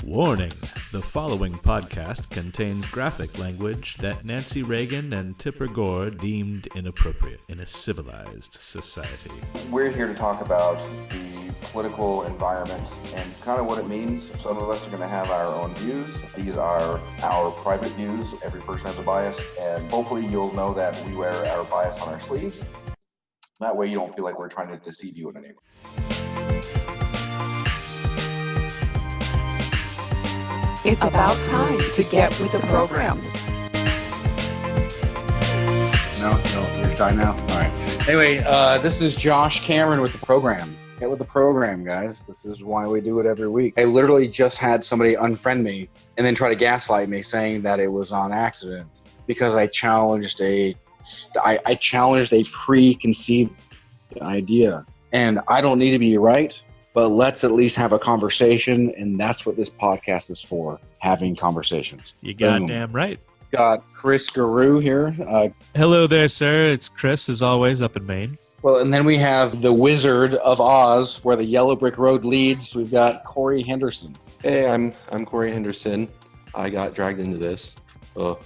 Warning, the following podcast contains graphic language that Nancy Reagan and Tipper Gore deemed inappropriate in a civilized society. We're here to talk about the political environment and kind of what it means. Some of us are going to have our own views. These are our private views. Every person has a bias, and hopefully you'll know that we wear our bias on our sleeves. That way you don't feel like we're trying to deceive you in any way. It's about time to get with the program. No, you're shy now? All right. Anyway, this is Josh Cameron with the program. Get with the program, guys. This is why we do it every week. I literally just had somebody unfriend me and then try to gaslight me saying that it was on accident because I challenged a preconceived idea. And I don't need to be right, but let's at least have a conversation, and that's what this podcast is for, having conversations. You goddamn right. Got Chris Guru here. Hello there, sir. It's Chris, as always, up in Maine. Well, and then we have the Wizard of Oz, where the yellow brick road leads. We've got Corey Henderson. Hey, I'm Corey Henderson. I got dragged into this. Oh.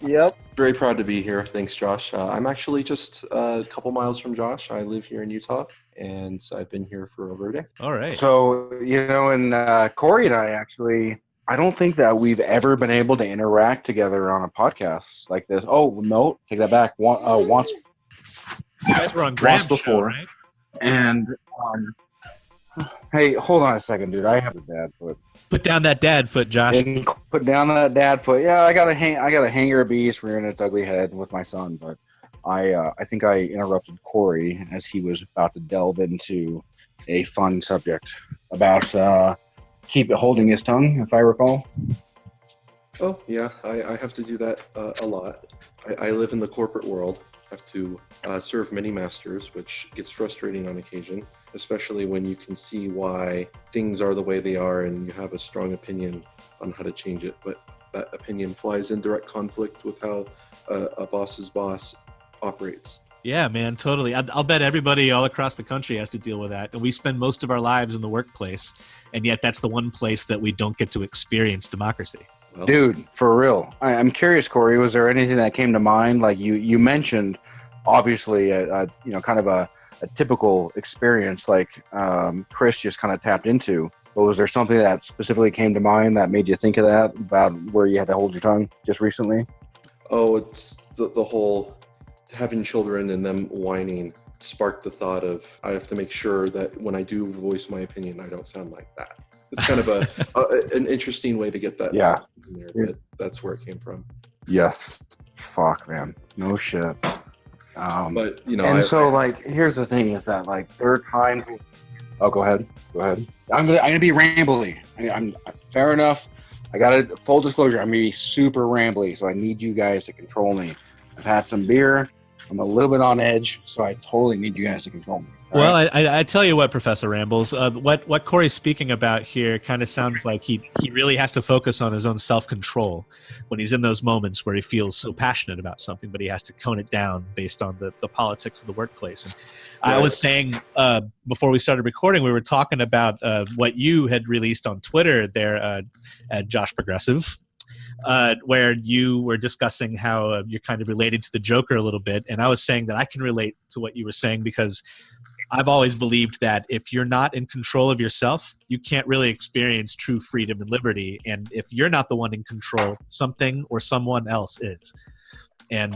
Yep. Very proud to be here. Thanks, Josh. I'm actually just a couple miles from Josh. I live here in Utah, and I've been here for over a day. All right. So, and Corey and I don't think that we've ever been able to interact together on a podcast like this. Oh, no, take that back. Once. You guys were on Graham's before, show, right? And, hey, hold on a second, dude. I have a dad foot. Put down that dad foot, Josh. And put down that dad foot. Yeah, I got a hanger of bees rearing its ugly head with my son, but I think I interrupted Corey as he was about to delve into a fun subject about keep holding his tongue, if I recall. Oh, yeah. I have to do that a lot. I live in the corporate world. I have to serve many masters, which gets frustrating on occasion, especially when you can see why things are the way they are and you have a strong opinion on how to change it. But that opinion flies in direct conflict with how a boss's boss operates. Yeah, man, totally. I'll bet everybody all across the country has to deal with that. And we spend most of our lives in the workplace, and yet that's the one place that we don't get to experience democracy. Well, Dude, for real. I'm curious, Corey, was there anything that came to mind? Like you mentioned, obviously, kind of a typical experience like Chris just kind of tapped into. But was there something that specifically came to mind that made you think of that, about where you had to hold your tongue just recently? Oh, it's the whole having children and them whining sparked the thought of I have to make sure that when I do voice my opinion, I don't sound like that. It's kind of an interesting way to get that. Yeah. In there, but that's where it came from. Yes. Fuck, man. No shit. But, here's the thing is that, like, there are times... Oh, go ahead. I'm gonna be rambly. I'm fair enough. I got to full disclosure. I'm gonna be super rambly, so I need you guys to control me. I've had some beer. I'm a little bit on edge, so I totally need you guys to control me. Well, right? I tell you what, Professor Rambles, what Corey's speaking about here kind of sounds like he really has to focus on his own self-control when he's in those moments where he feels so passionate about something, but he has to tone it down based on the politics of the workplace. And I was saying before we started recording, we were talking about what you had released on Twitter there at Josh Progressive, where you were discussing how you're kind of related to the Joker a little bit. And I was saying that I can relate to what you were saying because I've always believed that if you're not in control of yourself, you can't really experience true freedom and liberty. And if you're not the one in control, something or someone else is. And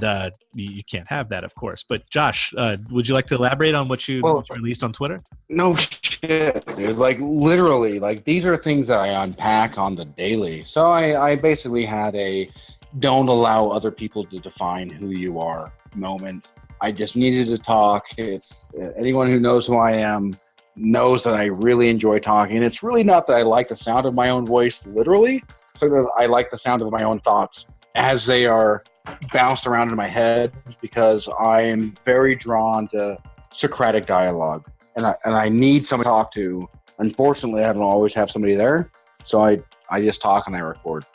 you can't have that, of course. But Josh, would you like to elaborate on what you released on Twitter? No shit, dude. Like, literally, like, these are things that I unpack on the daily. So I basically had a don't allow other people to define who you are moment. I just needed to talk. It's anyone who knows who I am knows that I really enjoy talking. It's really not that I like the sound of my own voice, literally, so that I like the sound of my own thoughts as they are bounced around in my head, because I am very drawn to Socratic dialogue, and I need someone to talk to. Unfortunately, I don't always have somebody there, so I just talk and I record.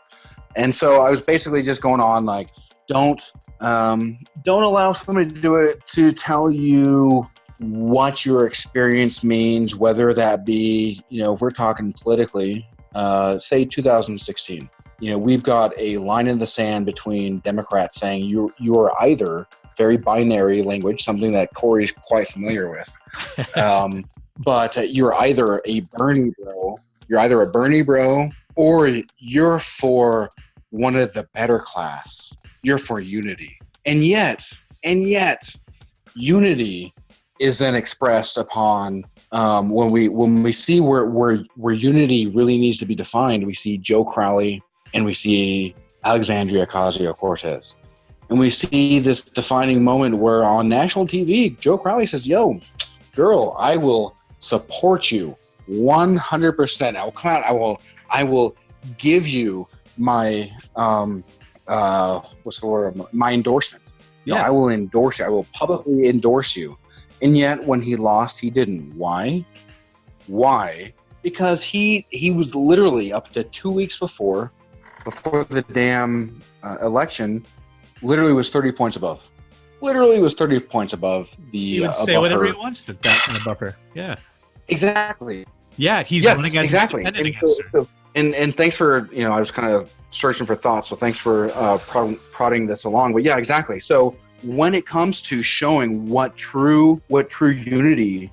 And so I was basically just going on like, don't allow somebody to do it to tell you what your experience means, whether that be, if we're talking politically, say 2016, we've got a line in the sand between Democrats saying you are either, very binary language, something that Corey's quite familiar with, but you're either a Bernie bro, or you're for one of the better class. You're for unity. And yet, unity is then expressed upon when we see where unity really needs to be defined. We see Joe Crowley and we see Alexandria Ocasio-Cortez. And we see this defining moment where on national TV, Joe Crowley says, "Yo, girl, I will support you 100%. I will give you my what's the word? My endorsement. Yeah. I will endorse you. I will publicly endorse you." And yet, when he lost, he didn't. Why? Because he was literally up to 2 weeks before the damn election. Literally was 30 points above. Literally was 30 points above the. He would say whatever he wants to that kind of buffer. Yeah. Exactly. Yeah, he's running as independent against her. And thanks for, I was kind of searching for thoughts, so thanks for prodding this along. But yeah, exactly. So when it comes to showing what true unity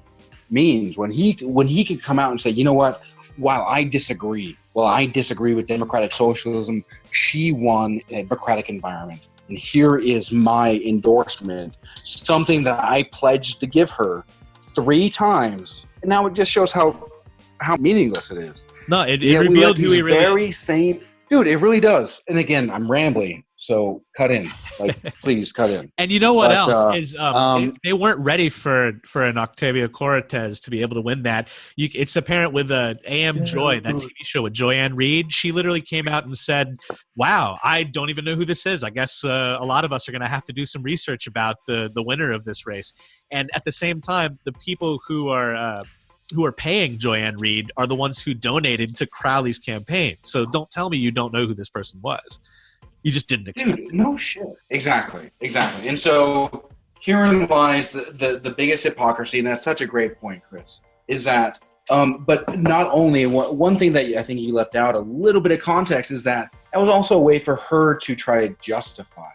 means, when he could come out and say, you know what, while I disagree with democratic socialism, she won in a democratic environment. And here is my endorsement, something that I pledged to give her 3 times. And now it just shows how meaningless it is. No, it revealed who he really is. Very same. Dude, it really does. And again, I'm rambling, so cut in. Please cut in. And you know what else is they weren't ready for an Octavia Cortez to be able to win that. It's apparent with AM Joy, that TV show with Joyanne Reed. She literally came out and said, "Wow, I don't even know who this is. I guess a lot of us are going to have to do some research about the winner of this race." And at the same time, the people who are paying Joyanne Reed are the ones who donated to Crowley's campaign. So don't tell me you don't know who this person was. You just didn't expect it. No shit. Exactly. And so herein lies the biggest hypocrisy, and that's such a great point, Chris, is that, but not only, one thing that I think you left out a little bit of context is that was also a way for her to try to justify.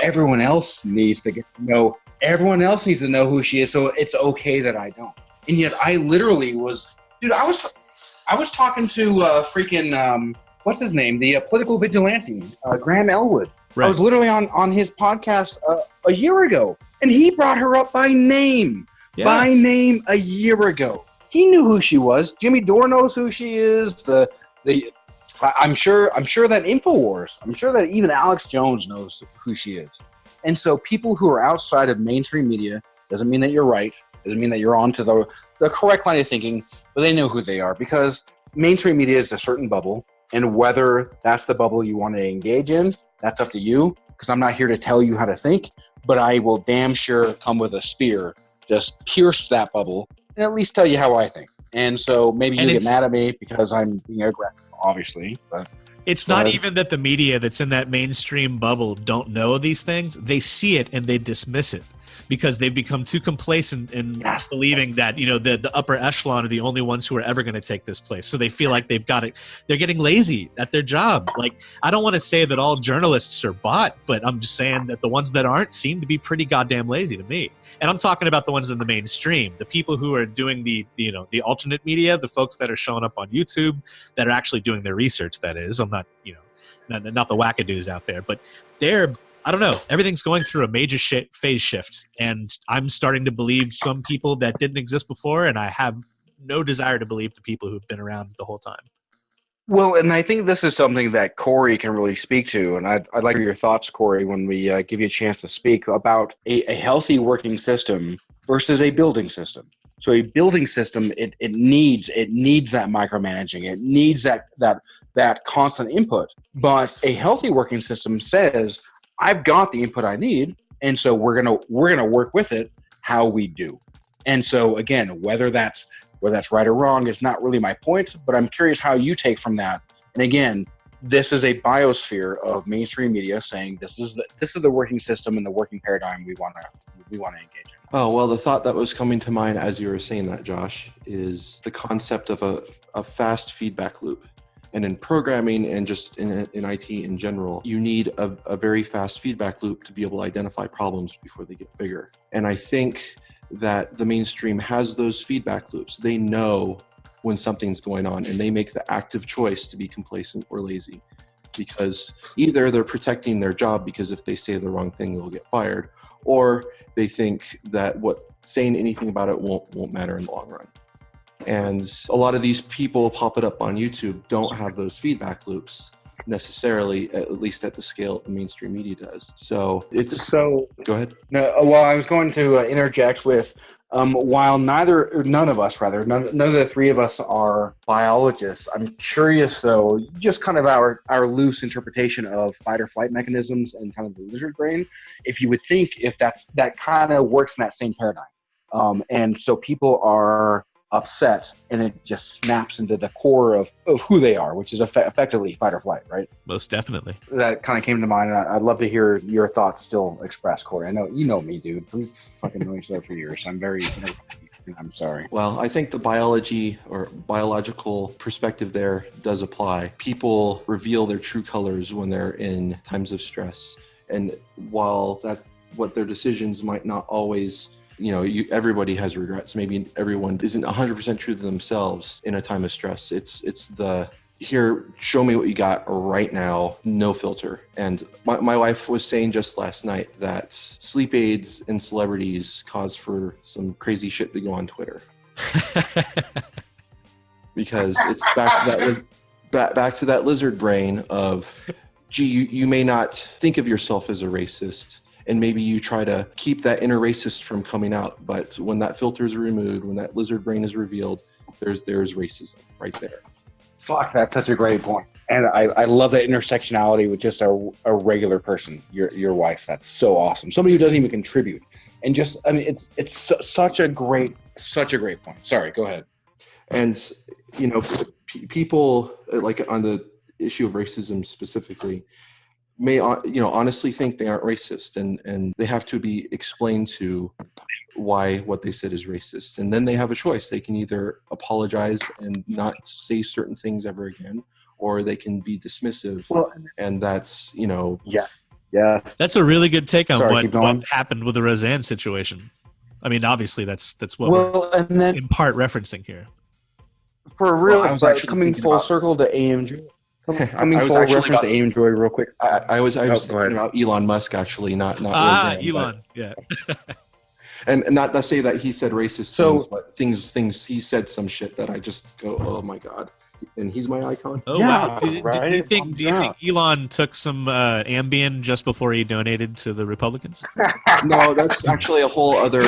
Everyone else needs to get to know. Everyone else needs to know who she is, so it's okay that I don't. And yet I literally was, dude, I was talking to freaking, what's his name? The political vigilante, Graham Elwood. Right. I was literally on his podcast a year ago, and he brought her up by name. Yeah. By name a year ago. He knew who she was. Jimmy Dore knows who she is. I'm sure that InfoWars, I'm sure that even Alex Jones knows who she is. And so people who are outside of mainstream media, doesn't mean that you're right, doesn't mean that you're on to the correct line of thinking, but they know who they are, because mainstream media is a certain bubble, and whether that's the bubble you want to engage in, that's up to you, because I'm not here to tell you how to think, but I will damn sure come with a spear, just pierce that bubble, and at least tell you how I think. And so maybe you get mad at me because I'm being aggressive, obviously, but it's not even that the media that's in that mainstream bubble don't know these things. They see it and they dismiss it, because they've become too complacent in believing that, the upper echelon are the only ones who are ever going to take this place. So they feel like they've got it. They're getting lazy at their job. Like, I don't want to say that all journalists are bought, but I'm just saying that the ones that aren't seem to be pretty goddamn lazy to me. And I'm talking about the ones in the mainstream, the people who are doing the alternate media, the folks that are showing up on YouTube that are actually doing their research. That is, I'm not, not the wackadoos out there, but they're, I don't know. Everything's going through a major phase shift, and I'm starting to believe some people that didn't exist before, and I have no desire to believe the people who've been around the whole time. Well, and I think this is something that Corey can really speak to, and I'd like your thoughts, Corey, when we give you a chance to speak about a healthy working system versus a building system. So a building system, it needs that micromanaging, it needs that constant input. But a healthy working system says, I've got the input I need, and so we're gonna work with it how we do. And so again, whether that's right or wrong is not really my point, but I'm curious how you take from that. And again, this is a biosphere of mainstream media saying this is the working system and the working paradigm we want we want to engage in. Oh, well, the thought that was coming to mind as you were saying that, Josh, is the concept of a fast feedback loop. And in programming and just in IT in general, you need a very fast feedback loop to be able to identify problems before they get bigger. And I think that the mainstream has those feedback loops. They know when something's going on, and they make the active choice to be complacent or lazy, because either they're protecting their job because if they say the wrong thing, they'll get fired, or they think that saying anything about it won't matter in the long run. And a lot of these people pop it up on YouTube don't have those feedback loops necessarily, at least at the scale the mainstream media does. So go ahead. No, well, I was going to interject with, while none of the three of us are biologists, I'm curious though, just kind of our loose interpretation of fight or flight mechanisms and kind of the lizard brain, if you would think if that kind of works in that same paradigm. And so people are upset and it just snaps into the core of who they are, which is effectively fight or flight, right? Most definitely. That kind of came to mind, and I'd love to hear your thoughts still expressed, Corey. I know you know me, dude. We've fucking known each other for years. I'm sorry. Well, I think the biology or biological perspective there does apply. People reveal their true colors when they're in times of stress. And while what their decisions might not always, everybody has regrets. Maybe everyone isn't 100% true to themselves in a time of stress. It's here, show me what you got right now, no filter. And my wife was saying just last night that sleep aids and celebrities cause for some crazy shit to go on Twitter. Because it's back to that lizard brain of, gee, you may not think of yourself as a racist, and maybe you try to keep that inner racist from coming out. But when that filter is removed, when that lizard brain is revealed, there's racism right there. Fuck, that's such a great point. And I love that intersectionality with just a regular person, your wife. That's so awesome. Somebody who doesn't even contribute. And just, I mean, it's such a great point. Sorry, go ahead. And, people, like on the issue of racism specifically, may honestly think they aren't racist, and they have to be explained to why what they said is racist, and then they have a choice. They can either apologize and not say certain things ever again, or they can be dismissive. And that's yes that's a really good take on what happened with the Roseanne situation. I mean, obviously that's what we're in part refereling here. For real, coming full circle to AMG. Coming full reference to Aim Joy real quick. I was thinking about Elon Musk, actually, not Roseanne, Elon, yeah. And not to say that he said racist things, but things he said some shit that I just go, oh my god, and he's my icon. Oh yeah, wow. Right? Do you think Elon took some Ambien just before he donated to the Republicans? No, that's actually a whole other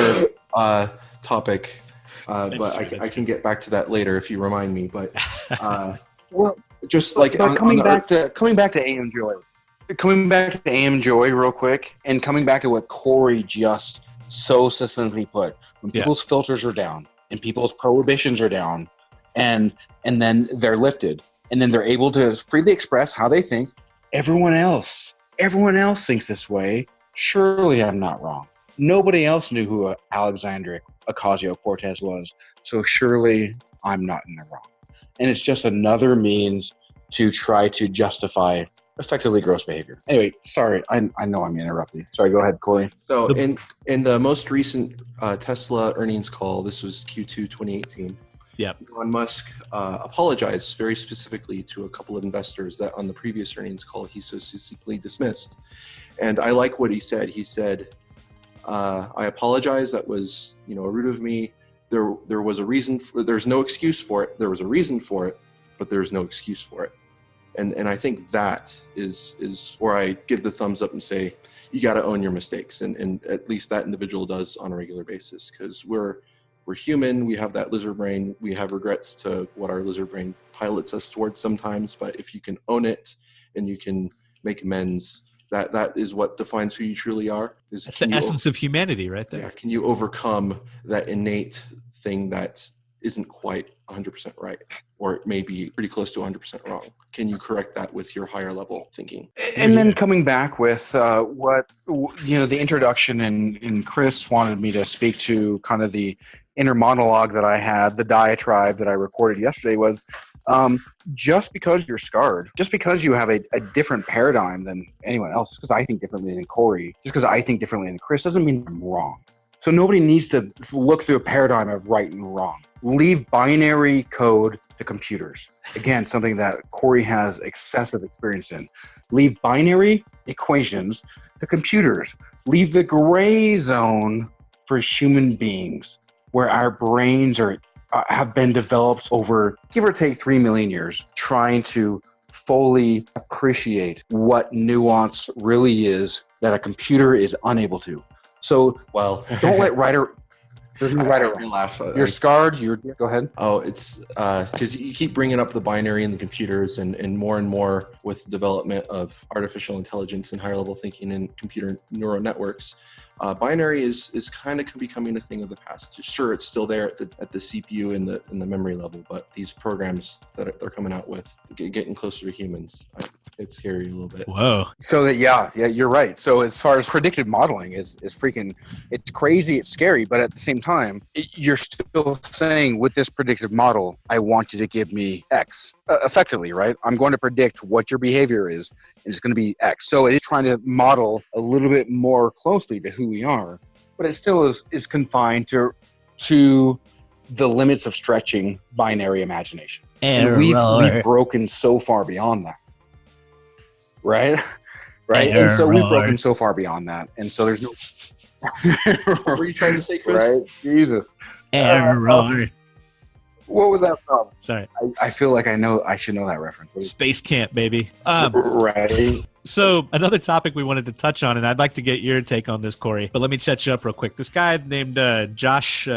topic. But I can get back to that later if you remind me. But well, just like coming back to AM Joy, real quick, and coming back to what Corey just so succinctly put: when people's filters are down and people's prohibitions are down, and then they're lifted, and then they're able to freely express how they think. Everyone else thinks this way. Surely I'm not wrong. Nobody else knew who Alexandria Ocasio-Cortez was, so surely I'm not in the wrong. And it's just another means to try to justify effectively gross behavior. Anyway, sorry, I know I'm interrupting. Sorry, go ahead, Corey. So in the most recent Tesla earnings call, this was Q2 2018, Elon Musk apologized very specifically to a couple of investors that on the previous earnings call he so succinctly dismissed. And I like what he said. He said, I apologize. That was, rude of me. There was a reason. There's no excuse for it. There was a reason for it, but there's no excuse for it. And I think that is where I give the thumbs up and say, you got to own your mistakes. And at least that individual does on a regular basis, because we're human. We have that lizard brain. We have regrets to what our lizard brain pilots us towards sometimes. But if you can own it and you can make amends, that is what defines who you truly are. That's the essence of humanity right there. Yeah. Can you overcome that innate thing that isn't quite 100% right, or it may be pretty close to 100% wrong. Can you correct that with your higher level thinking? And then coming back with the introduction, and Chris wanted me to speak to kind of the inner monologue that I had, the diatribe that I recorded yesterday was, just because you're scarred, just because you have a different paradigm than anyone else, just because I think differently than Corey, just because I think differently than Chris, doesn't mean I'm wrong. So nobody needs to look through a paradigm of right and wrong. Leave binary code to computers. Again, something that Corey has excessive experience in. Leave binary equations to computers. Leave the gray zone for human beings, where our brains have been developed over, give or take, 3 million years, trying to fully appreciate what nuance really is that a computer is unable to. So, well, don't let there's no right or wrong. Laugh. You're scarred. Go ahead. Oh, it's because you keep bringing up the binary and the computers, and more with the development of artificial intelligence and higher level thinking and computer neural networks. Binary is kind of becoming a thing of the past. Sure, it's still there at the CPU and the memory level, but these programs that they're coming out with, getting closer to humans, it's scary a little bit. Whoa. So that yeah, you're right. So as far as predictive modeling is freaking, it's crazy, it's scary, but at the same time, you're still saying with this predictive model, I want you to give me X. Effectively, right? I'm going to predict what your behavior is, and it's going to be X. So it is trying to model a little bit more closely to who we are, but it still is confined to the limits of stretching binary imagination. And we've broken so far beyond that, right? Right? And so we've broken so far beyond that, and so there's no. What were you trying to say, Chris? Right? Jesus. What was that from? Sorry. I feel like I should know that reference. Space Camp, baby. Right. So another topic we wanted to touch on, and I'd like to get your take on this, Corey, but let me set you up real quick. This guy named Josh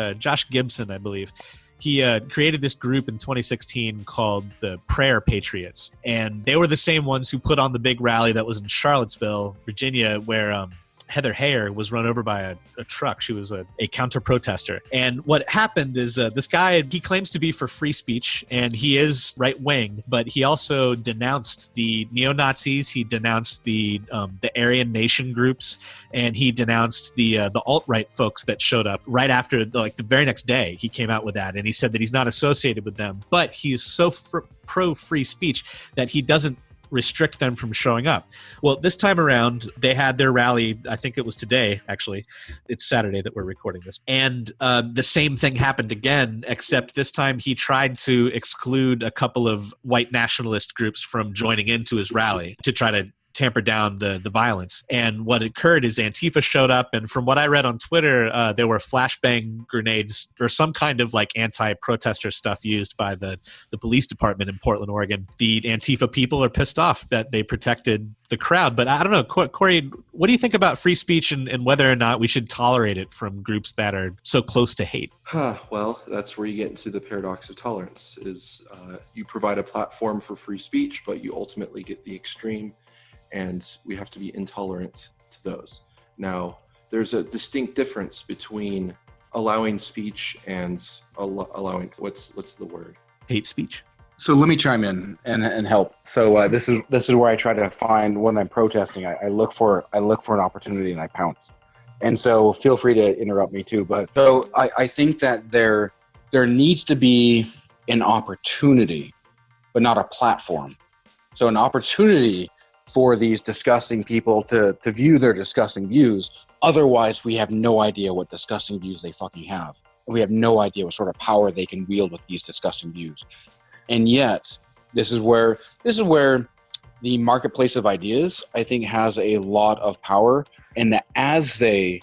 Gibson, I believe, he created this group in 2016 called the Prayer Patriots, and they were the same ones who put on the big rally that was in Charlottesville, Virginia, where Heather Heyer was run over by a truck. She was a counter-protester. And what happened is this guy, he claims to be for free speech, and he is right-wing, but he also denounced the neo-Nazis, he denounced the Aryan Nation groups, and he denounced the alt-right folks that showed up right after, the very next day, he came out with that, and he said that he's not associated with them, but he's so pro-free speech that he doesn't restrict them from showing up. Well, this time around, they had their rally, I think it was today, actually. It's Saturday that we're recording this. And the same thing happened again, except this time he tried to exclude a couple of white nationalist groups from joining into his rally to try to tamper down the violence. And what occurred is Antifa showed up, and from what I read on Twitter, there were flashbang grenades or some kind of anti-protester stuff used by the police department in Portland, Oregon. The Antifa people are pissed off that they protected the crowd. But I don't know, Corey, what do you think about free speech and whether or not we should tolerate it from groups that are so close to hate? Well, that's where you get into the paradox of tolerance, is you provide a platform for free speech, but you ultimately get the extreme, and we have to be intolerant to those. Now, there's a distinct difference between allowing speech and allowing, what's the word? Hate speech. So let me chime in and help. So this is where I try to find when I'm protesting. I look for an opportunity and I pounce. And so feel free to interrupt me too. But so I think that there needs to be an opportunity, but not a platform. So an opportunity for these disgusting people to view their disgusting views. Otherwise, we have no idea what disgusting views they fucking have. We have no idea what sort of power they can wield with these disgusting views. And yet, this is where the marketplace of ideas, I think, has a lot of power. And that as they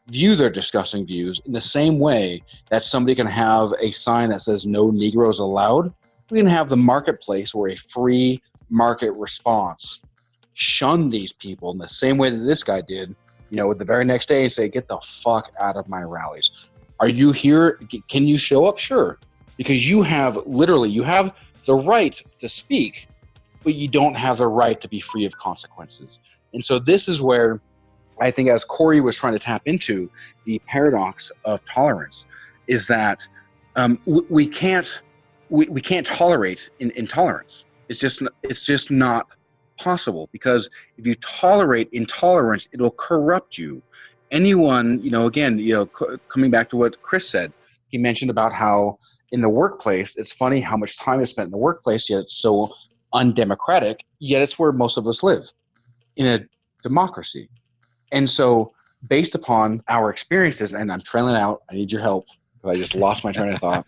view their disgusting views in the same way that somebody can have a sign that says no Negroes allowed, we can have the marketplace where a free market response shun these people in the same way that this guy did, with the very next day and say, get the fuck out of my rallies. Are you here? Can you show up? Sure. Because you have the right to speak, but you don't have the right to be free of consequences. And so this is where I think, as Corey was trying to tap into, the paradox of tolerance is that we can't tolerate intolerance. It's just not possible, because if you tolerate intolerance, it'll corrupt you. Anyone, coming back to what Chris said, he mentioned about how in the workplace, it's funny how much time is spent in the workplace, yet it's so undemocratic, yet it's where most of us live, in a democracy. And so based upon our experiences, and I'm trailing out, I need your help, but I just lost my train of thought.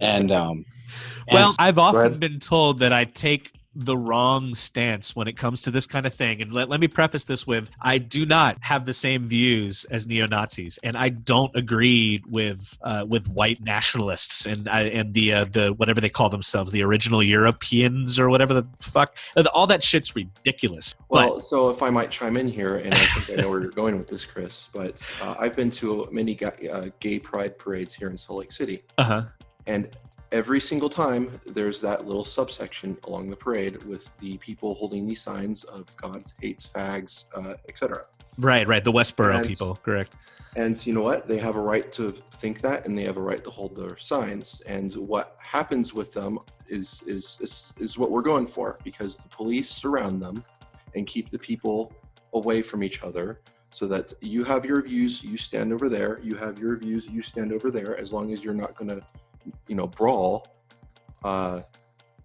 I've often been told that I take the wrong stance when it comes to this kind of thing. And let me preface this with, I do not have the same views as neo-Nazis, and I don't agree with white nationalists and the whatever they call themselves, the original Europeans or whatever the fuck. All that shit's ridiculous. Well, so if I might chime in here, and I think I know where you're going with this, Chris, but I've been to many gay pride parades here in Salt Lake City. And every single time, there's that little subsection along the parade with the people holding these signs of God hates fags, etc. Right. The Westboro people, correct. And you know what? They have a right to think that, and they have a right to hold their signs. And what happens with them is what we're going for, because the police surround them and keep the people away from each other, so that you have your views, you stand over there. You have your views, you stand over there. As long as you're not going to brawl,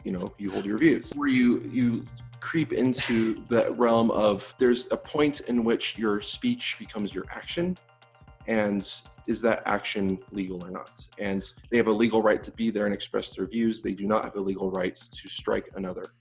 you hold your views. Where you creep into the realm of, there's a point in which your speech becomes your action, and is that action legal or not? And they have a legal right to be there and express their views. They do not have a legal right to strike another.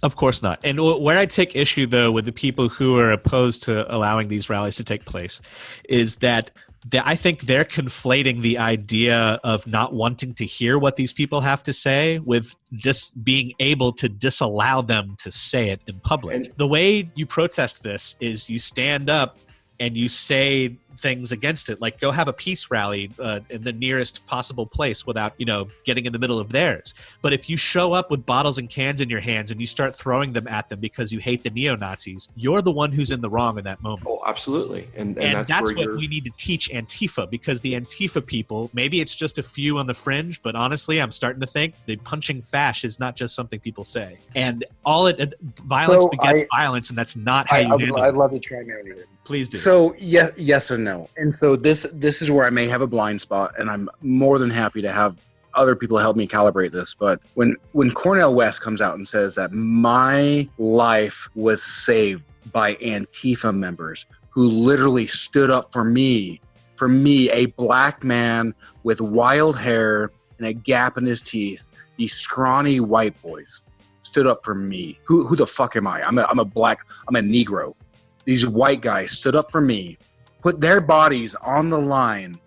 Of course not. And where I take issue, though, with the people who are opposed to allowing these rallies to take place is that I think they're conflating the idea of not wanting to hear what these people have to say with just being able to disallow them to say it in public. And the way you protest this is you stand up and you say things against it, like go have a peace rally in the nearest possible place without, getting in the middle of theirs. But if you show up with bottles and cans in your hands and you start throwing them at them because you hate the neo-Nazis, you're the one who's in the wrong in that moment. Oh, absolutely. And that's what we need to teach Antifa, because the Antifa people, maybe it's just a few on the fringe, but honestly, I'm starting to think the punching fash is not just something people say. And violence begets violence, and that's not how you handle it. I'd love to chime in here. Please do. So yes and no. And so this is where I may have a blind spot, and I'm more than happy to have other people help me calibrate this. But when Cornel West comes out and says that my life was saved by Antifa members who literally stood up for me, a black man with wild hair and a gap in his teeth, these scrawny white boys stood up for me. Who the fuck am I? I'm a Negro. These white guys stood up for me, put their bodies on the line.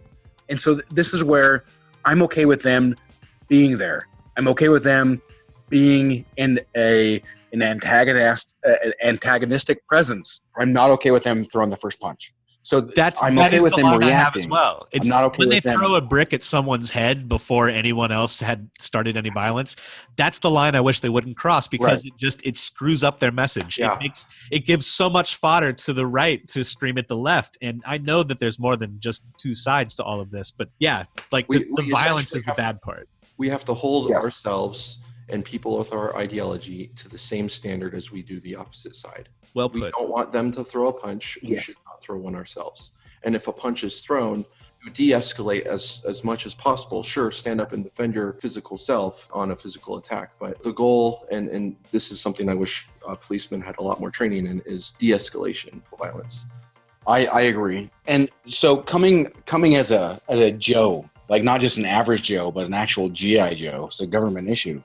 And so this is where I'm okay with them being there. I'm okay with them being in an antagonistic presence. I'm not okay with them throwing the first punch. So I'm okay with them reacting. As well. It's I'm not okay when with they them. throw a brick at someone's head before anyone else had started any violence. That's the line I wish they wouldn't cross, because it screws up their message. Yeah. It gives so much fodder to the right to scream at the left. And I know that there's more than just two sides to all of this, but the violence is the bad part. We have to hold ourselves and people with our ideology to the same standard as we do the opposite side. Well put. We don't want them to throw a punch. We should not throw one ourselves. And if a punch is thrown, you de-escalate as much as possible. Sure, stand up and defend your physical self on a physical attack. But the goal, and this is something I wish policemen had a lot more training in, is de-escalation of violence. I agree. And so coming as a Joe, like not just an average Joe, but an actual G.I. Joe, it's a government issue.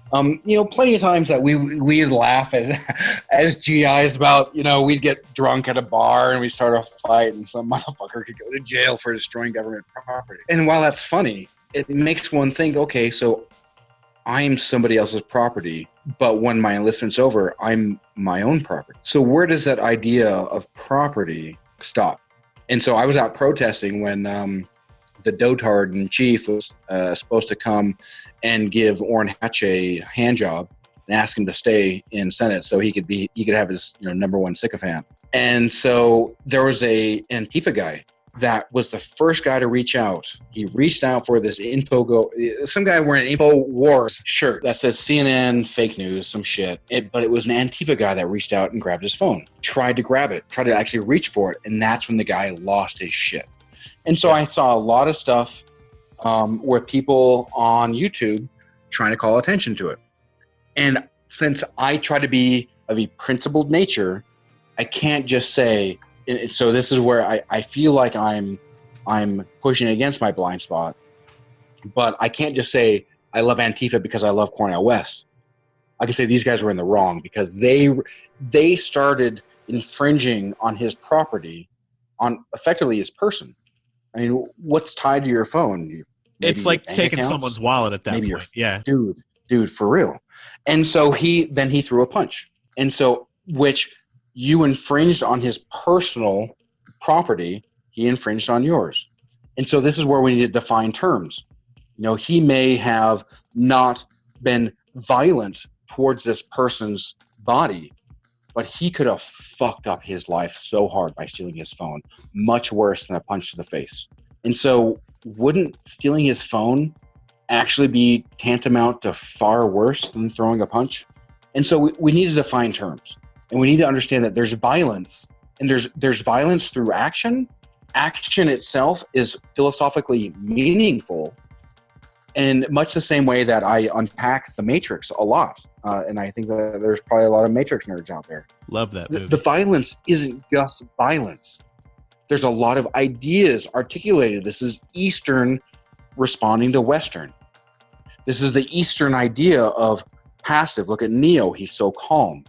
Plenty of times that we'd laugh as GIs about, we'd get drunk at a bar and we start a fight and some motherfucker could go to jail for destroying government property. And while that's funny, it makes one think, okay, so I'm somebody else's property, but when my enlistment's over, I'm my own property. So where does that idea of property stop? And so I was out protesting when the dotard in chief was supposed to come and give Orrin Hatch a hand job and ask him to stay in Senate so he could have his number one sycophant. And so there was a Antifa guy that was the first guy to reach out. He reached out for this some guy wearing an InfoWars shirt that says CNN, fake news, some shit. But it was an Antifa guy that reached out and grabbed his phone, tried to grab it, tried to actually reach for it, and that's when the guy lost his shit. And so I saw a lot of stuff where people on YouTube trying to call attention to it. And since I try to be of a principled nature, I can't just say, so this is where I feel like I'm pushing against my blind spot, but I can't just say I love Antifa because I love Cornel West. I can say these guys were in the wrong because they started infringing on his property, on effectively his person. I mean, what's tied to your phone? Maybe it's like taking accounts? someone's wallet at that Maybe point. Yeah, dude, for real. And so he threw a punch, and so which. You infringed on his personal property. He infringed on yours. And so this is where we need to define terms. You know, he may have not been violent towards this person's body, but he could have fucked up his life so hard by stealing his phone, much worse than a punch to the face. And so wouldn't stealing his phone actually be tantamount to far worse than throwing a punch? And so we need to define terms. And we need to understand that there's violence, and there's violence through action. Action itself is philosophically meaningful, and much the same way that I unpack The Matrix a lot. And I think that there's probably a lot of Matrix nerds out there. Love that movie. The violence isn't just violence. There's a lot of ideas articulated. This is Eastern responding to Western. This is the Eastern idea of passive. Look at Neo. He's so calm.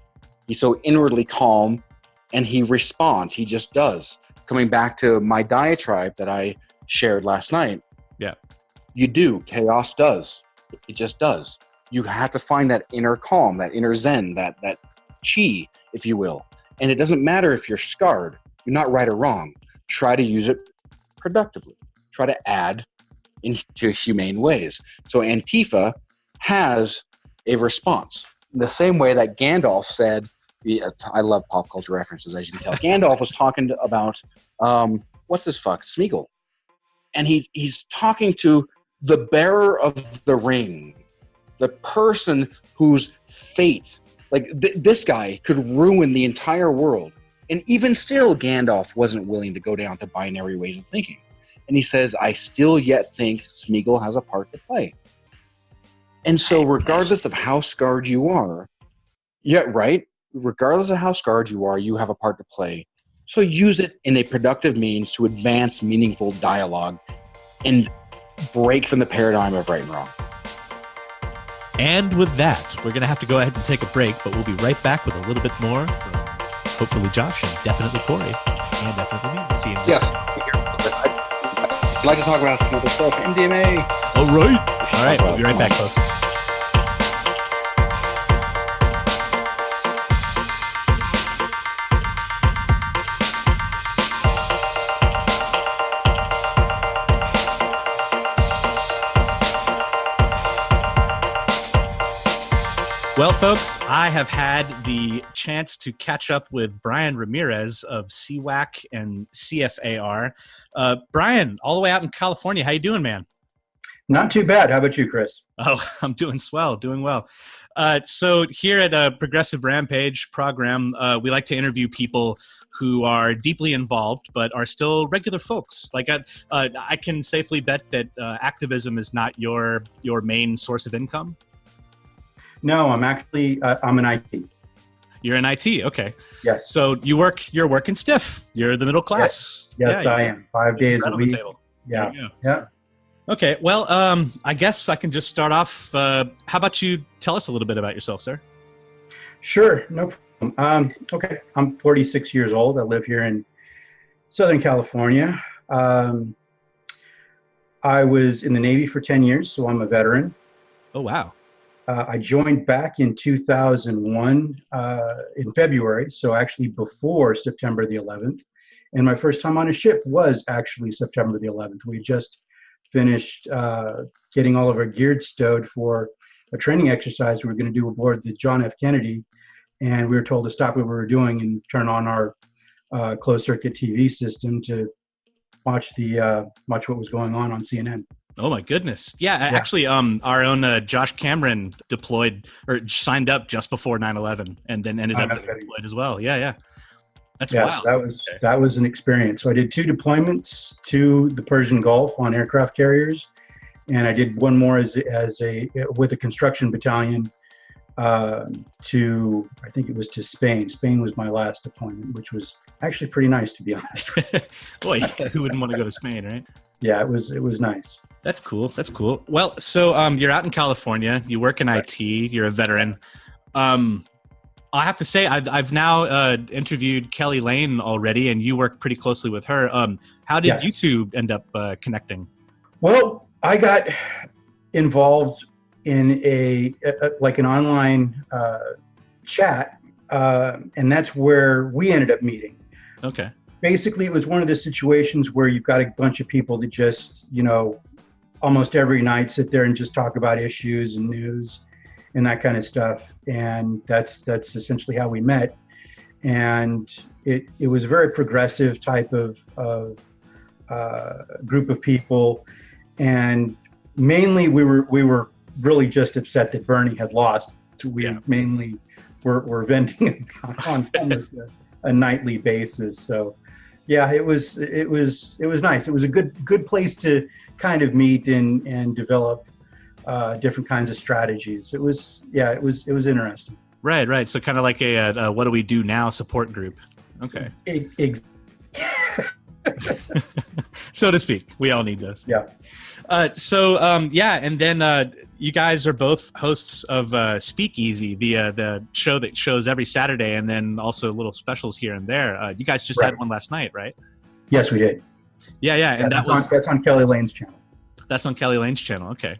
He's so inwardly calm, and he responds. He just does. Coming back to my diatribe that I shared last night. Yeah. You do. Chaos does. It just does. You have to find that inner calm, that inner zen, that chi, if you will. And it doesn't matter if you're scarred. You're not right or wrong. Try to use it productively. Try to add into humane ways. So Antifa has a response. In the same way that Gandalf said, I love pop culture references, as you can tell. Gandalf was talking about, what's this fuck? Smeagol. And he's talking to the bearer of the ring, the person whose fate, like this guy could ruin the entire world. And even still, Gandalf wasn't willing to go down to binary ways of thinking. And he says, I still yet think Smeagol has a part to play. And so regardless of how scarred you are, yeah, right? Regardless of how scarred you are, you have a part to play. So use it in a productive means to advance meaningful dialogue and break from the paradigm of right and wrong. And with that, we're going to have to go ahead and take a break, but we'll be right back with a little bit more from hopefully Josh and definitely Corey and definitely me. See you in just Yes. I'd like to talk about some other stuff. MDMA. All right. We'll be right back, folks. Well, folks, I have had the chance to catch up with Bryan Ramirez of CWAC and CFAR. Bryan, all the way out in California, how you doing, man? Not too bad. How about you, Chris? Oh, I'm doing well. So here at Progressive Rampage ProgRam, we like to interview people who are deeply involved but are still regular folks. Like I can safely bet that activism is not your main source of income. No, I'm actually I'm in IT. You're in IT, okay. Yes. So you're working stiff. You're the middle class. Yes, I am. 5 days a week. Yeah. Yeah. Okay. Well, I guess I can just start off. How about you tell us a little bit about yourself, sir? Sure. No problem. Okay. I'm 46 years old. I live here in Southern California. I was in the Navy for 10 years, so I'm a veteran. Oh, wow. I joined back in 2001 in February, so actually before September the 11th. And my first time on a ship was actually September the 11th. We just finished getting all of our gear stowed for a training exercise we were going to do aboard the John F. Kennedy. And we were told to stop what we were doing and turn on our closed circuit TV system to watch what was going on CNN. Oh my goodness. Yeah, actually, our own Josh Cameron deployed or signed up just before 9/11 and then ended up deployed as well. Yeah. That's wild. So that was an experience. So I did 2 deployments to the Persian Gulf on aircraft carriers, and I did one more with a construction battalion to, I think it was to Spain. Spain was my last deployment, which was actually pretty nice, to be honest. Boy, who wouldn't want to go to Spain, right? Yeah, it was nice. That's cool. Well, so you're out in California. You work in IT. You're a veteran. I have to say, I've now interviewed Kelly Lane already, and you work pretty closely with her. How did you two end up connecting? Well, I got involved in an online chat, and that's where we ended up meeting. Okay. Basically, it was one of the situations where you've got a bunch of people that just, almost every night sit there and just talk about issues and news and that kind of stuff. And that's essentially how we met. And it was a very progressive type of group of people. And mainly we were really just upset that Bernie had lost. We mainly were venting on almost a nightly basis. So yeah, it was nice. It was a good place to kind of meet and develop different kinds of strategies. It was interesting. Right. So kind of like a what do we do now support group. Okay. So to speak. We all need those. Yeah. And then you guys are both hosts of SpeakEasy, the show that shows every Saturday, and then also little specials here and there. You guys just had one last night, right? Yes, we did. Yeah, and that's on Kelly Lane's channel. That's on Kelly Lane's channel. Okay.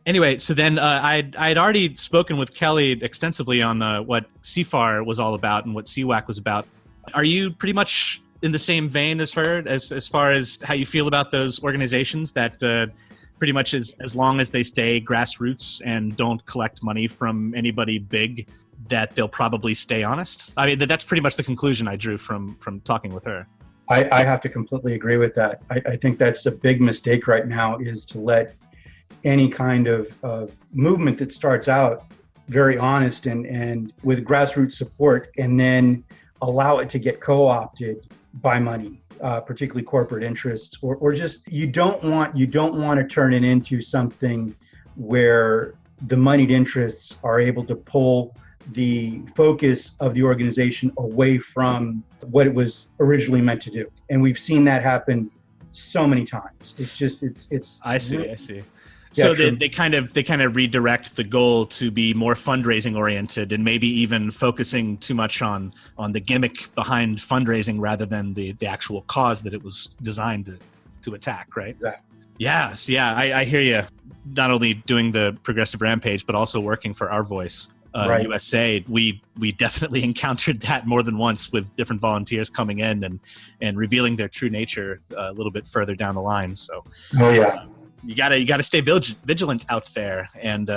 Anyway, so then I'd already spoken with Kelly extensively on what CFAR was all about and what CWAC was about. Are you pretty much in the same vein as her as far as how you feel about those organizations that pretty much as long as they stay grassroots and don't collect money from anybody big, that they'll probably stay honest? I mean, that's pretty much the conclusion I drew from talking with her. I have to completely agree with that. I think that's a big mistake right now, is to let any kind of movement that starts out very honest and with grassroots support, and then allow it to get co-opted by money, particularly corporate interests, or just you don't want to turn it into something where the moneyed interests are able to pull the focus of the organization away from what it was originally meant to do. And we've seen that happen so many times. It's I see. So they kind of redirect the goal to be more fundraising oriented, and maybe even focusing too much on the gimmick behind fundraising rather than the actual cause that it was designed to attack, right? Exactly. Yes, yeah, I hear you. Not only doing the progressive Rampage, but also working for Our Voice USA. We definitely encountered that more than once with different volunteers coming in and revealing their true nature a little bit further down the line. So, you gotta stay vigilant out there, and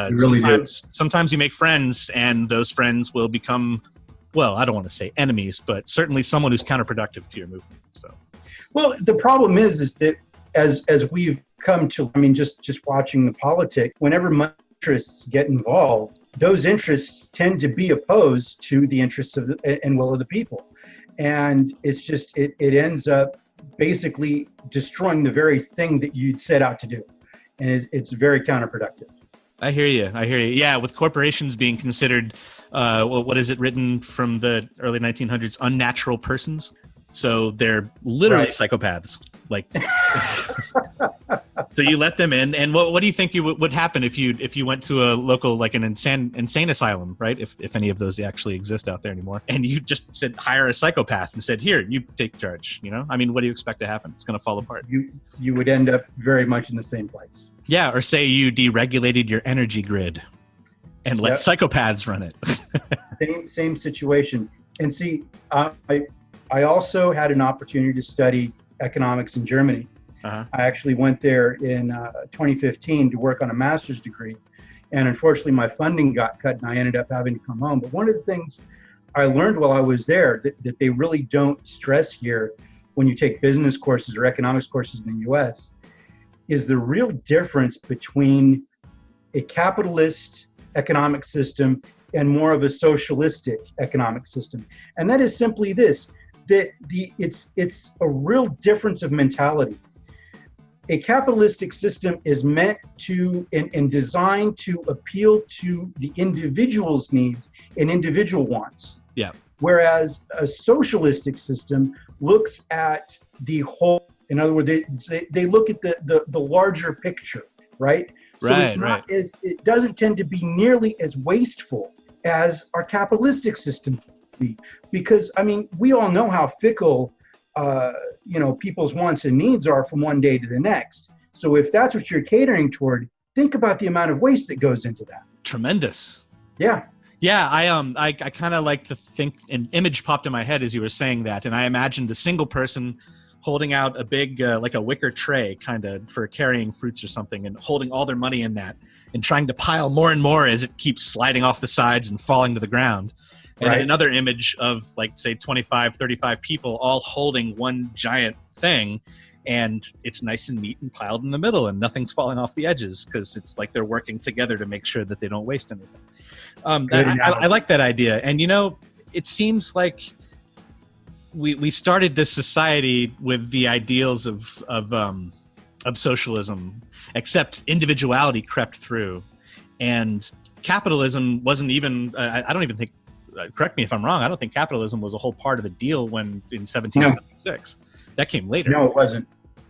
sometimes you make friends, and those friends will become, well, I don't want to say enemies, but certainly someone who's counterproductive to your movement. So, well, the problem is that as we've come to, I mean, just watching the politics, whenever money interests get involved, those interests tend to be opposed to the interests of and will of the people, and it's just it ends up basically destroying the very thing that you'd set out to do. And it's very counterproductive. I hear you. Yeah, with corporations being considered, what is it written from the early 1900s? Unnatural persons. So they're literally psychopaths. Like, so you let them in, and what do you think would happen if you went to a local, like an insane asylum, right? If any of those actually exist out there anymore, and you just said hire a psychopath and said, here, you take charge. I mean, what do you expect to happen? It's going to fall apart. You would end up very much in the same place. Yeah, or say you deregulated your energy grid and let psychopaths run it. Same situation. And see, I also had an opportunity to study economics in Germany. I actually went there in 2015 to work on a master's degree, and unfortunately my funding got cut and I ended up having to come home. But one of the things I learned while I was there that they really don't stress here when you take business courses or economics courses in the US, is the real difference between a capitalist economic system and more of a socialistic economic system. And that is simply this, that it's a real difference of mentality. A capitalistic system is meant to and designed to appeal to the individual's needs and individual wants. Yeah. Whereas a socialistic system looks at the whole. In other words, they look at the larger picture, right? So it's not as, it doesn't tend to be nearly as wasteful as our capitalistic system be, because I mean, we all know how fickle people's wants and needs are from one day to the next. So if that's what you're catering toward, think about the amount of waste that goes into that. Tremendous. Yeah. Yeah, I kind of like to think, an image popped in my head as you were saying that, and I imagined a single person holding out a big, like a wicker tray kind of for carrying fruits or something, and holding all their money in that and trying to pile more and more as it keeps sliding off the sides and falling to the ground. And then another image of, like, say 25, 35 people all holding one giant thing, and it's nice and neat and piled in the middle and nothing's falling off the edges because it's like they're working together to make sure that they don't waste anything. I like that idea. And, it seems like we started this society with the ideals of socialism, except individuality crept through, and capitalism wasn't even. I don't even think. Correct me if I'm wrong. I don't think capitalism was a whole part of the deal when in 1776. No. That came later. No, it wasn't.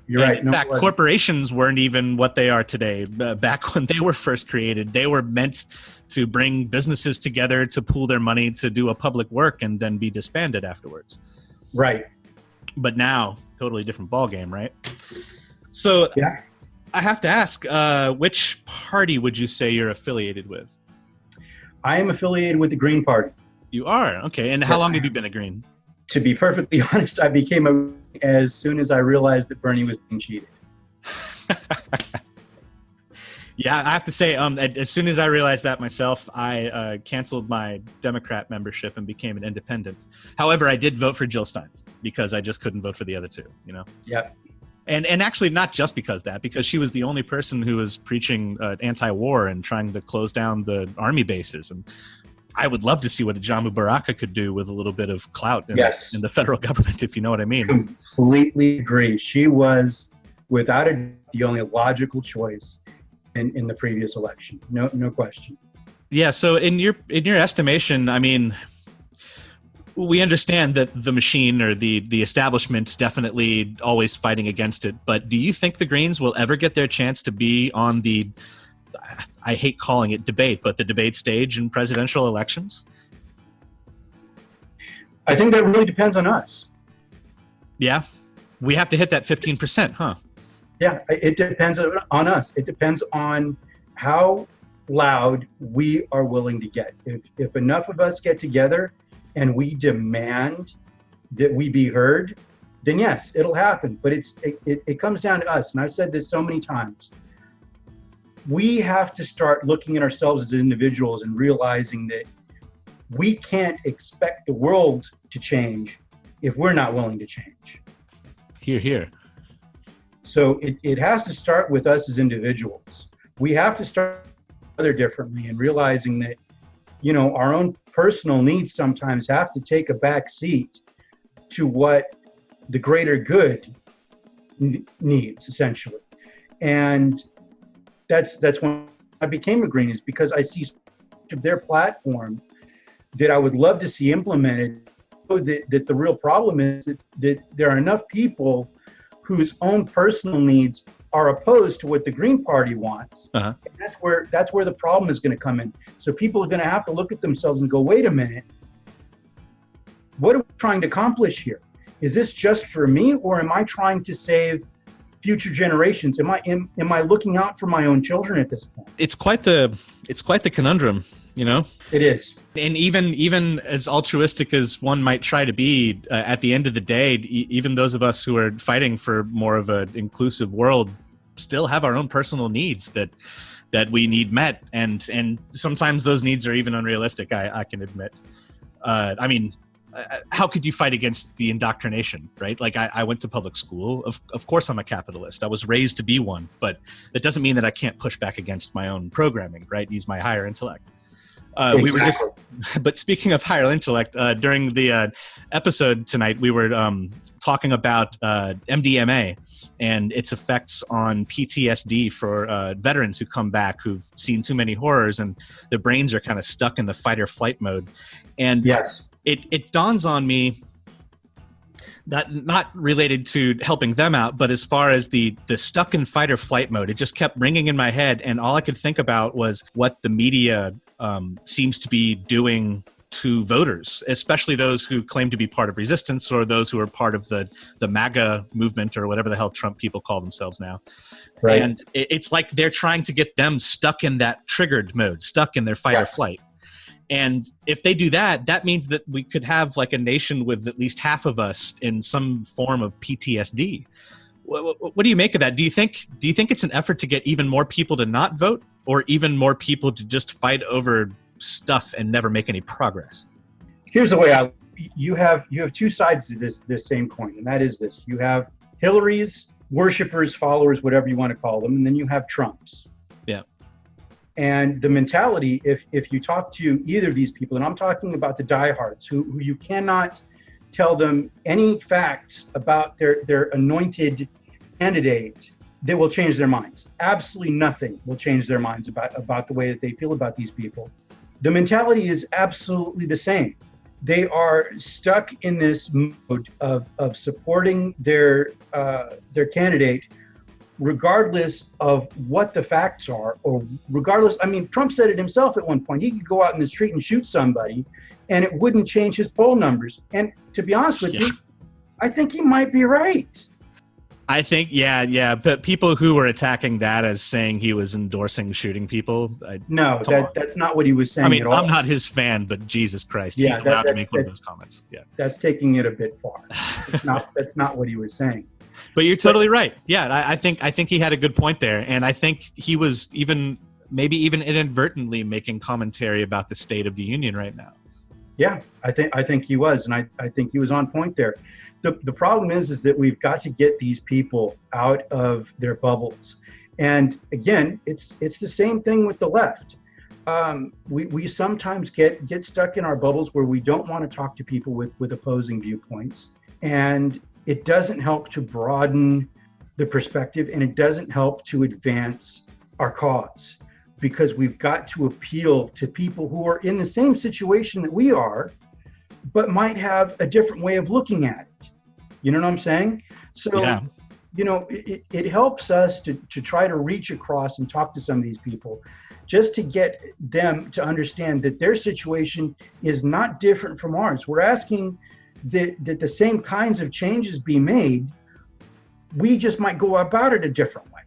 You're right. In fact, corporations weren't even what they are today. Back when they were first created, they were meant to bring businesses together to pool their money to do a public work and then be disbanded afterwards. Right. But now, totally different ballgame, right? So yeah. I have to ask, which party would you say you're affiliated with? I am affiliated with the Green Party. You are? Okay. And how long have you been a Green? To be perfectly honest, I became a as soon as I realized that Bernie was being cheated. Yeah, I have to say, as soon as I realized that myself, I canceled my Democrat membership and became an independent. However, I did vote for Jill Stein because I just couldn't vote for the other two, Yeah. And actually not just because she was the only person who was preaching anti-war and trying to close down the army bases. And I would love to see what a Jamu Baraka could do with a little bit of clout in the federal government, if you know what I mean. Completely agree. She was, without a doubt, the only logical choice in the previous election. No question. Yeah. So in your estimation, I mean, we understand that the machine or the establishment's definitely always fighting against it. But do you think the Greens will ever get their chance to be on the, I hate calling it debate, but the debate stage in presidential elections? I think that really depends on us. Yeah. We have to hit that 15%, huh? Yeah, it depends on us. It depends on how loud we are willing to get. If enough of us get together and we demand that we be heard, then yes, it'll happen. But it comes down to us. And I've said this so many times. We have to start looking at ourselves as individuals and realizing that we can't expect the world to change if we're not willing to change. Hear, hear. So it has to start with us as individuals. We have to start other differently and realizing that, our own personal needs sometimes have to take a back seat to what the greater good needs, essentially. And that's when I became a Green, is because I see their platform that I would love to see implemented. That the real problem is that there are enough people whose own personal needs are opposed to what the Green Party wants. Uh-huh. And that's where the problem is going to come in. So people are going to have to look at themselves and go, wait a minute, what are we trying to accomplish here? Is this just for me, or am I trying to save future generations? Am I looking out for my own children at this point? It's quite the conundrum, It is. And even as altruistic as one might try to be, at the end of the day, even those of us who are fighting for more of an inclusive world still have our own personal needs that we need met, and sometimes those needs are even unrealistic. I can admit. I mean, how could you fight against the indoctrination, right? Like I went to public school. Of course I'm a capitalist. I was raised to be one, but that doesn't mean that I can't push back against my own programming, right? Use my higher intellect. Exactly. But speaking of higher intellect, during the episode tonight, we were talking about MDMA and its effects on PTSD for veterans who come back who've seen too many horrors and their brains are kind of stuck in the fight or flight mode. And Yes. It dawns on me that not related to helping them out, but as far as the stuck in fight or flight mode, it just kept ringing in my head. And all I could think about was what the media seems to be doing to voters, especially those who claim to be part of resistance or those who are part of the MAGA movement or whatever the hell Trump people call themselves now. Right. And it's like they're trying to get them stuck in that triggered mode, stuck in their fight or flight. And if they do that, that means that we could have like a nation with at least half of us in some form of PTSD. What do you make of that? Do you think it's an effort to get even more people to not vote, or even more people to just fight over stuff and never make any progress? Here's the way you have two sides to this same coin, and that is this: you have Hillary's worshipers, followers, whatever you want to call them, and then you have Trump's. Yeah. And the mentality, if you talk to either of these people, and I'm talking about the diehards who you cannot tell them any facts about their anointed candidate, they will change their minds. Absolutely nothing will change their minds about the way that they feel about these people. The mentality is absolutely the same. They are stuck in this mode of supporting their candidate, regardless of what the facts are, or regardless. I mean, Trump said it himself at one point. He could go out in the street and shoot somebody, and it wouldn't change his poll numbers. And to be honest with you, I think he might be right. I think, yeah. But people who were attacking that as saying he was endorsing shooting people. That's not what he was saying. I mean, at all. I'm not his fan, but Jesus Christ, he's allowed to make one of those comments. Yeah, that's taking it a bit far. That's not what he was saying. But you're totally right. Yeah, I think he had a good point there, and I think he was maybe even inadvertently making commentary about the state of the union right now. Yeah, I think he was, and I think he was on point there. The problem is that we've got to get these people out of their bubbles. And again, it's the same thing with the left. We sometimes get stuck in our bubbles where we don't want to talk to people with opposing viewpoints. And it doesn't help to broaden the perspective, and it doesn't help to advance our cause, because we've got to appeal to people who are in the same situation that we are, but might have a different way of looking at it. You know what I'm saying? So, yeah. It helps us to try to reach across and talk to some of these people, just to get them to understand that their situation is not different from ours. We're asking that the same kinds of changes be made. We just might go about it a different way.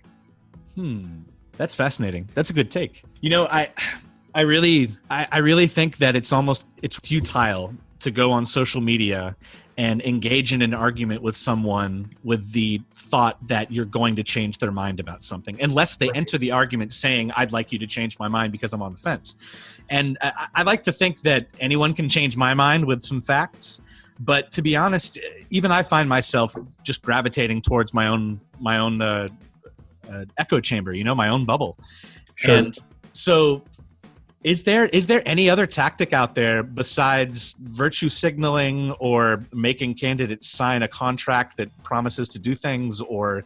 That's fascinating. That's a good take. I really think that it's futile to go on social media and engage in an argument with someone with the thought that you're going to change their mind about something, unless they enter the argument saying, I'd like you to change my mind because I'm on the fence. And I like to think that anyone can change my mind with some facts. But to be honest, even I find myself just gravitating towards my own echo chamber, my own bubble. Sure. And so is there any other tactic out there besides virtue signaling or making candidates sign a contract that promises to do things, or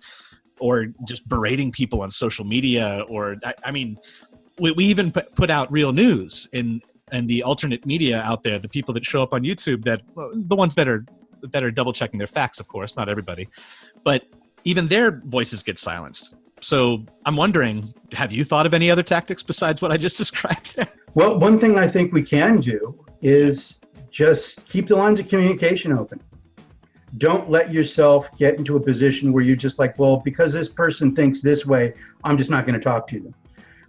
just berating people on social media? Or I mean, we even put out real news in the alternate media out there, the people that show up on YouTube, the ones that are double checking their facts, of course, not everybody, but even their voices get silenced. So I'm wondering, have you thought of any other tactics besides what I just described there? Well, one thing I think we can do is just keep the lines of communication open. Don't let yourself get into a position where you're just like, well, because this person thinks this way, I'm just not going to talk to them.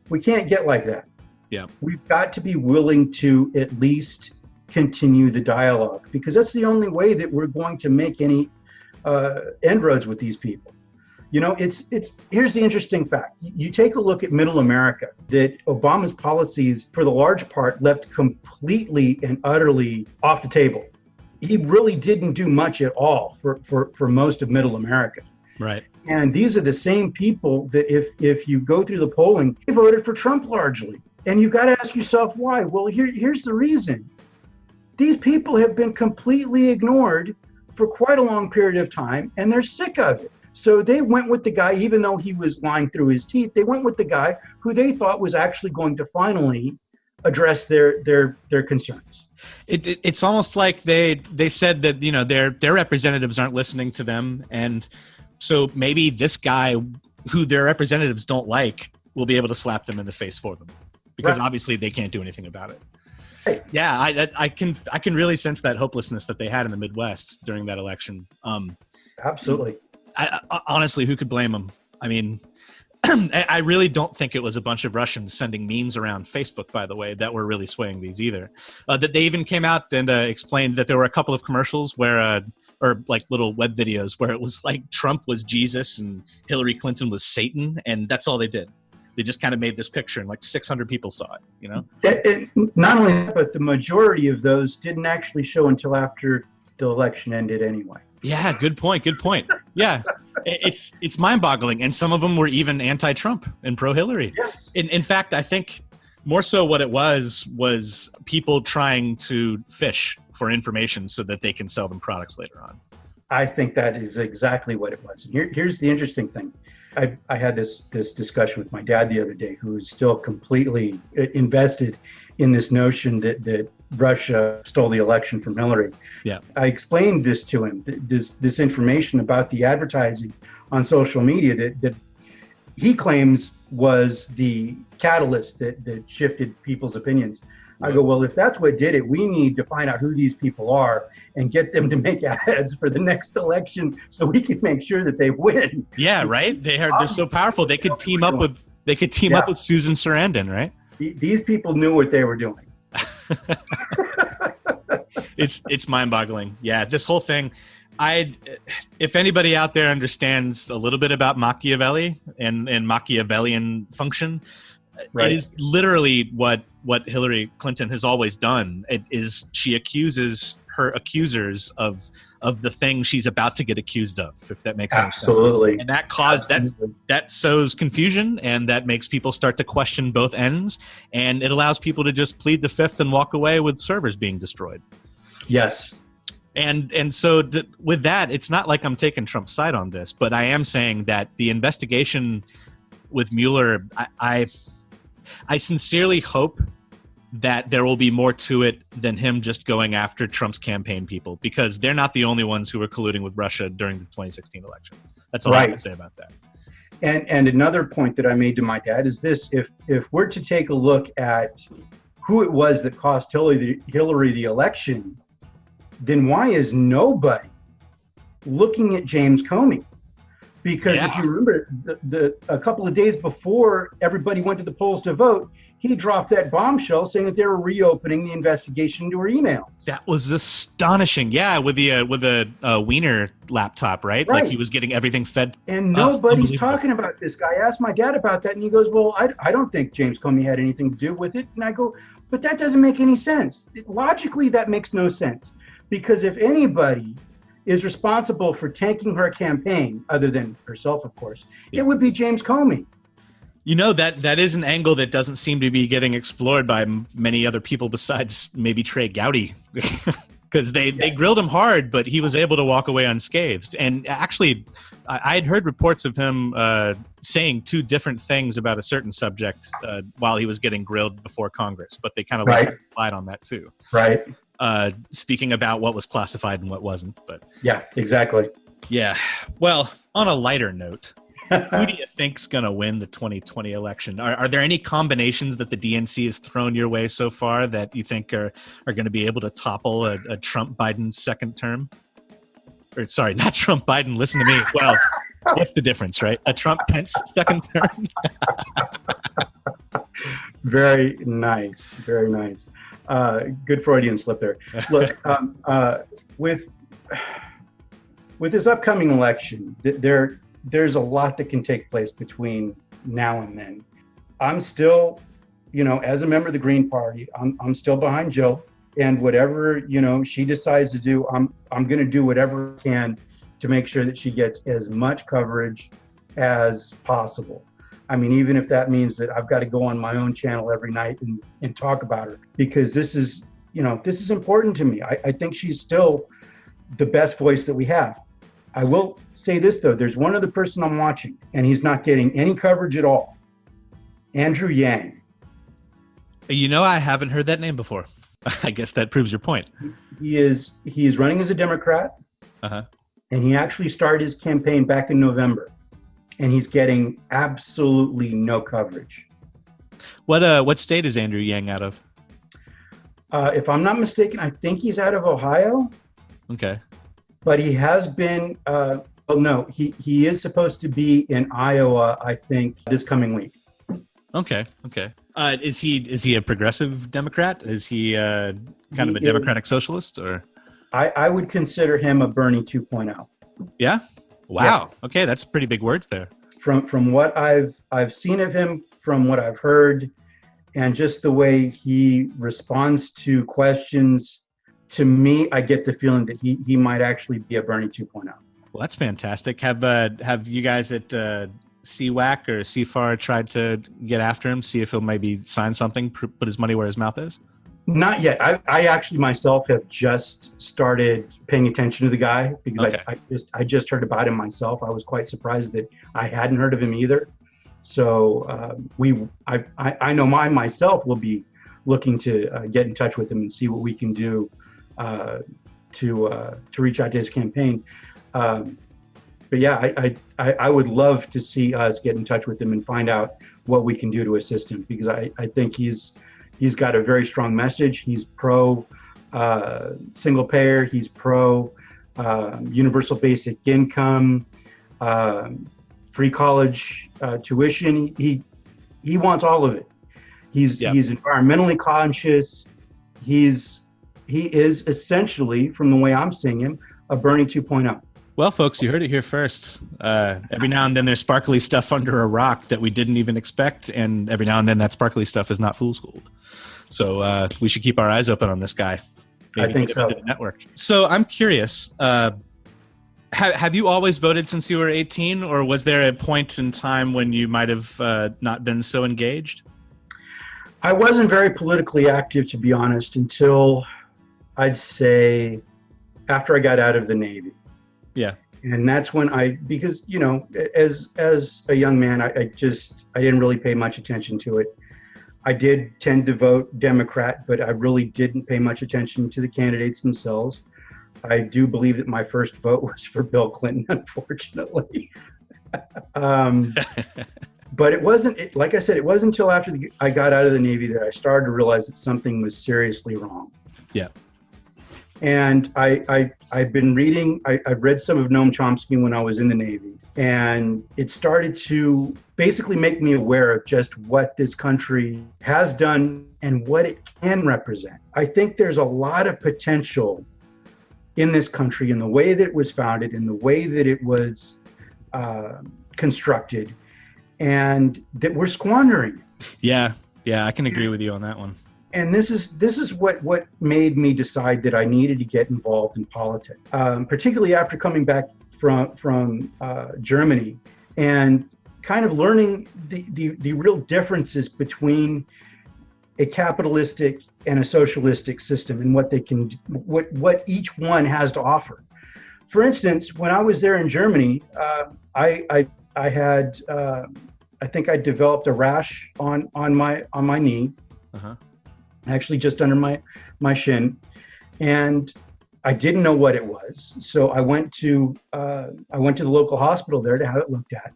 We can't get like that. Yeah. We've got to be willing to at least continue the dialogue, because that's the only way that we're going to make any inroads with these people. Here's the interesting fact. You take a look at middle America, that Obama's policies, for the large part, left completely and utterly off the table. he really didn't do much at all for most of Middle America. Right. And these are the same people that if you go through the polling, they voted for Trump largely. And you've got to ask yourself why. Well, here's the reason. These people have been completely ignored for quite a long period of time, and they're sick of it. So they went with the guy, even though he was lying through his teeth, they went with the guy who they thought was actually going to finally address their concerns. It's almost like they said that, you know, their representatives aren't listening to them, and so maybe this guy who their representatives don't like will be able to slap them in the face for them, because obviously they can't do anything about it. Right. Yeah, I can really sense that hopelessness that they had in the Midwest during that election. Absolutely. I honestly, who could blame them? I mean, I really don't think it was a bunch of Russians sending memes around Facebook, by the way, that were really swaying these either. That they even came out and explained that there were a couple of commercials where, or like little web videos where it was like Trump was Jesus and Hillary Clinton was Satan, and that's all they did. They just kind of made this picture, and like 600 people saw it, you know? Not only that, but the majority of those didn't actually show until after the election ended anyway. Yeah, good point. Yeah, it's mind-boggling, and some of them were even anti-Trump and pro-Hillary. Yes. In fact, I think more so what it was people trying to fish for information so that they can sell them products later on. I think that is exactly what it was. And here's the interesting thing. I had this discussion with my dad the other day, who is still completely invested in this notion that Russia stole the election from Hillary. Yeah. I explained this to him, this information about the advertising on social media that he claims was the catalyst that shifted people's opinions. I go, well, if that's what did it, we need to find out who these people are and get them to make ads for the next election so we can make sure that they win. Yeah, right? They're so powerful. They could team up with Susan Sarandon, right? These people knew what they were doing. It's mind-boggling. Yeah, this whole thing. If anybody out there understands a little bit about Machiavelli and Machiavellian function, right. It is literally what Hillary Clinton has always done. It is she accuses her accusers of the thing she's about to get accused of, if that makes sense. Absolutely. And that sows confusion, and that makes people start to question both ends, and it allows people to just plead the fifth and walk away with servers being destroyed. Yes. And so with that, it's not like I'm taking Trump's side on this, but I am saying that the investigation with Mueller, I sincerely hope that there will be more to it than him just going after Trump's campaign people, because they're not the only ones who were colluding with Russia during the 2016 election. That's all I have to say about that. And another point that I made to my dad is this: if we're to take a look at who it was that cost Hillary the election, then why is nobody looking at James Comey? Because if you remember, a couple of days before everybody went to the polls to vote, he dropped that bombshell saying that they were reopening the investigation into her emails. That was astonishing. Yeah, with the Wiener laptop, right? Like he was getting everything fed. And nobody's talking about this guy. I asked my dad about that, and he goes, well, I don't think James Comey had anything to do with it. And I go, but that doesn't make any sense. Logically, that makes no sense. Because if anybody is responsible for tanking her campaign, other than herself, of course, it would be James Comey. You know, that is an angle that doesn't seem to be getting explored by many other people besides maybe Trey Gowdy, because they grilled him hard, but he was able to walk away unscathed. And actually, I had heard reports of him saying two different things about a certain subject while he was getting grilled before Congress, but they kind of lied on that too. Right. Speaking about what was classified and what wasn't. But yeah, exactly. Yeah. Well, on a lighter note, who do you think's going to win the 2020 election? Are there any combinations that the DNC has thrown your way so far that you think are going to be able to topple a Trump-Biden second term? Or sorry, not Trump-Biden. Listen to me. Well, what's the difference, right? A Trump-Pence second term? Very nice. Very nice. Good Freudian slip there. Look, with this upcoming election, there's a lot that can take place between now and then. I'm still, as a member of the Green Party, I'm still behind Joe. and whatever, she decides to do, I'm going to do whatever I can to make sure that she gets as much coverage as possible. I mean, even if that means that I've got to go on my own channel every night and talk about her, because this is important to me. I think she's still the best voice that we have. I will say this, though. There's one other person I'm watching, and he's not getting any coverage at all. Andrew Yang. I haven't heard that name before. I guess that proves your point. He is running as a Democrat, and he actually started his campaign back in November, and he's getting absolutely no coverage. What state is Andrew Yang out of? If I'm not mistaken, I think he's out of Ohio. Okay. But he has been, he is supposed to be in Iowa, I think, this coming week. Okay. Is he a progressive Democrat? Is he kind of a democratic socialist, or? I would consider him a Bernie 2.0. Yeah? Wow. Yeah. Okay, that's pretty big words there. From what I've seen of him, from what I've heard, and just the way he responds to questions, to me, I get the feeling that he might actually be a Bernie 2.0. Well, that's fantastic. Have you guys at CWAC or CFAR tried to get after him, see if he'll maybe sign something, put his money where his mouth is? Not yet. I actually myself have just started paying attention to the guy, because I just heard about him myself. I was quite surprised that I hadn't heard of him either. So I know myself will be looking to get in touch with him and see what we can do to reach out to his campaign. But yeah, I would love to see us get in touch with him and find out what we can do to assist him, because I think he's got a very strong message. He's pro single payer. He's pro universal basic income, free college tuition. He wants all of it. He's environmentally conscious. He is essentially, from the way I'm seeing him, a Bernie 2.0. Well, folks, you heard it here first. Every now and then there's sparkly stuff under a rock that we didn't even expect, and every now and then that sparkly stuff is not fool's gold. So we should keep our eyes open on this guy. Maybe I think so. The network. So I'm curious, have you always voted since you were 18, or was there a point in time when you might have not been so engaged? I wasn't very politically active, to be honest, until I'd say after I got out of the Navy. Yeah. And that's when because, as a young man, I didn't really pay much attention to it. I did tend to vote Democrat, but I really didn't pay much attention to the candidates themselves. I do believe that my first vote was for Bill Clinton, unfortunately. But it wasn't, like I said, it wasn't until after I got out of the Navy that I started to realize that something was seriously wrong. Yeah. And I've been reading, I've read some of Noam Chomsky when I was in the Navy, and it started to basically make me aware of just what this country has done and what it can represent. I think there's a lot of potential in this country, in the way that it was founded, in the way that it was constructed, and that we're squandering. Yeah, I can agree with you on that one. And this is what made me decide that I needed to get involved in politics, particularly after coming back from Germany and kind of learning the real differences between a capitalistic and a socialistic system and what they can, what each one has to offer. For instance, when I was there in Germany, I had I think I developed a rash on my knee. Uh-huh. Actually just under my shin, and I didn't know what it was. So I went to the local hospital there to have it looked at.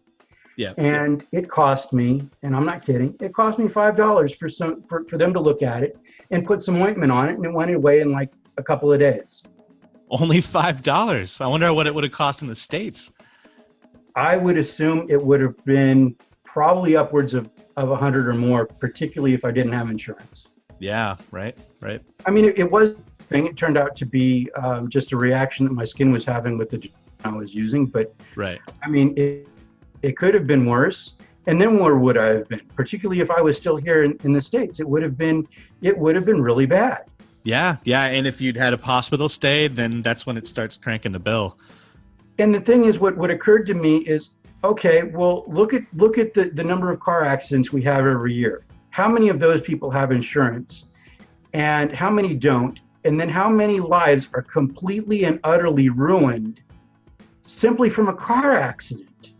Yeah. And it cost me, and I'm not kidding, it cost me $5 for them to look at it and put some ointment on it, and it went away in like a couple of days. Only $5. I wonder what it would have cost in the States. I would assume it would have been probably upwards of 100 or more, particularly if I didn't have insurance. Yeah, right. I mean, it was a thing. It turned out to be just a reaction that my skin was having with the I was using. But right. I mean, it could have been worse. And then where would I have been? Particularly if I was still here in the States, it would have been really bad. Yeah. And if you'd had a hospital stay, then that's when it starts cranking the bill. And the thing is, what occurred to me is, okay, well, look at the number of car accidents we have every year. How many of those people have insurance, and how many don't? And then how many lives are completely and utterly ruined simply from a car accident?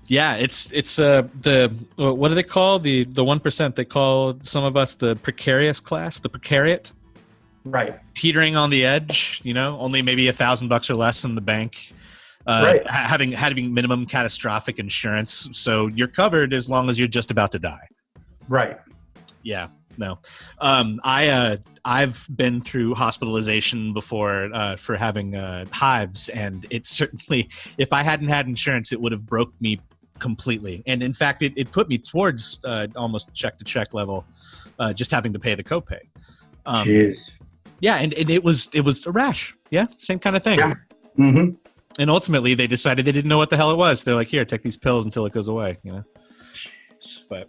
Yeah, it's the what do they call the 1%? They call some of us the precarious class, the precariat. Right. Teetering on the edge, only maybe $1,000 or less in the bank. Right. Having minimum catastrophic insurance, so you're covered as long as you're just about to die. Right. Yeah. No. I've been through hospitalization before for having hives, and it certainly, if I hadn't had insurance, it would have broke me completely. And in fact, it put me towards almost check-to-check level, just having to pay the copay. Jeez. Yeah, and it was a rash. Yeah, same kind of thing. Yeah. Mm-hmm. And ultimately, they decided they didn't know what the hell it was. They're like, here, take these pills until it goes away, But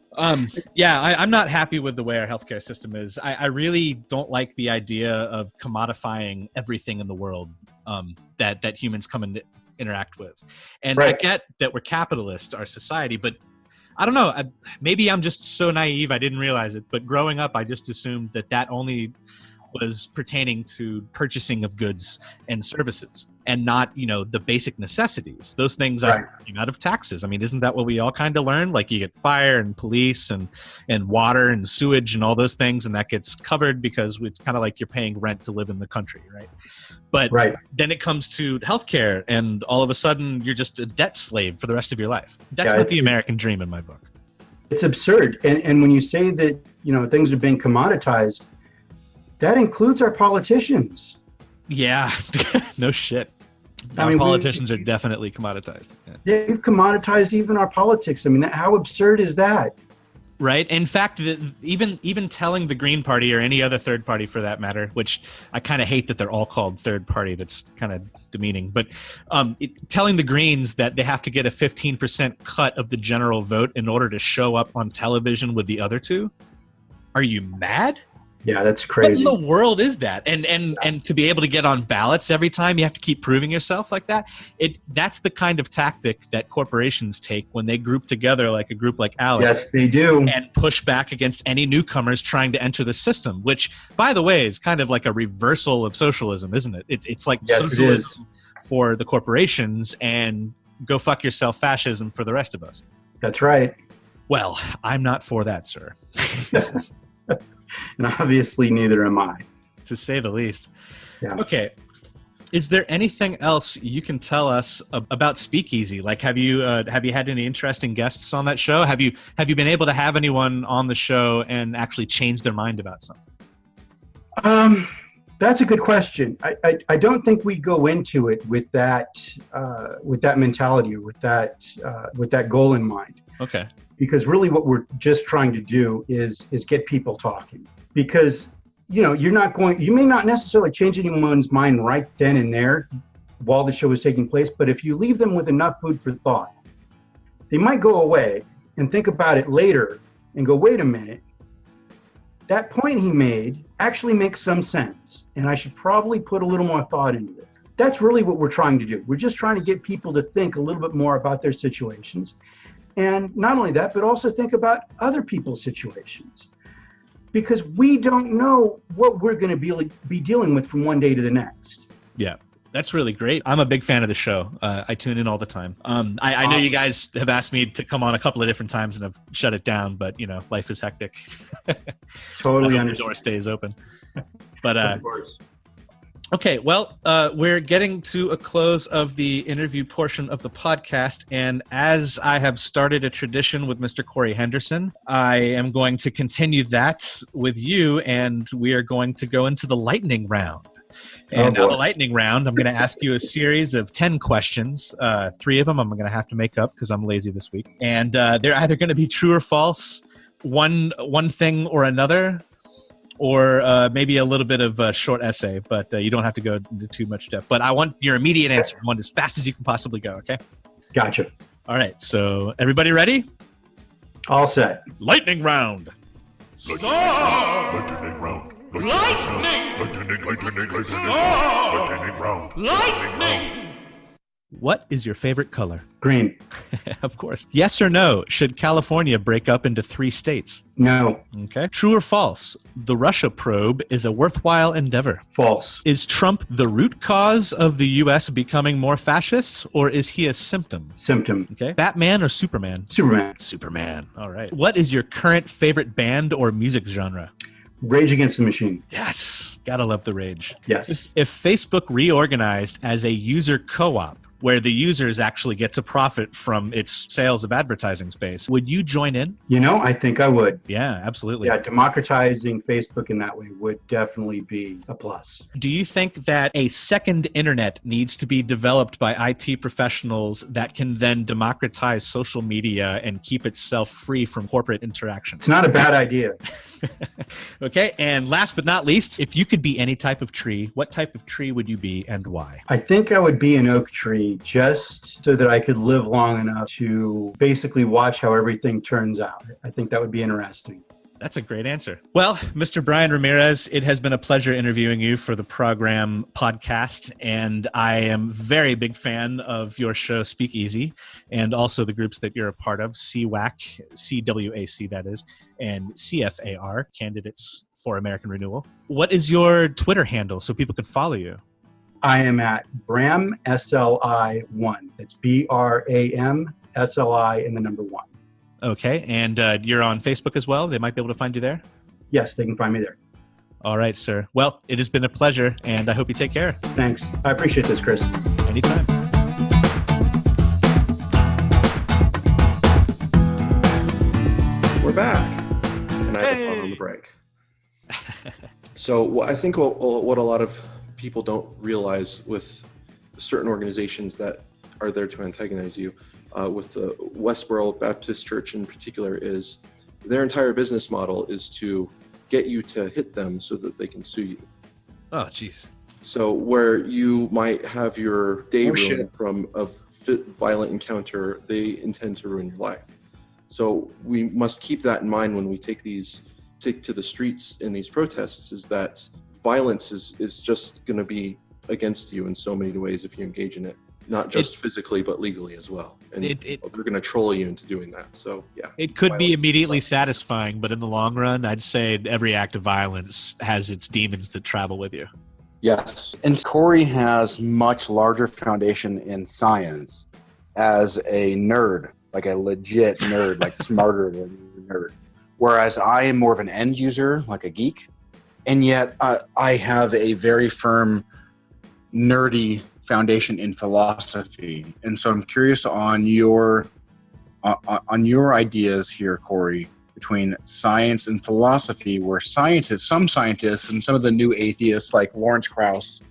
yeah, I'm not happy with the way our healthcare system is. I really don't like the idea of commodifying everything in the world that humans come and interact with. And Right. I get that we're capitalists, our society, but I don't know. Maybe I'm just so naive I didn't realize it. But growing up, I just assumed that only was pertaining to purchasing of goods and services, and not, the basic necessities. Those things Right. came out of taxes. I mean, isn't that what we all kind of learned? Like, you get fire and police and water and sewage and all those things, and that gets covered because it's kind of like you're paying rent to live in the country, right? But Right. then it comes to healthcare, and all of a sudden you're just a debt slave for the rest of your life. That's Yeah, not the American dream in my book. It's absurd. And when you say that, things are being commoditized, that includes our politicians. Yeah, no shit. I Our mean, politicians are definitely commoditized. Yeah. They've commoditized even our politics. I mean, how absurd is that? Right. In fact, even telling the Green Party or any other third party for that matter, which I kind of hate that they're all called third party. That's kind of demeaning. But telling the Greens that they have to get a 15% cut of the general vote in order to show up on television with the other two. Are you mad? Yeah, that's crazy. What in the world is that? And to be able to get on ballots every time, you have to keep proving yourself like that. That's the kind of tactic that corporations take when they group together like a group like Alex. Yes, they do. And push back against any newcomers trying to enter the system, which, by the way, is kind of like a reversal of socialism, isn't it? It's like Yes, socialism for the corporations and go fuck yourself fascism for the rest of us. That's right. Well, I'm not for that, sir. And obviously neither am I. To say the least. Yeah. Okay. Is there anything else you can tell us about SpeakEasy? Like, have you had any interesting guests on that show? Have you been able to have anyone on the show and actually change their mind about something? That's a good question. I don't think we go into it with that mentality or with that goal in mind. Okay. Because really what we're just trying to do is get people talking. Because, you may not necessarily change anyone's mind right then and there while the show is taking place, but if you leave them with enough food for thought, they might go away and think about it later and go, wait a minute, that point he made actually makes some sense, and I should probably put a little more thought into this. That's really what we're trying to do. We're just trying to get people to think a little bit more about their situations. And not only that, but also think about other people's situations. Because we don't know what we're going to be dealing with from one day to the next. Yeah, that's really great. I'm a big fan of the show. I tune in all the time. I know you guys have asked me to come on a couple of different times and I've shut it down, but, life is hectic. Totally understand. The door stays open. But of course. Okay, well, we're getting to a close of the interview portion of the podcast, and as I have started a tradition with Mr. Corey Henderson, I am going to continue that with you, and we are going to go into the lightning round. And now the lightning round, I'm going to ask you a series of 10 questions. 3 of them I'm going to have to make up because I'm lazy this week. And they're either going to be true or false, one thing or another, or maybe a little bit of a short essay, but you don't have to go into too much depth. But I want your immediate answer. I want as fast as you can possibly go, okay? Gotcha. All right, so everybody ready? All set. Lightning round. Lightning round. What is your favorite color? Green. Of course. Yes or no? Should California break up into 3 states? No. Okay. True or false? The Russia probe is a worthwhile endeavor. False. Is Trump the root cause of the U.S. becoming more fascist, or is he a symptom? Symptom. Okay. Batman or Superman? Superman. Superman. All right. What is your current favorite band or music genre? Rage Against the Machine. Yes. Gotta love the rage. Yes. If Facebook reorganized as a user co-op, where the users actually get to profit from its sales of advertising space, would you join in? You know, I think I would. Yeah, absolutely. Yeah, democratizing Facebook in that way would definitely be a plus. Do you think that a second internet needs to be developed by IT professionals that can then democratize social media and keep itself free from corporate interaction? It's not a bad idea. Okay, and last but not least, if you could be any type of tree, what type of tree would you be and why? I think I would be an oak tree just so that I could live long enough to basically watch how everything turns out. I think that would be interesting. That's a great answer. Well, Mr. Bryan Ramirez, it has been a pleasure interviewing you for the ProgRam podcast, and I am a very big fan of your show, SpeakEasy, and also the groups that you're a part of, CWAC, CWAC that is, and CFAR, Candidates for American Renewal. What is your Twitter handle so people can follow you? I am at Bram SLI1. It's BRAM SLI and the number 1. Okay, and you're on Facebook as well? They might be able to find you there? Yes, they can find me there. All right, sir. Well, it has been a pleasure, and I hope you take care. Thanks. I appreciate this, Chris. Anytime. We're back, and I had fun on the break. So I think what a lot of people don't realize with certain organizations that are there to antagonize you, with the Westboro Baptist Church in particular, is their entire business model is to get you to hit them so that they can sue you. Oh, jeez. So where you might have your day ruined from a violent encounter, they intend to ruin your life. So we must keep that in mind when we take to the streets in these protests, is that violence is just going to be against you in so many ways if you engage in it. Not just physically, but legally as well. And they're going to troll you into doing that. So, yeah. It could be immediately satisfying, but in the long run, I'd say every act of violence has its demons that travel with you. Yes. And Corey has much larger foundation in science as a nerd, like a legit nerd, like smarter than a nerd. Whereas I am more of an end user, like a geek. And yet I have a very firm nerdy foundation in philosophy, and so I'm curious on your ideas here, Corey, between science and philosophy, where some scientists and some of the new atheists like Lawrence Krauss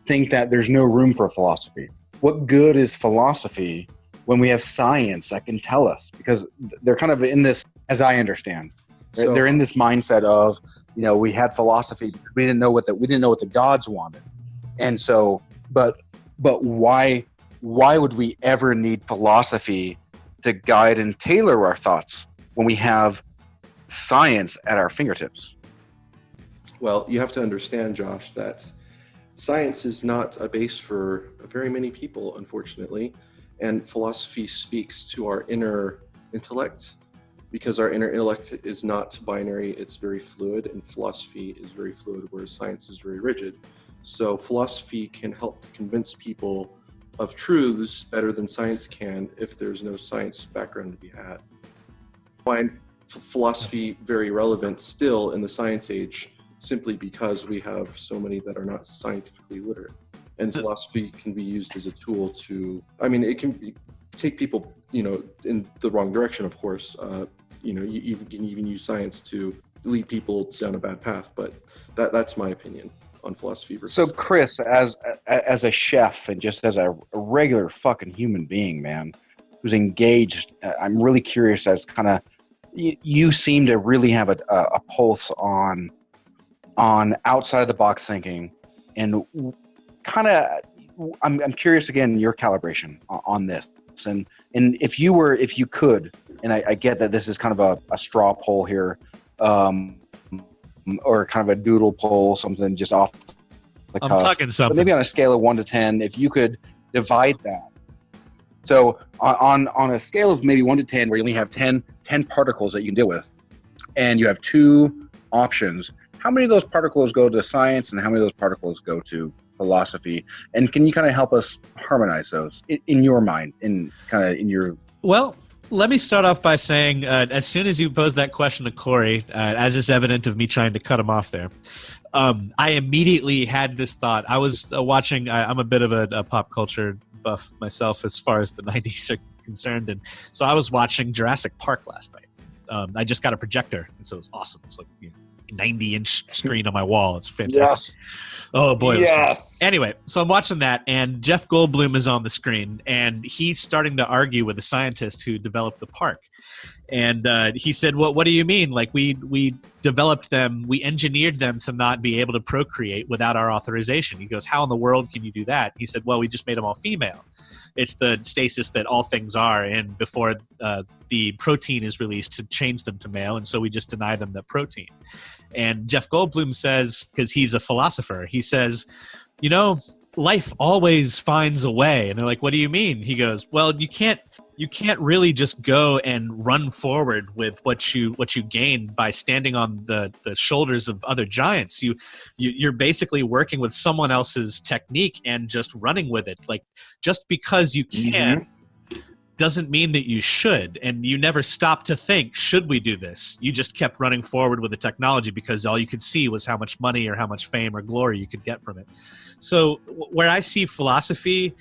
think that there's no room for philosophy. What good is philosophy when we have science that can tell us? Because they're kind of in this, as I understand, they're in this mindset of, we had philosophy because we didn't know what the gods wanted, and so but why would we ever need philosophy to guide and tailor our thoughts when we have science at our fingertips? Well, you have to understand, Josh, that science is not a base for very many people, unfortunately, and philosophy speaks to our inner intellect, because our inner intellect is not binary, it's very fluid, and philosophy is very fluid, whereas science is very rigid. So philosophy can help to convince people of truths better than science can if there's no science background to be had. I find philosophy very relevant still in the science age, simply because we have so many that are not scientifically literate. And philosophy can be used as a tool to, it can take people, in the wrong direction, of course. You can even use science to lead people down a bad path, but that's my opinion on philosophy. So Chris, as a chef and just as a regular fucking human being, man, who's engaged, I'm really curious as kind of, you seem to really have a pulse on outside of the box thinking, and kind of, I'm curious again, your calibration on this. And if you could, and I get that this is kind of a straw poll here, or kind of a doodle poll, something just off the cuff. I'm talking But something. maybe on a scale of 1 to 10, if you could divide that. So on a scale of maybe 1 to 10, where you only have 10 particles that you can deal with, and you have 2 options, how many of those particles go to science and how many of those particles go to philosophy? And can you kind of help us harmonize those in your mind, in your... Well, let me start off by saying, as soon as you posed that question to Corey, as is evident of me trying to cut him off there, I immediately had this thought. I was watching, I'm a bit of a pop culture buff myself as far as the 90s are concerned, and so I was watching Jurassic Park last night. I just got a projector, and so it was awesome. It's like 90-inch screen on my wall. It's fantastic. Yes. Oh boy. Yes. Anyway, so I'm watching that, and Jeff Goldblum is on the screen, and he's starting to argue with the scientist who developed the park. And he said, "Well, what do you mean? Like we developed them, we engineered them to not be able to procreate without our authorization." He goes, "How in the world can you do that?" He said, "Well, we just made them all female. It's the stasis that all things are in before the protein is released to change them to male, and so we just deny them the protein." And Jeff Goldblum says, because he's a philosopher, he says, "You know, life always finds a way." And they're like, "What do you mean?" He goes, "Well, you can't really just go and run forward with what you gain by standing on the shoulders of other giants. You're basically working with someone else's technique and just running with it. Like, just because you can doesn't mean that you should. And you never stopped to think, should we do this? You just kept running forward with the technology because all you could see was how much money or how much fame or glory you could get from it." So where I see philosophy,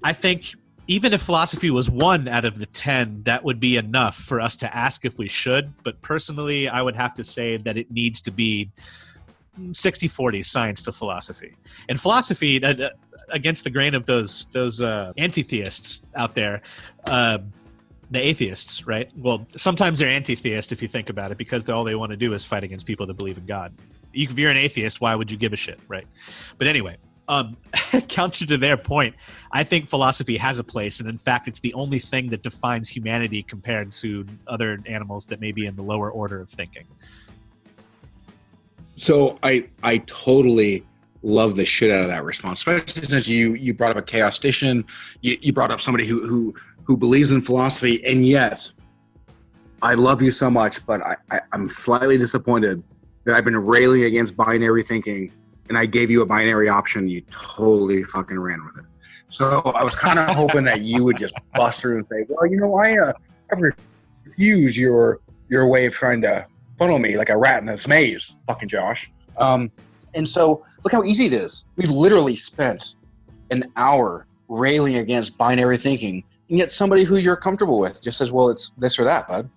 I think even if philosophy was 1 out of the 10, that would be enough for us to ask if we should. But personally, I would have to say that it needs to be 60-40 science to philosophy. And philosophy, against the grain of those anti-theists out there, the atheists, right? Well, sometimes they're anti-theist if you think about it, because all they want to do is fight against people that believe in God. If you're an atheist, why would you give a shit, right? But anyway, counter to their point, I think philosophy has a place, and in fact, it's the only thing that defines humanity compared to other animals that may be in the lower order of thinking. So I totally love the shit out of that response, especially since you brought up a chaostician, you brought up somebody who believes in philosophy, and yet I love you so much, but I'm slightly disappointed that I've been railing against binary thinking, and I gave you a binary option, you totally fucking ran with it. So I was kind of hoping that you would just bust through and say, well, you know, I refuse your way of trying to funnel me like a rat in a maze, fucking Josh. And so look how easy it is. We've literally spent an hour railing against binary thinking, and yet somebody who you're comfortable with just says, well, it's this or that, bud.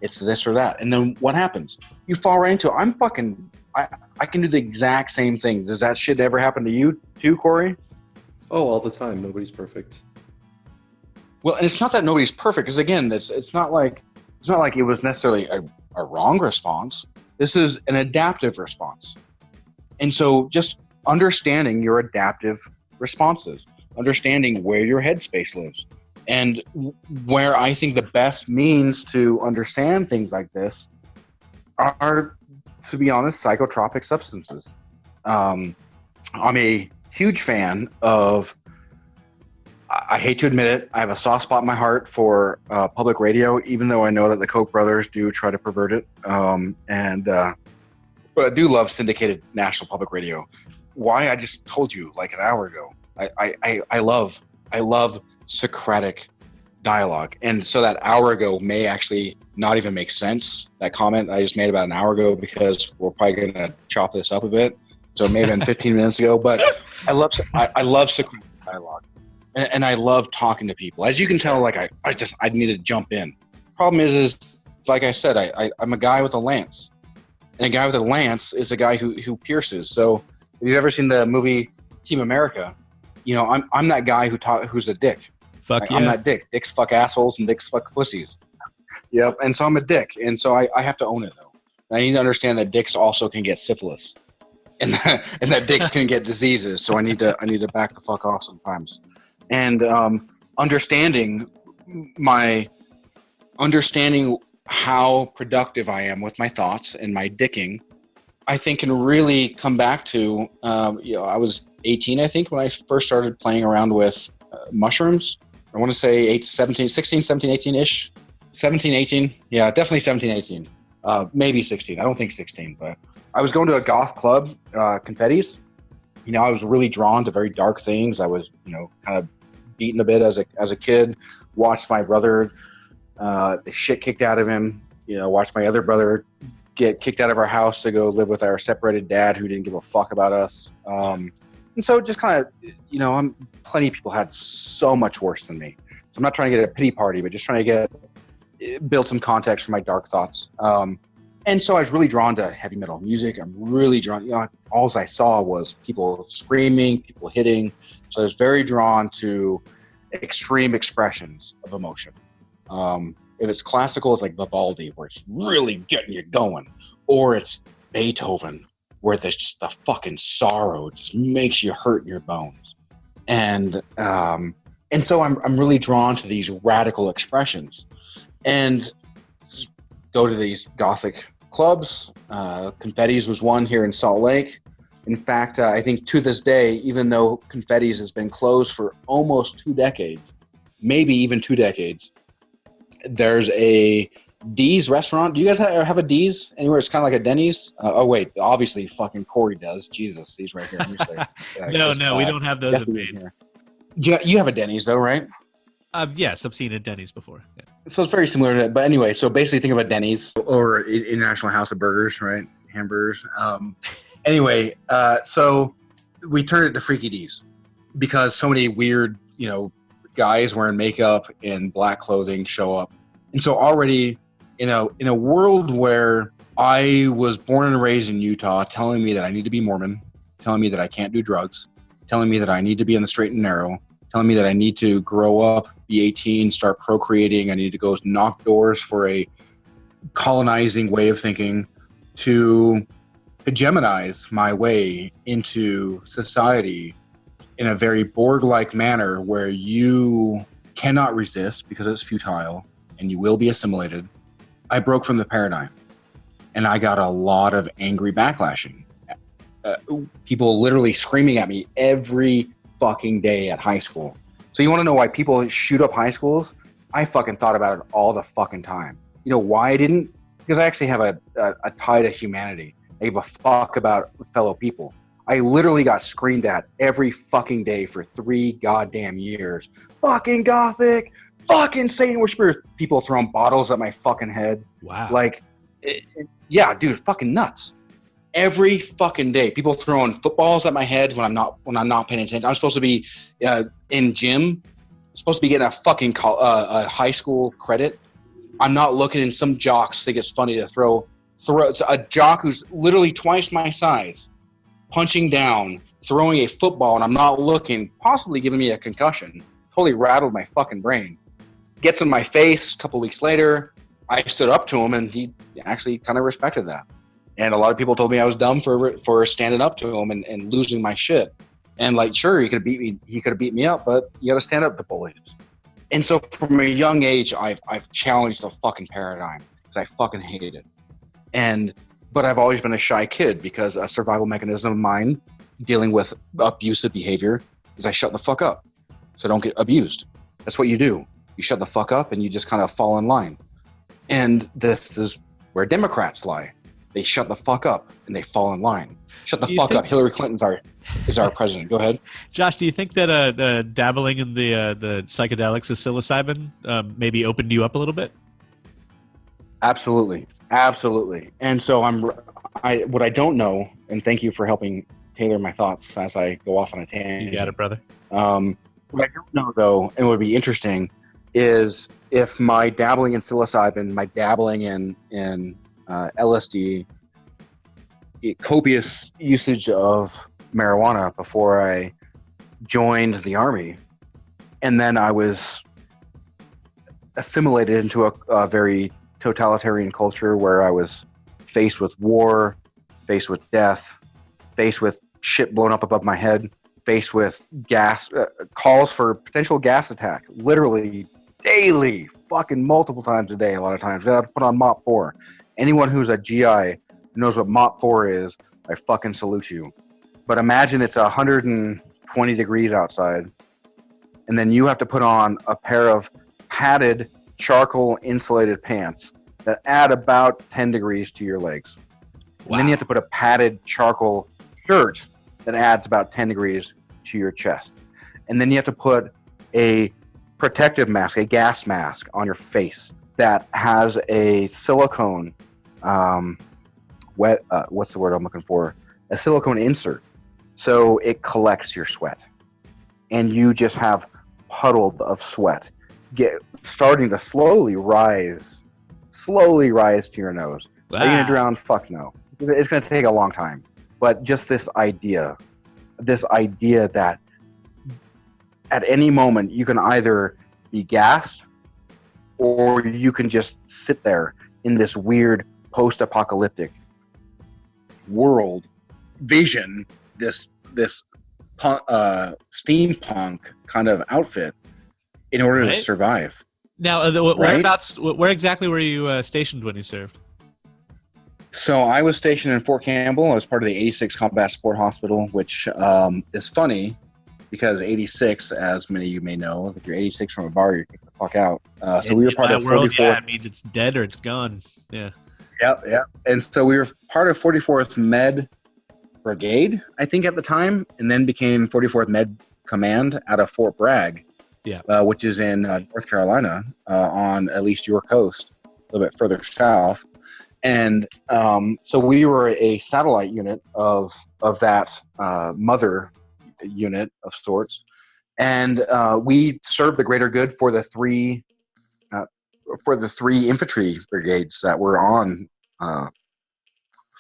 It's this or that. And then what happens? You fall right into it. I can do the exact same thing. Does that shit ever happen to you too, Corey? Oh, all the time. Nobody's perfect. Well, and it's not that nobody's perfect, because again, it's not like it was necessarily a wrong response. This is an adaptive response. And so just understanding your adaptive responses, understanding where your headspace lives, and where I think the best means to understand things like this are, to be honest, psychotropic substances. I'm a huge fan of, I hate to admit it, I have a soft spot in my heart for public radio, even though I know that the Koch brothers do try to pervert it. But I do love syndicated national public radio. Why? I just told you like an hour ago. I love Socratic dialogue. And so that hour ago may actually not even make sense, that comment I just made about an hour ago, because we're probably going to chop this up a bit. So it may have been 15 minutes ago, but I love Socratic dialogue. And I love talking to people. As you can tell, like I need to jump in. Problem is like I said, I'm a guy with a lance. And a guy with a lance is a guy who pierces. So if you've ever seen the movie Team America, you know, I'm that guy who's a dick. Fuck yeah. I'm that dick. Dicks fuck assholes and dicks fuck pussies. Yep. And so I'm a dick. And so I have to own it, though. And I need to understand that dicks also can get syphilis. And that dicks can get diseases. So I need to back the fuck off sometimes. And understanding how productive I am with my thoughts and my dicking I think can really come back to, I was 18, I think, when I first started playing around with mushrooms. I want to say 17, 18-ish. 17, 18. Yeah, definitely 17, 18. Maybe 16. I don't think 16, but I was going to a goth club, Confetti's. I was really drawn to very dark things. I was, kind of beaten a bit as a kid. Watched my brother, the shit kicked out of him. Watched my other brother get kicked out of our house to go live with our separated dad who didn't give a fuck about us. And so just kind of, plenty of people had so much worse than me. So I'm not trying to get a pity party, but just trying to build some context for my dark thoughts. And so I was really drawn to heavy metal music. I'm really drawn, all I saw was people screaming, people hitting. So I was very drawn to extreme expressions of emotion. If it's classical, it's like Vivaldi, where it's really getting you going. Or it's Beethoven, where there's just the fucking sorrow. It just makes you hurt in your bones. And so I'm really drawn to these radical expressions. And go to these gothic clubs. Confetti's was one here in Salt Lake. In fact, I think to this day, even though Confetti's has been closed for almost 2 decades, maybe even 2 decades, there's a D's restaurant. Do you guys have a D's anywhere? It's kind of like a Denny's. Oh wait, obviously fucking Corey does. Jesus, he's right here. No, we don't have those in Maine. You have a Denny's though, right? Yes, I've seen a Denny's before. Yeah. So it's very similar to that. But anyway, so basically think of a Denny's or International House of Burgers, right? Hamburgers. Anyway, so we turned it to Freaky D's because so many weird, guys wearing makeup and black clothing show up. And so already, in a world where I was born and raised in Utah, telling me that I need to be Mormon, telling me that I can't do drugs, telling me that I need to be in the straight and narrow, telling me that I need to grow up, be 18, start procreating, I need to go knock doors for a colonizing way of thinking, to hegemonize my way into society in a very Borg-like manner where you cannot resist because it's futile and you will be assimilated. I broke from the paradigm and I got a lot of angry backlashing. People literally screaming at me every fucking day at high school. So you want to know why people shoot up high schools? I fucking thought about it all the fucking time. You know why I didn't? Because I actually have a tie to humanity. I give a fuck about fellow people. I literally got screamed at every fucking day for 3 goddamn years. Fucking Gothic, fucking Satan worshippers. People throwing bottles at my fucking head. Wow. Yeah, dude, fucking nuts. Every fucking day, people throwing footballs at my head when I'm not paying attention. I'm supposed to be in gym, supposed to be getting a fucking a high school credit. I'm not looking, and some jocks think it's funny to throw a jock who's literally twice my size, punching down, throwing a football, and I'm not looking, possibly giving me a concussion. Totally rattled my fucking brain. Gets in my face. A couple weeks later, I stood up to him, and he actually kind of respected that. And a lot of people told me I was dumb for standing up to him and losing my shit. And sure, he could have beat me up, but you got to stand up to bullies. And so from a young age, I've challenged the fucking paradigm because I fucking hated it. But I've always been a shy kid because a survival mechanism of mine dealing with abusive behavior is I shut the fuck up so I don't get abused. That's what you do. You shut the fuck up and you just kind of fall in line. And this is where Democrats lie. They shut the fuck up and they fall in line. Shut the fuck up. Hillary Clinton is our president. Go ahead. Josh, do you think that dabbling in the psychedelics of psilocybin maybe opened you up a little bit? Absolutely. And so what I don't know, and thank you for helping tailor my thoughts as I go off on a tangent. You got it, brother. What I don't know, though, and what would be interesting, is if my dabbling in psilocybin, my dabbling in LSD, copious usage of marijuana before I joined the Army, and then I was assimilated into a very totalitarian culture where I was faced with war, faced with death, faced with shit blown up above my head, faced with gas calls for potential gas attack, literally daily, fucking multiple times a day. A lot of times I had to put on MOP 4. Anyone who's a GI knows what Mop 4 is, I fucking salute you. But imagine it's 120 degrees outside, and then you have to put on a pair of padded charcoal insulated pants that add about 10 degrees to your legs. And then you have to put a padded charcoal shirt that adds about 10 degrees to your chest. And then you have to put a protective mask, a gas mask on your face that has a silicone, what's the word I'm looking for? A silicone insert. So it collects your sweat. And you just have puddles of sweat starting to slowly rise to your nose. Wow. Are you going to drown? Fuck no. It's going to take a long time. But just this idea that at any moment you can either be gassed or you can just sit there in this weird post-apocalyptic world vision, this steampunk kind of outfit in order to survive. Now, where exactly were you stationed when you served? So I was stationed in Fort Campbell. I was part of the 86 Combat Support Hospital, which is funny because 86, as many of you may know, if you're 86 from a bar, you're kicked the fuck out. So we were part of 44th. Yeah, it means it's dead or it's gone. Yeah. Yep. And so we were part of 44th Med Brigade, I think at the time, and then became 44th Med Command out of Fort Bragg, which is in North Carolina, on at least your coast, a little bit further south. And so we were a satellite unit of that mother unit of sorts, and we served the greater good for the three infantry brigades that were on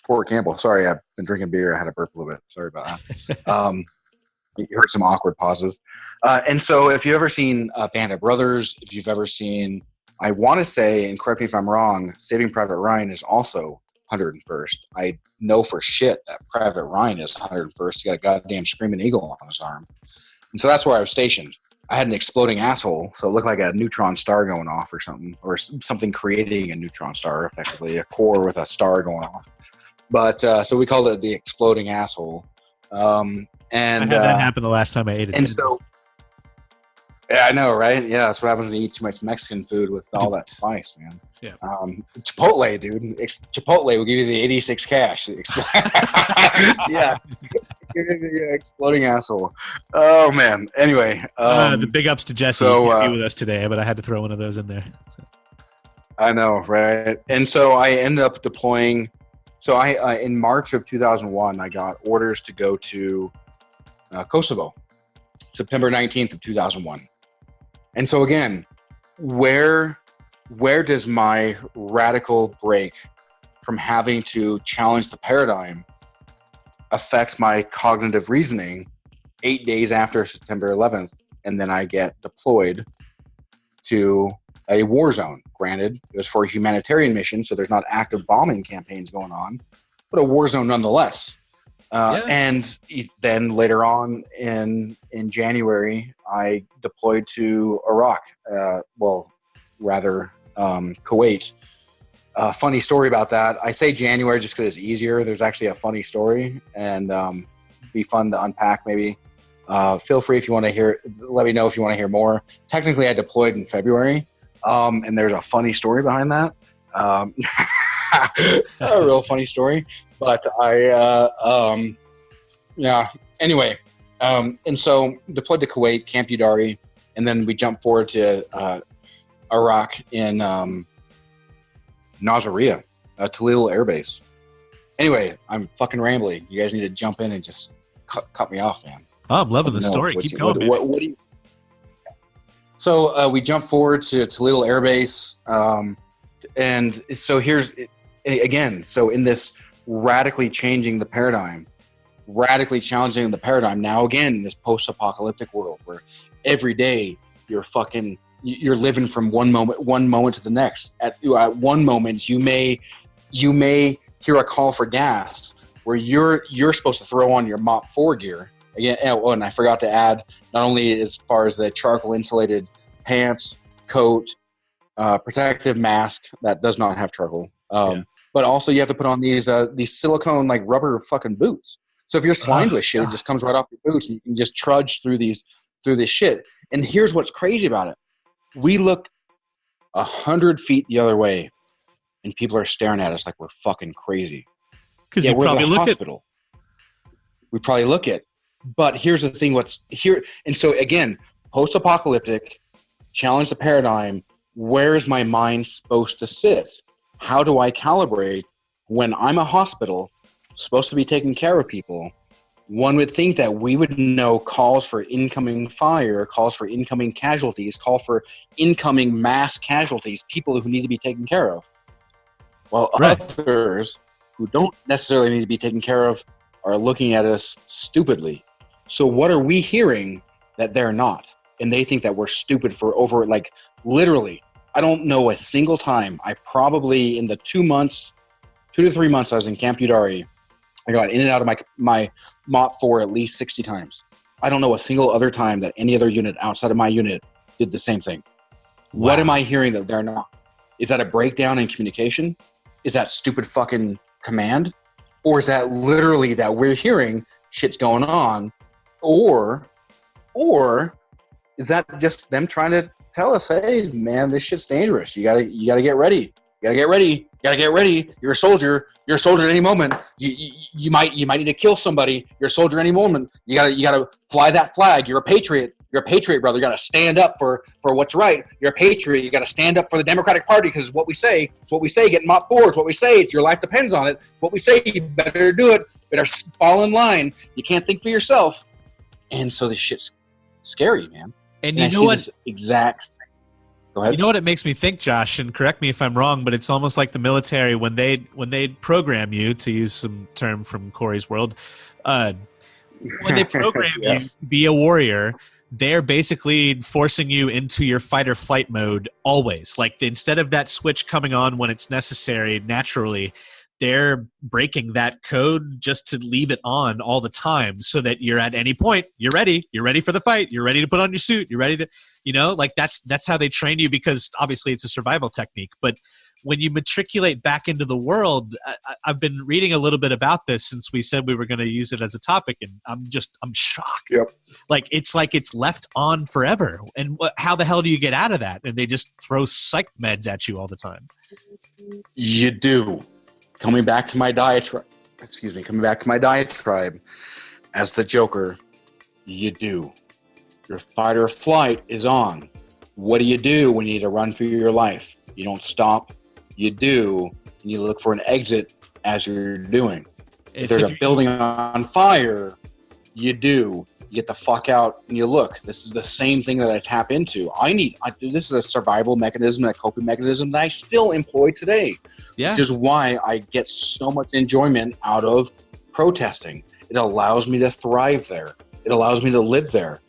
Fort Campbell. Sorry, I've been drinking beer. I had a burp a little bit. Sorry about that. You heard some awkward pauses. And so if you've ever seen Band of Brothers, if you've ever seen, I want to say, and correct me if I'm wrong, Saving Private Ryan is also 101st. I know for shit that Private Ryan is 101st. He got a goddamn Screaming Eagle on his arm. And so that's where I was stationed. I had an exploding asshole, so it looked like a neutron star going off or something creating a neutron star, effectively, a core with a star going off. But so we called it the exploding asshole. And I had that happen the last time I ate it. And so, yeah, I know, right? Yeah, that's what happens when you eat too much Mexican food with all that spice, man. Yeah. Chipotle, dude. Chipotle will give you the 86 cash. Yeah. Exploding asshole. Oh, man. Anyway. The big ups to Jessie. So, He'll be with us today, but I had to throw one of those in there. So. I know, right? And so I ended up deploying. So I in March of 2001, I got orders to go to Kosovo, September 19th of 2001. And so again, where does my radical break from having to challenge the paradigm affect my cognitive reasoning 8 days after September 11th? And then I get deployed to a war zone. Granted, it was for a humanitarian mission, so there's not active bombing campaigns going on, but a war zone nonetheless. And then later on in January, I deployed to Iraq. Kuwait. Funny story about that. I say January just because it's easier. There's actually a funny story, and be fun to unpack maybe. Feel free if you want to hear. Let me know if you want to hear more. Technically, I deployed in February, and there's a funny story behind that. A real funny story, but anyway, and so deployed to Kuwait, Camp Udari, and then we jumped forward to Iraq in Nasiriyah, Talil Air Base. Anyway, I'm fucking rambling. You guys need to jump in and just cut me off, man. Oh, I'm loving the story. Keep going, what do you? So we jumped forward to Talil Air Base, and so here's again. So in this radically changing the paradigm, radically challenging the paradigm. Now again, in this post-apocalyptic world where every day you're living from one moment to the next. At one moment, you may hear a call for gas where you're supposed to throw on your Mop 4 gear. Again, and I forgot to add, not only as far as the charcoal insulated pants, coat, protective mask that does not have charcoal, but also you have to put on these silicone like rubber fucking boots. So if you're slimed with shit, it just comes right off your boots, and you can just trudge through this shit. And here's what's crazy about it: we look 100 feet the other way, and people are staring at us like we're fucking crazy. Because you we're probably the look hospital. We probably look at. But here's the thing: what's here? And so again, post-apocalyptic, challenge the paradigm. Where is my mind supposed to sit? How do I calibrate when I'm a hospital supposed to be taking care of people? One would think that we would know calls for incoming fire, calls for incoming casualties, call for incoming mass casualties, people who need to be taken care of. While others who don't necessarily need to be taken care of are looking at us stupidly. So what are we hearing that they're not? And they think that we're stupid for over, like, literally, I don't know a single time. I probably, in the 2 to 3 months I was in Camp Udari, I got in and out of my Mott 4 at least 60 times. I don't know a single other time that any other unit outside of my unit did the same thing. Wow. What am I hearing that they're not? Is that a breakdown in communication? Is that stupid fucking command? Or is that literally that we're hearing shit's going on? Or is that just them trying to tell us, hey, man, this shit's dangerous. You gotta get ready. You gotta get ready. You're a soldier. You're a soldier at any moment. You might need to kill somebody. You're a soldier at any moment. You gotta fly that flag. You're a patriot. You're a patriot, brother. You gotta stand up for what's right. You're a patriot. You gotta stand up for the Democratic Party because it's what we say. It's what we say. Getting Mott 4. It's what we say. It's your life depends on it. It's what we say. You better do it. Better fall in line. You can't think for yourself. And so this shit's scary, man. And you know what? Exact. Go ahead. You know what it makes me think, Josh, and correct me if I'm wrong, but it's almost like the military when they program you, to use some term from Corey's world, when they program you to be a warrior, they're basically forcing you into your fight or flight mode always. Like instead of that switch coming on when it's necessary naturally, they're breaking that code just to leave it on all the time so that you're at any point, you're ready for the fight, you're ready to put on your suit, you're ready to, like that's how they train you, because obviously it's a survival technique. But when you matriculate back into the world, I've been reading a little bit about this since we said we were going to use it as a topic, and I'm shocked. Yep. Like it's left on forever. And how the hell do you get out of that? And they just throw psych meds at you all the time. You do. Coming back to my diatribe as the Joker, you do. Your fight or flight is on. What do you do when you need to run for your life? You don't stop. You do. And you look for an exit as you're doing. If there's a building on fire, you do. You get the fuck out and you look. This is the same thing that I tap into. This is a survival mechanism, a coping mechanism that I still employ today. Yeah. Which is why I get so much enjoyment out of protesting. It allows me to thrive there. It allows me to live there.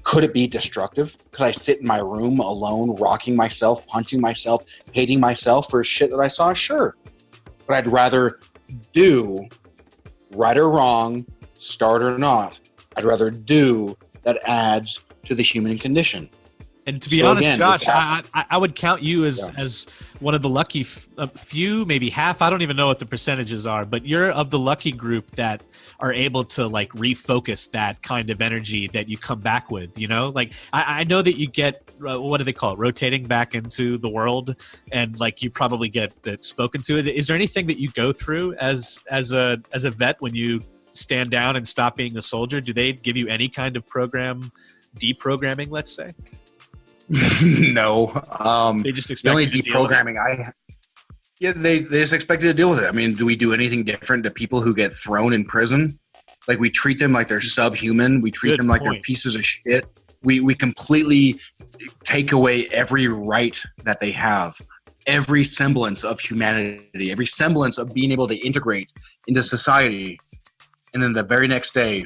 Could it be destructive? Could I sit in my room alone, rocking myself, punching myself, hating myself for shit that I saw? Sure. But I'd rather do, right or wrong, start or not, I'd rather do that adds to the human condition. And to be honest, again, Josh, I would count you as one of the lucky few, maybe half. I don't even know what the percentages are, but you're of the lucky group that are able to like refocus that kind of energy that you come back with. Like I know that you get what do they call it, rotating back into the world, and like you probably get spoken to. Is there anything that you go through as a vet when you stand down and stop being a soldier? Do they give you any kind of program deprogramming, let's say? No. They just expect the only you to deprogramming they just expect you to deal with it. I mean, do we do anything different to people who get thrown in prison? Like we treat them like they're subhuman. We treat them like they're pieces of shit. We completely take away every right that they have, every semblance of humanity, every semblance of being able to integrate into society. And then the very next day,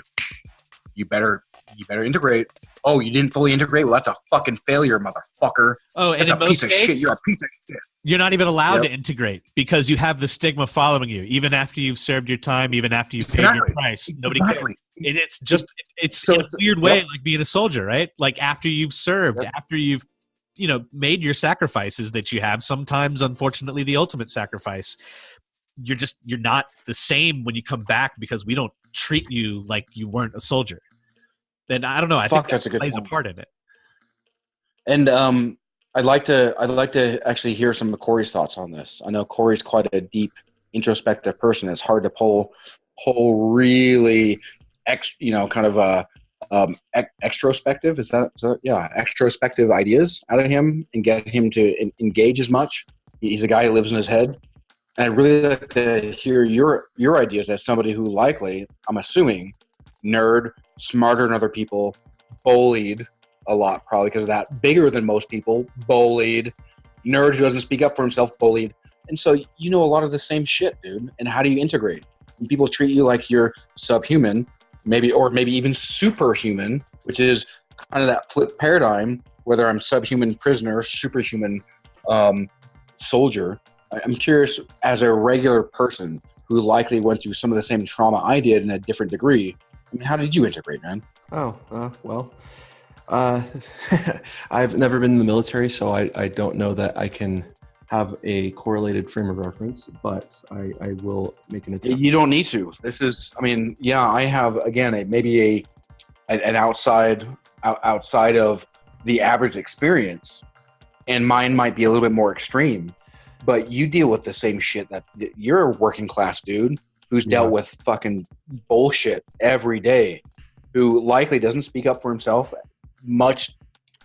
you better integrate. Oh, you didn't fully integrate? Well, that's a fucking failure, motherfucker. Oh, and that's a piece of shit. You're a piece of shit. You're not even allowed to integrate because you have the stigma following you. Even after you've served your time, even after you've paid your price, nobody cares. It's in a weird way like being a soldier, right? Like after you've served, after you've made your sacrifices that you have, sometimes unfortunately the ultimate sacrifice, you're not the same when you come back because we don't treat you like you weren't a soldier. And I don't know, I think that's a good plays point. a part in it. And I'd like to actually hear some of Corey's thoughts on this. I know Corey's quite a deep, introspective person. It's hard to pull really, extrospective. Is that extrospective ideas out of him and get him to engage as much. He's a guy who lives in his head. And I'd really like to hear your ideas as somebody who likely, I'm assuming, nerd, smarter than other people, bullied a lot probably because of that, bigger than most people, bullied, nerd who doesn't speak up for himself, bullied. And so you know a lot of the same shit, dude. And how do you integrate? When people treat you like you're subhuman, maybe even superhuman, which is kind of that flip paradigm, whether I'm subhuman prisoner, superhuman soldier. I'm curious, as a regular person who likely went through some of the same trauma I did in a different degree, I mean, how did you integrate, man? I've never been in the military, so I don't know that I can have a correlated frame of reference, but I will make an attempt. You don't need to. This is, I have, again, an outside of the average experience, and mine might be a little bit more extreme, but you deal with the same shit that you're a working class dude who's dealt with fucking bullshit every day, who likely doesn't speak up for himself much,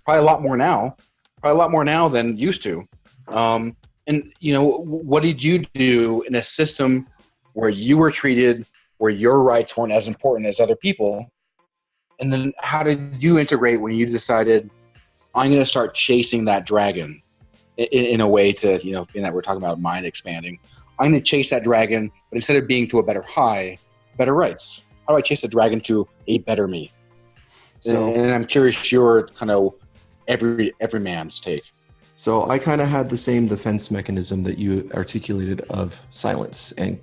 probably a lot more now than used to. And what did you do in a system where you were treated, where your rights weren't as important as other people? And then how did you integrate when you decided, I'm going to start chasing that dragon in a way to, being that we're talking about mind expanding, I'm going to chase that dragon, but instead of being to a better high, better rights. How do I chase the dragon to a better me? And I'm curious your kind of every man's take. So I kind of had the same defense mechanism that you articulated of silence and,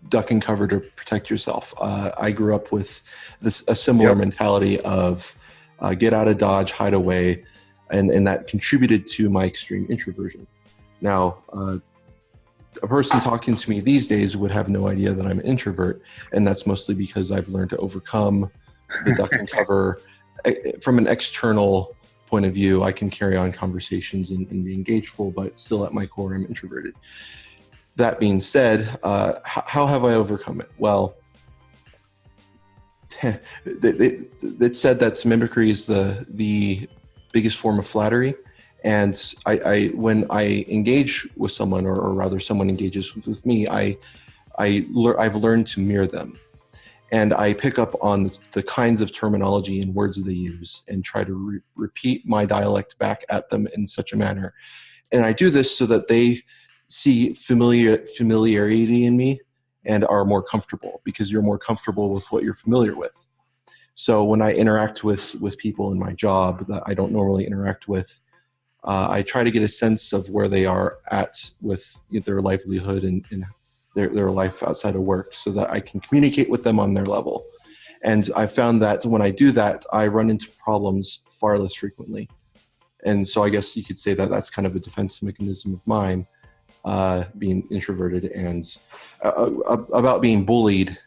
duck and cover to protect yourself. I grew up with a similar mentality of get out of Dodge, hide away, and that contributed to my extreme introversion. Now, a person talking to me these days would have no idea that I'm an introvert, and that's mostly because I've learned to overcome the duck and cover. From an external point of view, I can carry on conversations and be engageful, but still at my core, I'm introverted. That being said, how have I overcome it? Well, it said that mimicry is the biggest form of flattery. And when I engage with someone, or rather someone engages with me, I've learned to mirror them. And I pick up on the kinds of terminology and words they use and try to repeat my dialect back at them in such a manner. And I do this so that they see familiarity in me and are more comfortable, because you're more comfortable with what you're familiar with. So when I interact with people in my job that I don't normally interact with, I try to get a sense of where they are at with their livelihood and their life outside of work, so that I can communicate with them on their level. And I found that when I do that, I run into problems far less frequently. And so I guess you could say that that's kind of a defense mechanism of mine, being introverted. And about being bullied,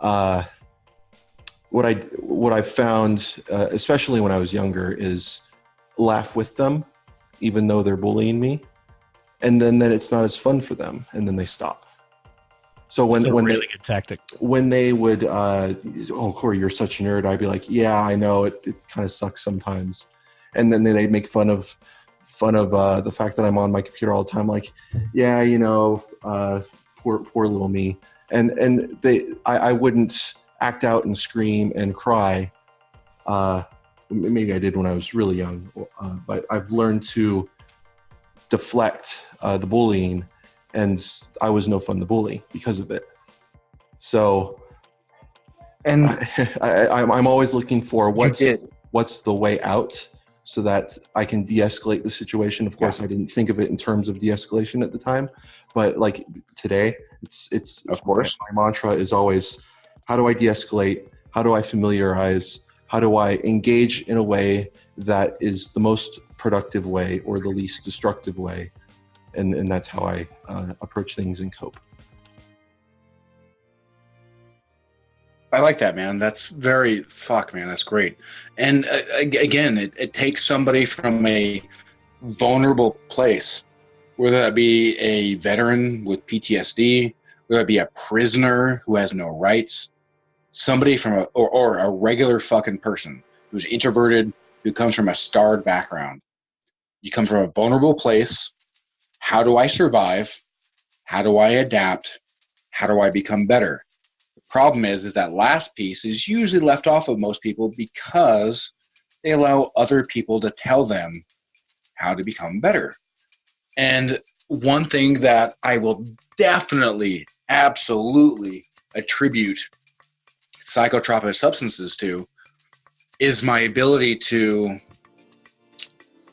what I found, especially when I was younger, is laugh with them, even though they're bullying me, and then it's not as fun for them, and then they stop. So when really good tactic. When they would, oh, Corey, you're such a nerd, I'd be like, yeah, I know, it kind of sucks sometimes, and then they'd make fun of the fact that I'm on my computer all the time, like, yeah, poor little me, and I wouldn't act out and scream and cry. Maybe I did when I was really young, but I've learned to deflect the bullying, and I was no fun to bully because of it. So, and I'm always looking for what's the way out, so that I can de-escalate the situation. Of course, I didn't think of it in terms of de-escalation at the time, but like today, it's of course my mantra is always, how do I de-escalate? How do I familiarize? how do I engage in a way that is the most productive way or the least destructive way? And that's how I approach things and cope. I like that, man. That's that's great. And again, it takes somebody from a vulnerable place, whether that be a veteran with PTSD, whether it be a prisoner who has no rights, somebody from or a regular fucking person who's introverted, who comes from a scarred background. You come from a vulnerable place. How do I survive? How do I adapt? How do I become better? The problem is that last piece is usually left off of most people because they allow other people to tell them how to become better. And one thing that I will definitely, absolutely attribute psychotropic substances to is my ability to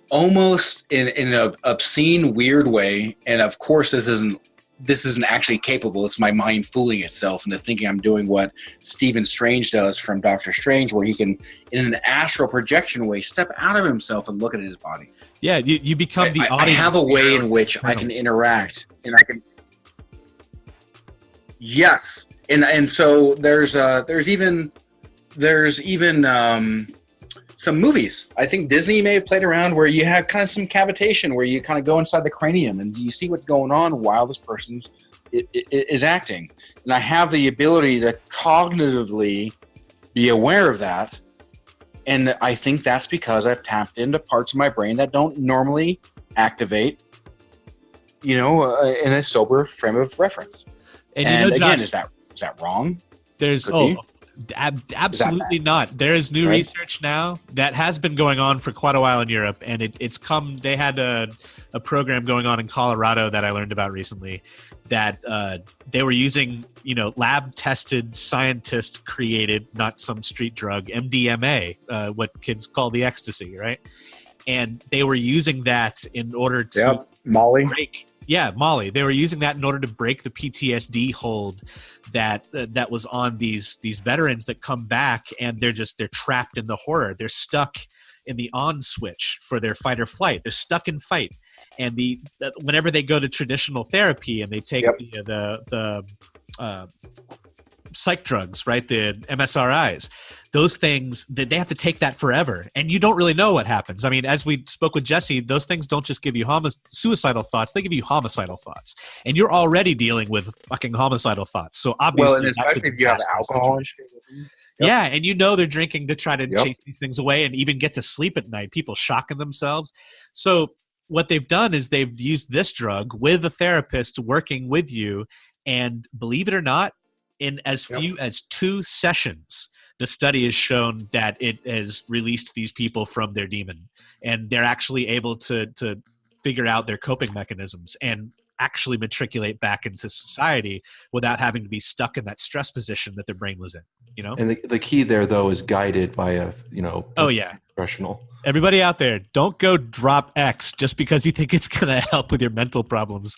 almost in an obscene, weird way, and of course this isn't actually capable. It's my mind fooling itself into thinking I'm doing what Stephen Strange does from Doctor Strange, where he can, in an astral projection way, step out of himself and look at his body. Yeah, you become the audience. I have a way in which I can interact, and I can. Yes, and so there's even some movies. I think Disney may have played around where you have kind of some cavitation where you kind of go inside the cranium and you see what's going on while this person is acting. And I have the ability to cognitively be aware of that. And I think that's because I've tapped into parts of my brain that don't normally activate, in a sober frame of reference. And again, Josh, is that wrong? There's absolutely not. There is new research now that has been going on for quite a while in Europe, and it's come. They had a program going on in Colorado that I learned about recently that they were using, lab tested, scientist created, not some street drug, MDMA, what kids call the ecstasy, right? And they were using that in order to Molly. Molly. They were using that in order to break the PTSD hold that was on these veterans that come back, and they're trapped in the horror. They're stuck in the on switch for their fight or flight. They're stuck in fight. And whenever they go to traditional therapy and they take the psych drugs, right, the MSRIs, those things, that they have to take that forever, and you don't really know what happens. I mean, as we spoke with Jessie, those things don't just give you suicidal thoughts; they give you homicidal thoughts, and you're already dealing with fucking homicidal thoughts. So obviously, and especially if you have alcohol and shit. Yeah, and they're drinking to try to chase these things away and even get to sleep at night. People shocking themselves. So what they've done is they've used this drug with a therapist working with you, and believe it or not, in as few as 2 sessions, the study has shown that it has released these people from their demon, and they're actually able to figure out their coping mechanisms and actually matriculate back into society without having to be stuck in that stress position that their brain was in. And the key there, though, is guided by a professional. Everybody out there, don't go drop X just because you think it's going to help with your mental problems.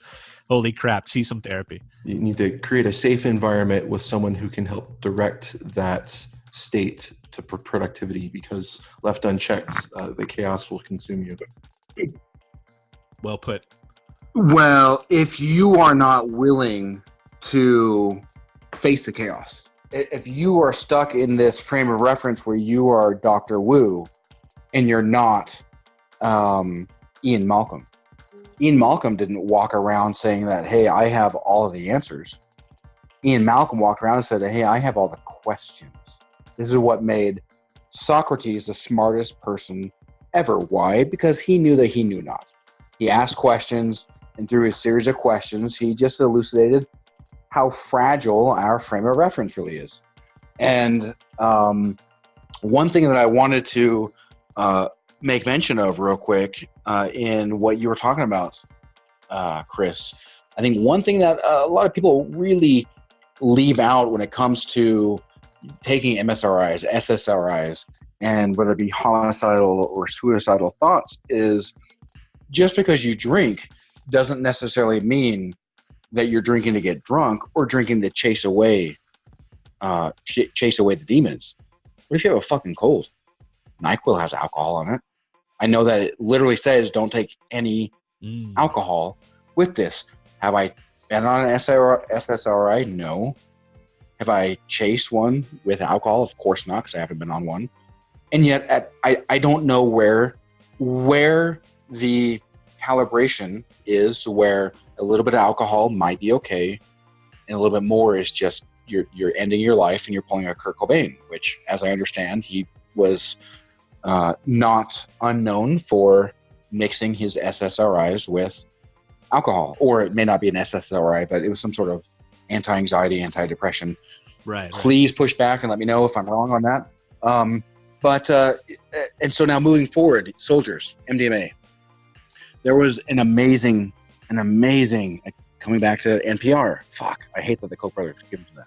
Holy crap, see some therapy. You need to create a safe environment with someone who can help direct that state to productivity, because left unchecked, the chaos will consume you. Well put. Well, if you are not willing to face the chaos, if you are stuck in this frame of reference where you are Dr. Wu and you're not Ian Malcolm. Ian Malcolm didn't walk around saying that, hey, I have all of the answers. Ian Malcolm walked around and said, hey, I have all the questions. This is what made Socrates the smartest person ever. Why? Because he knew that he knew not. He asked questions, and through his series of questions, he just elucidated how fragile our frame of reference really is. And one thing that I wanted to make mention of real quick in what you were talking about, Chris, I think one thing that a lot of people really leave out when it comes to taking MSRIs, SSRIs, and whether it be homicidal or suicidal thoughts is just because you drink doesn't necessarily mean that you're drinking to get drunk or drinking to chase away the demons. What if you have a fucking cold? NyQuil has alcohol in it. I know that it literally says don't take any alcohol with this. Have I been on an SSRI? No. Have I chased one with alcohol? Of course not, because I haven't been on one. And yet, I don't know where the calibration is, where a little bit of alcohol might be okay, and a little bit more is just you're ending your life and you're pulling a Kurt Cobain, which, as I understand, he was not unknown for mixing his SSRIs with alcohol. Or it may not be an SSRI, but it was some sort of anti-anxiety, anti-depression. Right. Please push back and let me know if I'm wrong on that. And so now moving forward, soldiers, MDMA. There was an amazing, coming back to NPR. Fuck, I hate that the Koch brothers give to that.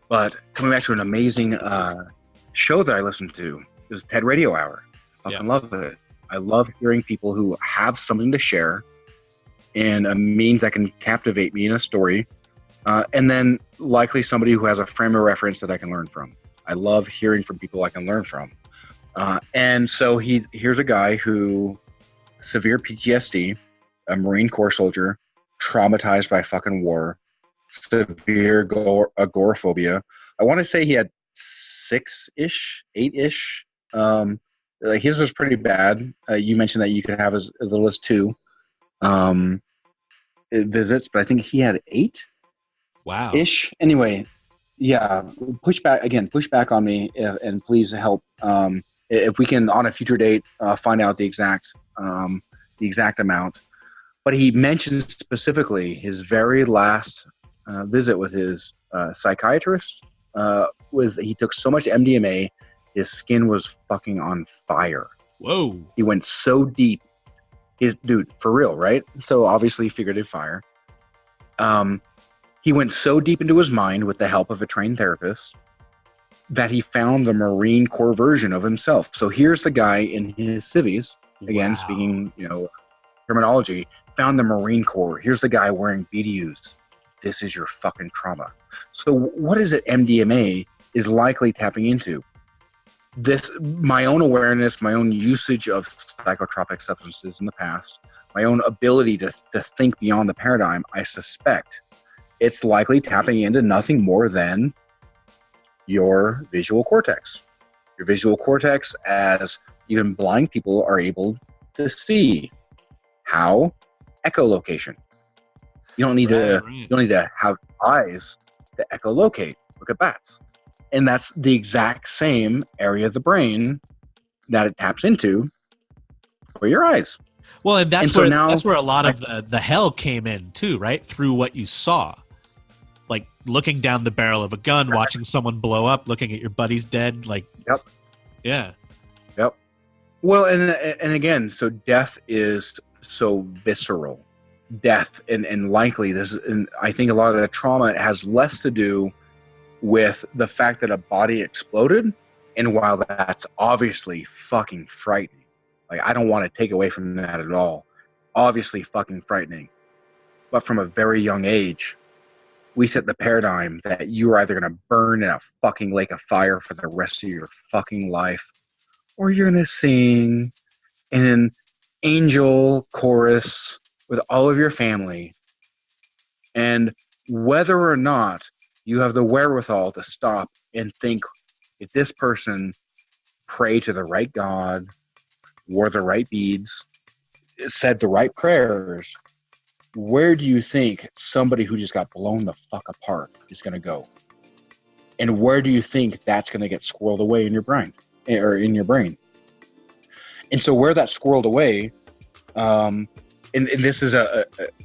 But coming back to an amazing show that I listened to, it was TED Radio Hour. I fucking love it. I love hearing people who have something to share and a means that can captivate me in a story. And then likely somebody who has a frame of reference that I can learn from. I love hearing from people I can learn from. And so here's a guy who, severe PTSD, a Marine Corps soldier, traumatized by fucking war, severe agoraphobia. I want to say he had 6-ish, 8-ish. Like his was pretty bad. You mentioned that you could have as little as 2 visits, but I think he had 8. Wow. Ish. Anyway, yeah. Push back on me, and please help. If we can on a future date find out the exact amount. But he mentions specifically his very last visit with his psychiatrist was he took so much MDMA, his skin was fucking on fire. Whoa. He went so deep. Dude, for real, right? So obviously figurative fire. He went so deep into his mind with the help of a trained therapist that he found the Marine Corps version of himself. So here's the guy in his civvies, again, speaking, terminology, found the Marine Corps. Here's the guy wearing BDUs. This is your fucking trauma. So what is it MDMA is likely tapping into? My own awareness, my own usage of psychotropic substances in the past, my own ability to think beyond the paradigm, I suspect it's likely tapping into nothing more than your visual cortex. Your visual cortex, as even blind people are able to see. How? Echolocation. You don't need to have eyes to echolocate. Look at bats. And that's the exact same area of the brain that it taps into for your eyes. Well, and that's where a lot of the hell came in too, right? Through what you saw. Like looking down the barrel of a gun, watching someone blow up, looking at your buddy's dead, like Yep. Yeah. Yep. Well, and again, so death is so visceral. Death and likely this, and I think a lot of the trauma has less to do with the fact that a body exploded, and while that's obviously fucking frightening, like I don't want to take away from that at all, obviously fucking frightening, but from a very young age, we set the paradigm that you are either going to burn in a fucking lake of fire for the rest of your fucking life, or you're going to sing in an angel chorus with all of your family. And whether or not you have the wherewithal to stop and think, if this person prayed to the right God, wore the right beads, said the right prayers, where do you think somebody who just got blown the fuck apart is going to go? And where do you think that's going to get squirreled away in your brain? And so where that's squirreled away, and this is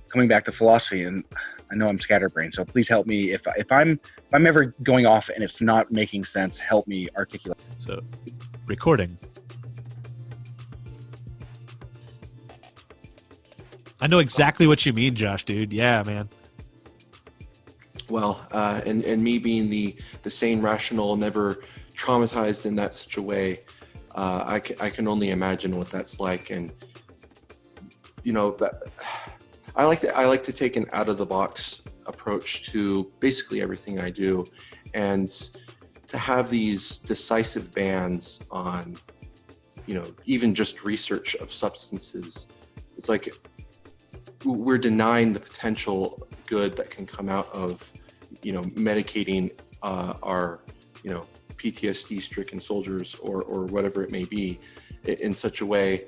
coming back to philosophy, and I know I'm scatterbrained, so please help me if I'm ever going off and it's not making sense. Help me articulate. So, recording. I know exactly what you mean, Josh, dude. Yeah, man. Well, and me being the sane, rational, never traumatized in that such a way, I can only imagine what that's like. And I like to take an out of the box approach to basically everything I do, and to have these decisive bans on, even just research of substances, it's like we're denying the potential good that can come out of, medicating our, PTSD-stricken soldiers or whatever it may be in such a way.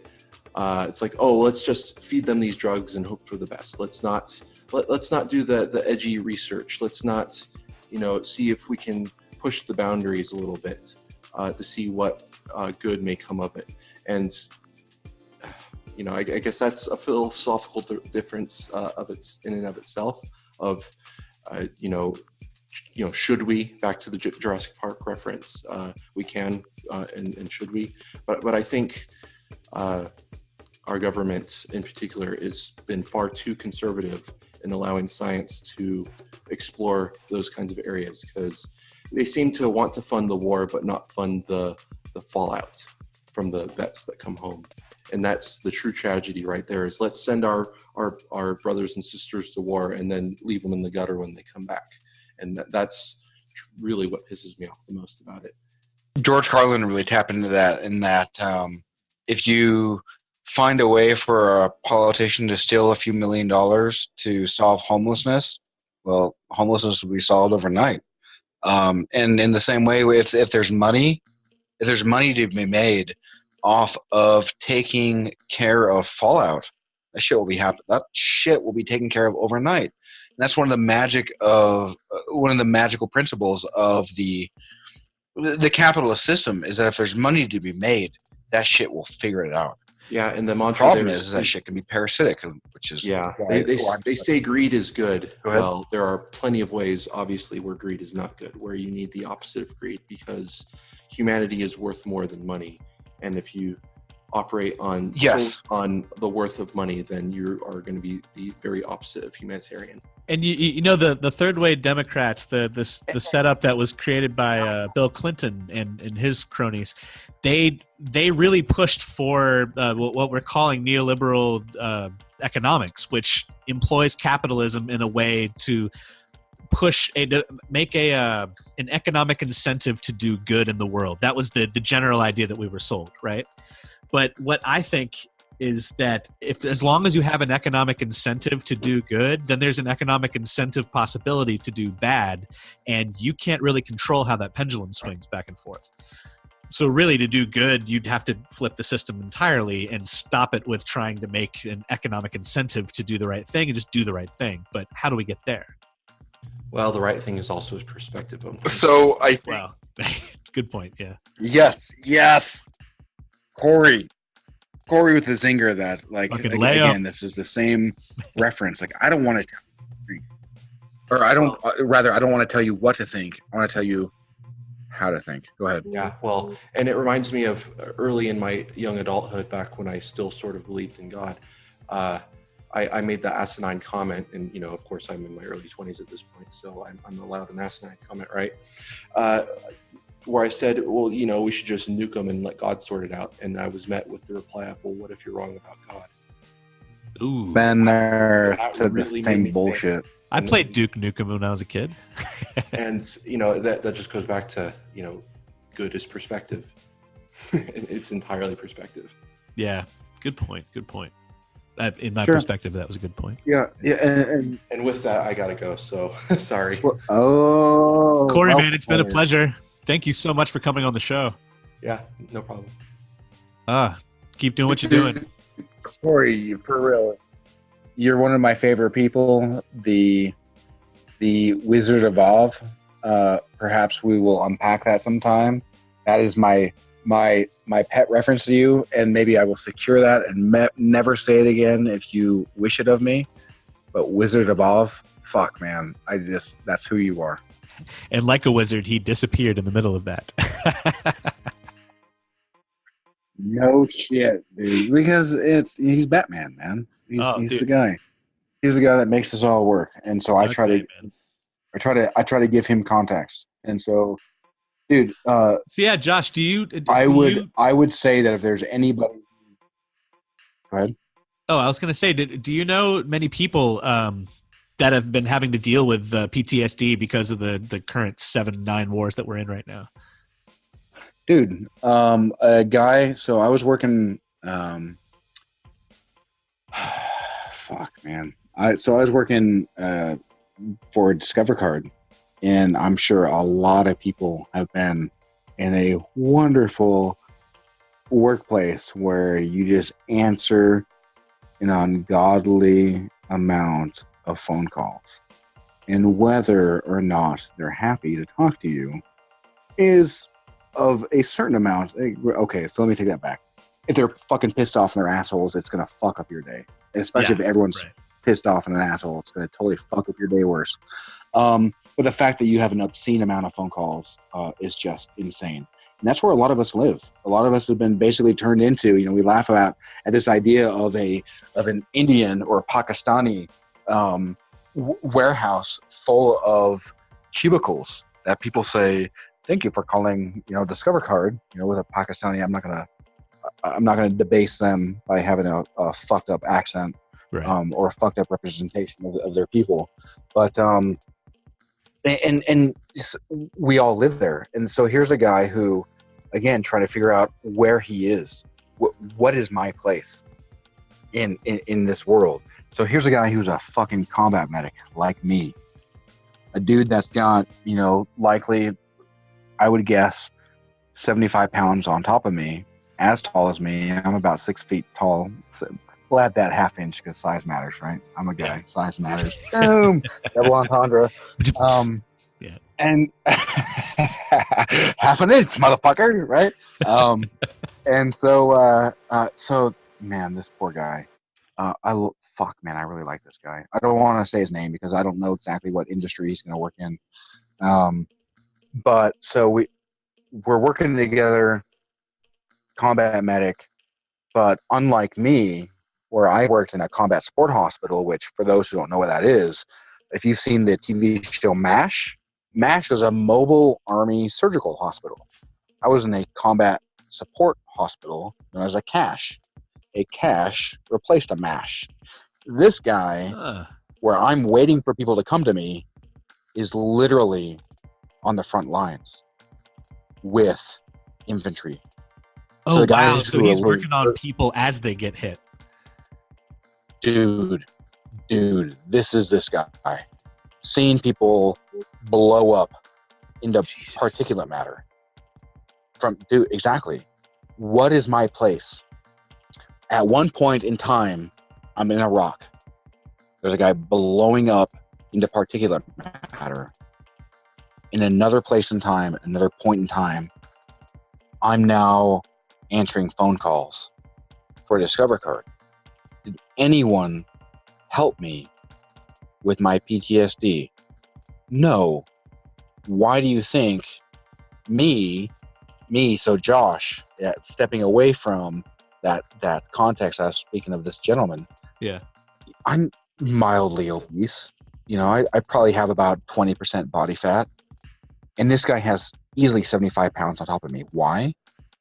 It's like, oh, let's just feed them these drugs and hope for the best. Let's not do the edgy research. Let's not, see if we can push the boundaries a little bit to see what good may come of it. And I guess that's a philosophical difference of its in and of itself. Of should we, back to the Jurassic Park reference, we can and should we? But I think our government in particular has been far too conservative in allowing science to explore those kinds of areas, because they seem to want to fund the war but not fund the fallout from the vets that come home. And that's the true tragedy right there, is let's send our brothers and sisters to war and then leave them in the gutter when they come back. And that's really what pisses me off the most about it. George Carlin really tapped into that, in that if you find a way for a politician to steal a few $1 million to solve homelessness, well, homelessness will be solved overnight. And in the same way, if there's money to be made off of taking care of fallout, that shit will be taken care of overnight. And that's one of the magical principles of the capitalist system, is that if there's money to be made, that shit will figure it out. Yeah, and the problem is that shit can be parasitic, which is they say greed is good. Well, there are plenty of ways, obviously, where greed is not good, where you need the opposite of greed, because humanity is worth more than money. And if you operate on the worth of money, then you are going to be the very opposite of humanitarian. And the third way Democrats, the setup that was created by Bill Clinton and his cronies, they really pushed for what we're calling neoliberal economics, which employs capitalism in a way to make an economic incentive to do good in the world. That was the general idea that we were sold, right? But what I think is that as long as you have an economic incentive to do good, then there's an economic incentive possibility to do bad, and you can't really control how that pendulum swings back and forth. So really, to do good, you'd have to flip the system entirely and stop it with trying to make an economic incentive to do the right thing and just do the right thing. But how do we get there? Well, the right thing is also his perspective. So good point. Yeah. Yes. Corey with the zinger that, again, this is the same reference. Like, I don't want to, I don't want to tell you what to think. I want to tell you how to think. Go ahead. Yeah, well, and it reminds me of early in my young adulthood, back when I still sort of believed in God. I made the asinine comment, and of course I'm in my early 20s at this point, so I'm allowed an asinine comment, right? Where I said, well, we should just nuke them and let God sort it out. And I was met with the reply of, well, what if you're wrong about God? Ooh. Ben there said really the same bullshit. I played Duke Nukem when I was a kid. And, that just goes back to, good is perspective. It's entirely perspective. Yeah, good point. In my perspective, that was a good point. Yeah. And with that, I got to go, so sorry. Well, Corey, man, it's been a pleasure. Thank you so much for coming on the show. Yeah, no problem. Keep doing what you're doing. Corey, for real, you're one of my favorite people. The Wizard of Oz. Perhaps we will unpack that sometime. That is my pet reference to you, and maybe I will secure that and never say it again if you wish it of me. But Wizard of Oz, fuck, man, that's who you are. And like a wizard, he disappeared in the middle of that. No shit, dude. Because he's Batman, man. He's the guy. He's the guy that makes this all work. And so I try to give him context. And so, dude. So yeah, Josh, I would say that if there's anybody. Go ahead. Oh, I was going to say, do you know many people that have been having to deal with PTSD because of the current 7-9 wars that we're in right now? Dude, a guy. So I was working. Fuck, man. I was working for Discover Card, and I'm sure a lot of people have been in a wonderful workplace where you just answer an ungodly amount of phone calls, and whether or not they're happy to talk to you is of a certain amount. Okay, so let me take that back. If they're fucking pissed off and they're assholes, it's gonna fuck up your day. And especially if everyone's pissed off and an asshole, it's gonna totally fuck up your day worse. But the fact that you have an obscene amount of phone calls is just insane. And that's where a lot of us live. A lot of us have been basically turned into, we laugh at this idea of an Indian or Pakistani warehouse full of cubicles that people say, thank you for calling, Discover Card, with a Pakistani. I'm not gonna debase them by having a fucked up accent, or a fucked up representation of their people. But and we all live there. And so here's a guy who, again, trying to figure out where he is. What is my place in this world? So here's a guy who's a fucking combat medic like me. A dude that's got, likely, I would guess, 75 pounds on top of me, as tall as me. I'm about 6 feet tall. So we'll add that half inch because size matters, right? I'm a guy. Size matters. Boom. Double entendre. And half an inch, motherfucker, right? And so, man, this poor guy. I really like this guy. I don't want to say his name because I don't know exactly what industry he's going to work in. But so we're working together, combat medic, but unlike me, where I worked in a combat support hospital, which for those who don't know what that is, if you've seen the TV show MASH was a mobile army surgical hospital. I was in a combat support hospital known as a CASH. A CASH replaced a MASH. This guy, where I'm waiting for people to come to me, is literally on the front lines with infantry. Oh, wow. So he's working on people as they get hit. Dude, this is this guy. Seeing people blow up into particulate matter. Exactly. What is my place? At one point in time, I'm in Iraq. There's a guy blowing up into particulate matter. In another place in time, another point in time, I'm now answering phone calls for a Discover Card. Did anyone help me with my PTSD? No. Why do you think so Josh, stepping away from that context I was speaking of this gentleman, I'm mildly obese. I probably have about 20% body fat. And this guy has easily 75 pounds on top of me. Why?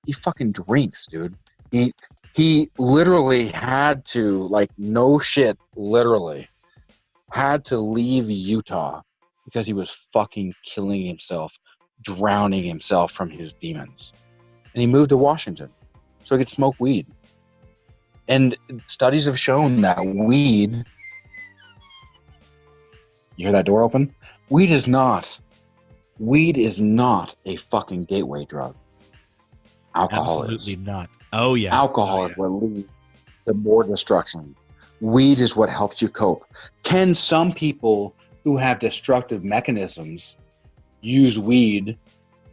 He fucking drinks, dude. He literally had to, no shit, literally, had to leave Utah because he was fucking killing himself, drowning himself from his demons. And he moved to Washington so he could smoke weed. And studies have shown that weed... You hear that door open? Weed is not a fucking gateway drug. Alcohol Absolutely not. Oh, yeah. Alcohol is what leads to more destruction. Weed is what helps you cope. Can some people who have destructive mechanisms use weed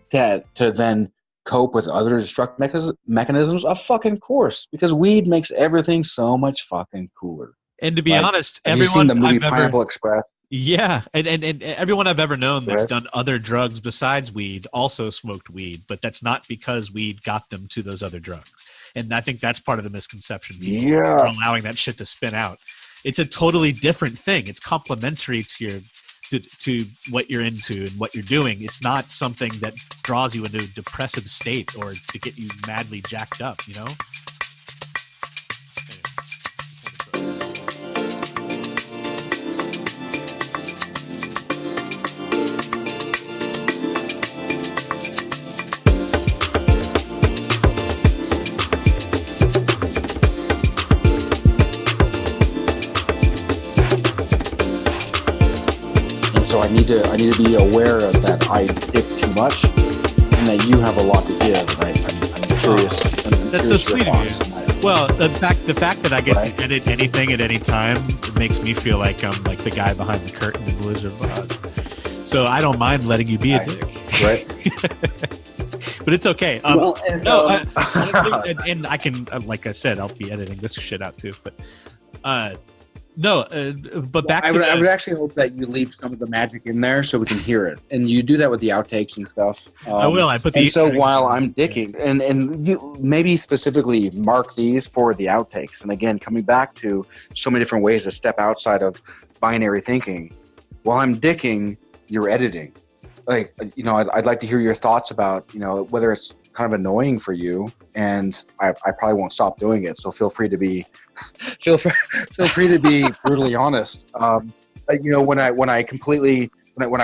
to then cope with other destructive mechanisms? Of fucking course. Because weed makes everything so much fucking cooler. And to be honest, everyone... Have you seen the movie Pineapple Express? Yeah, and everyone I've ever known that's done other drugs besides weed also smoked weed, but that's not because weed got them to those other drugs. And I think that's part of the misconception for allowing that shit to spin out. It's a totally different thing. It's complementary to what you're into and what you're doing. It's not something that draws you into a depressive state or to get you madly jacked up, need to be aware of that I dick too much, and that you have a lot to give. I'm curious. That's so sweet of you. Well, the fact that I get to edit anything at any time, it makes me feel like I'm like the guy behind the curtain in The Wizard of Oz. So I don't mind letting you be a dick. Right. But it's okay. And I can, like I said, I'll be editing this shit out too. But but back to I would actually hope that you leave some of the magic in there so we can hear it, and you do that with the outtakes and stuff. I will. I put the. And so while I'm dicking, and you maybe specifically mark these for the outtakes. And again, coming back to so many different ways to step outside of binary thinking. While I'm dicking, you're editing. Like, I'd like to hear your thoughts about, whether it's kind of annoying for you, and I probably won't stop doing it. So feel free to be, feel free to be brutally honest. When I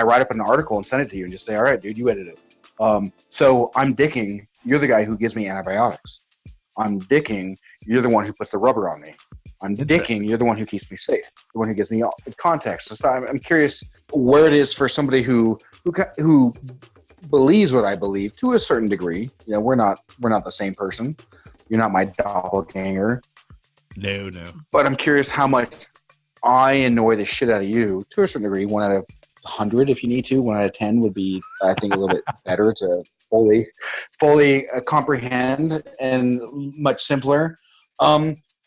write up an article and send it to you and just say, all right, dude, you edit it. So I'm dicking. You're the guy who gives me antibiotics. I'm dicking. You're the one who puts the rubber on me. I'm dicking. You're the one who keeps me safe. The one who gives me context. So I'm curious where it is for somebody who believes what I believe to a certain degree. We're not the same person. You're not my doppelganger. No. But I'm curious how much I annoy the shit out of you to a certain degree. 1 out of 100 if you need to. 1 out of 10 would be, I think, a little bit better to fully comprehend and much simpler.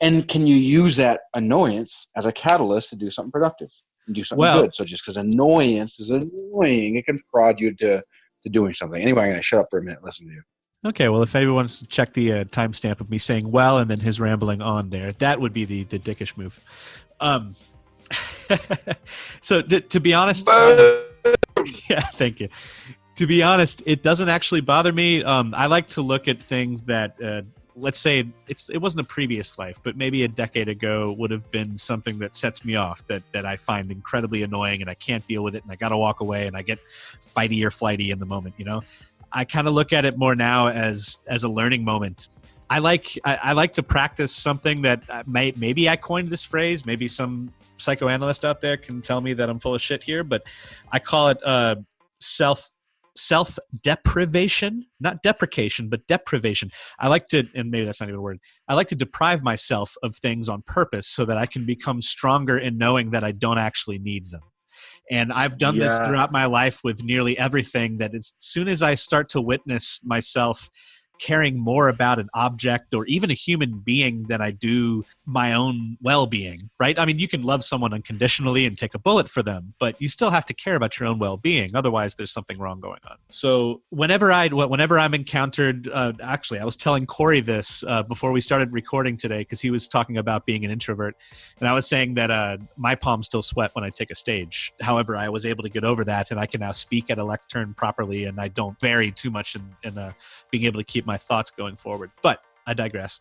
And can you use that annoyance as a catalyst to do something productive and do something good? So just because annoyance is annoying, it can prod you to doing something. Anyway, I'm going to shut up for a minute and listen to you. Okay, well, if anyone wants to check the timestamp of me saying "well" and then his rambling on there, that would be the dickish move. So to be honest, yeah, thank you. To be honest, it doesn't actually bother me. I like to look at things that, let's say it wasn't a previous life, but maybe a decade ago would have been something that sets me off, that I find incredibly annoying and I can't deal with it and I got to walk away and I get fighty or flighty in the moment, I kind of look at it more now as a learning moment. I like to practice something that maybe I coined this phrase, maybe some psychoanalyst out there can tell me that I'm full of shit here, but I call it self-deprivation, not deprecation, but deprivation. I like to, and maybe that's not even a word, I like to deprive myself of things on purpose so that I can become stronger in knowing that I don't actually need them. And I've done this throughout my life with nearly everything, that as soon as I start to witness myself caring more about an object or even a human being than I do my own well-being, right? I mean, you can love someone unconditionally and take a bullet for them, but you still have to care about your own well-being. Otherwise, there's something wrong going on. So whenever I'm encountered, actually, I was telling Corey this before we started recording today, because he was talking about being an introvert. And I was saying that my palms still sweat when I take a stage. However, I was able to get over that, and I can now speak at a lectern properly, and I don't vary too much in being able to keep my thoughts going forward. But I digress.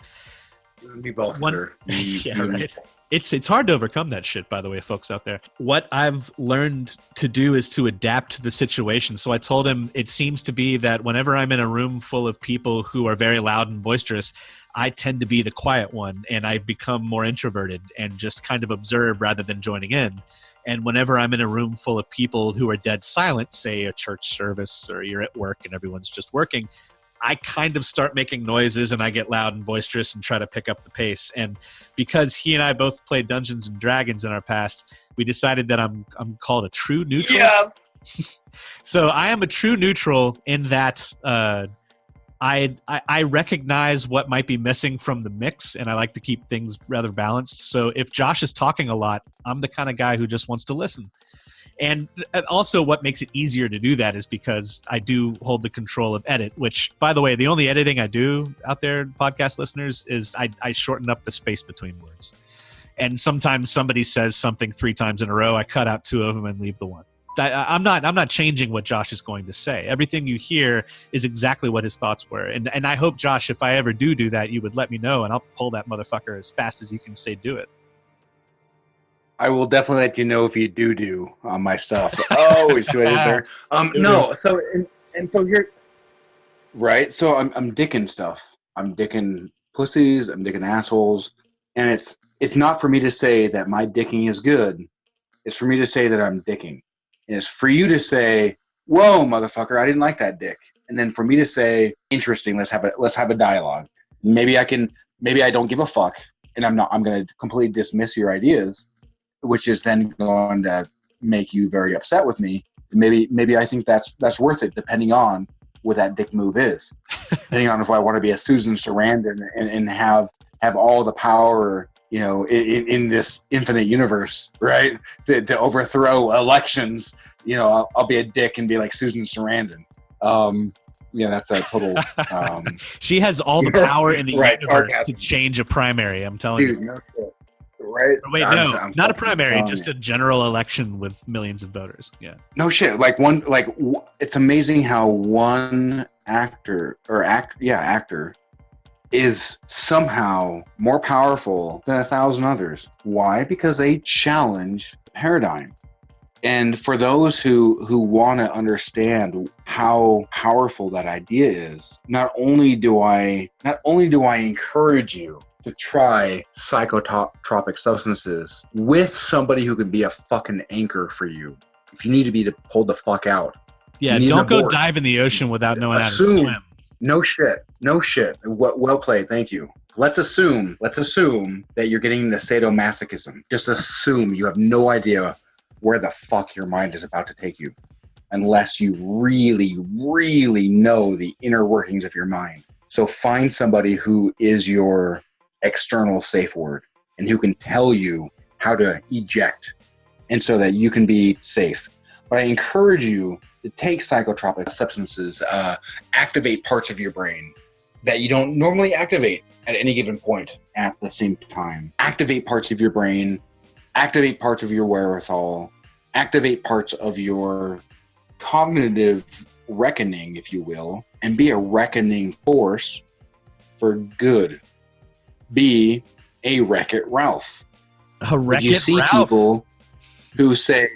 We both, sir. Yeah, right. It's hard to overcome that shit, by the way, folks out there. What I've learned to do is to adapt to the situation. So I told him it seems to be that whenever I'm in a room full of people who are very loud and boisterous, I tend to be the quiet one, and I become more introverted and just kind of observe rather than joining in. And whenever I'm in a room full of people who are dead silent, say a church service or you're at work and everyone's just working, I kind of start making noises and I get loud and boisterous and try to pick up the pace. And because he and I both played Dungeons and Dragons in our past, we decided that I'm called a true neutral. Yes. So I am a true neutral in that I recognize what might be missing from the mix, and I like to keep things rather balanced. So if Josh is talking a lot, I'm the kind of guy who just wants to listen. And also what makes it easier to do that is because I do hold the control of edit, which, by the way, the only editing I do out there, podcast listeners, is I shorten up the space between words. And sometimes somebody says something 3 times in a row, I cut out 2 of them and leave the one. I'm not changing what Josh is going to say. Everything you hear is exactly what his thoughts were. And I hope, Josh, if I ever do that, you would let me know, and I'll pull that motherfucker as fast as you can say do it. I will definitely let you know if you do on my stuff. Oh, is you there? No. So so you're right. So I'm dicking stuff. I'm dicking pussies. I'm dicking assholes. And it's not for me to say that my dicking is good. It's for me to say that I'm dicking. is for you to say, whoa, motherfucker, I didn't like that dick. And then for me to say, interesting, let's have a dialogue. Maybe I don't give a fuck, and I'm going to completely dismiss your ideas, which is then going to make you very upset with me. Maybe I think that's worth it, depending on what that dick move is. Depending on if I want to be a Susan Sarandon and have all the power, you know, in this infinite universe, right? To overthrow elections, you know, I'll be a dick and be like Susan Sarandon. Yeah, that's a total. She has all the power in the right, universe to change a primary. I'm telling you. No shit. Right? Or wait, I'm not a primary, just a general election with millions of voters. Yeah. No shit. It's amazing how one actor is somehow more powerful than 1,000 others. Why? Because they challenge the paradigm. And for those who want to understand how powerful that idea is, not only do I encourage you to try psychotropic substances with somebody who can be a fucking anchor for you. If you need to be pulled the fuck out. Yeah, don't go dive in the ocean without knowing how to swim. No shit. Well played. Thank you. Let's assume that you're getting into sadomasochism. Just assume you have no idea where the fuck your mind is about to take you, unless you really, really know the inner workings of your mind. So find somebody who is your external safe word and who can tell you how to eject, and so that you can be safe. But I encourage you to take psychotropic substances, activate parts of your brain that you don't normally activate at any given point at the same time. Activate parts of your brain, activate parts of your wherewithal, activate parts of your cognitive reckoning, if you will, and be a reckoning force for good. Be a Wreck-It Ralph. A Wreck-It You see Ralph. people who say,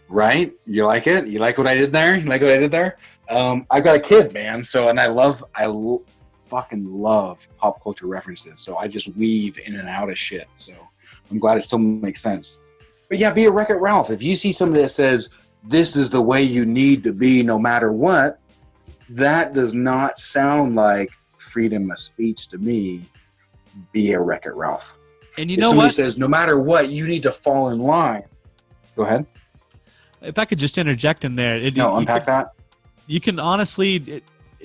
right? You like it? You like what I did there? You like what I did there? I've got a kid, man. So, and I fucking love pop culture references. So I just weave in and out of shit. So I'm glad it still makes sense. But yeah, be a Wreck-It Ralph. If you see somebody that says, this is the way you need to be no matter what, that does not sound like freedom of speech to me. Be a Wreck-It Ralph. And you if know somebody what? says, no matter what, you need to fall in line. Go ahead. If I could just interject in there. Unpack that. You can honestly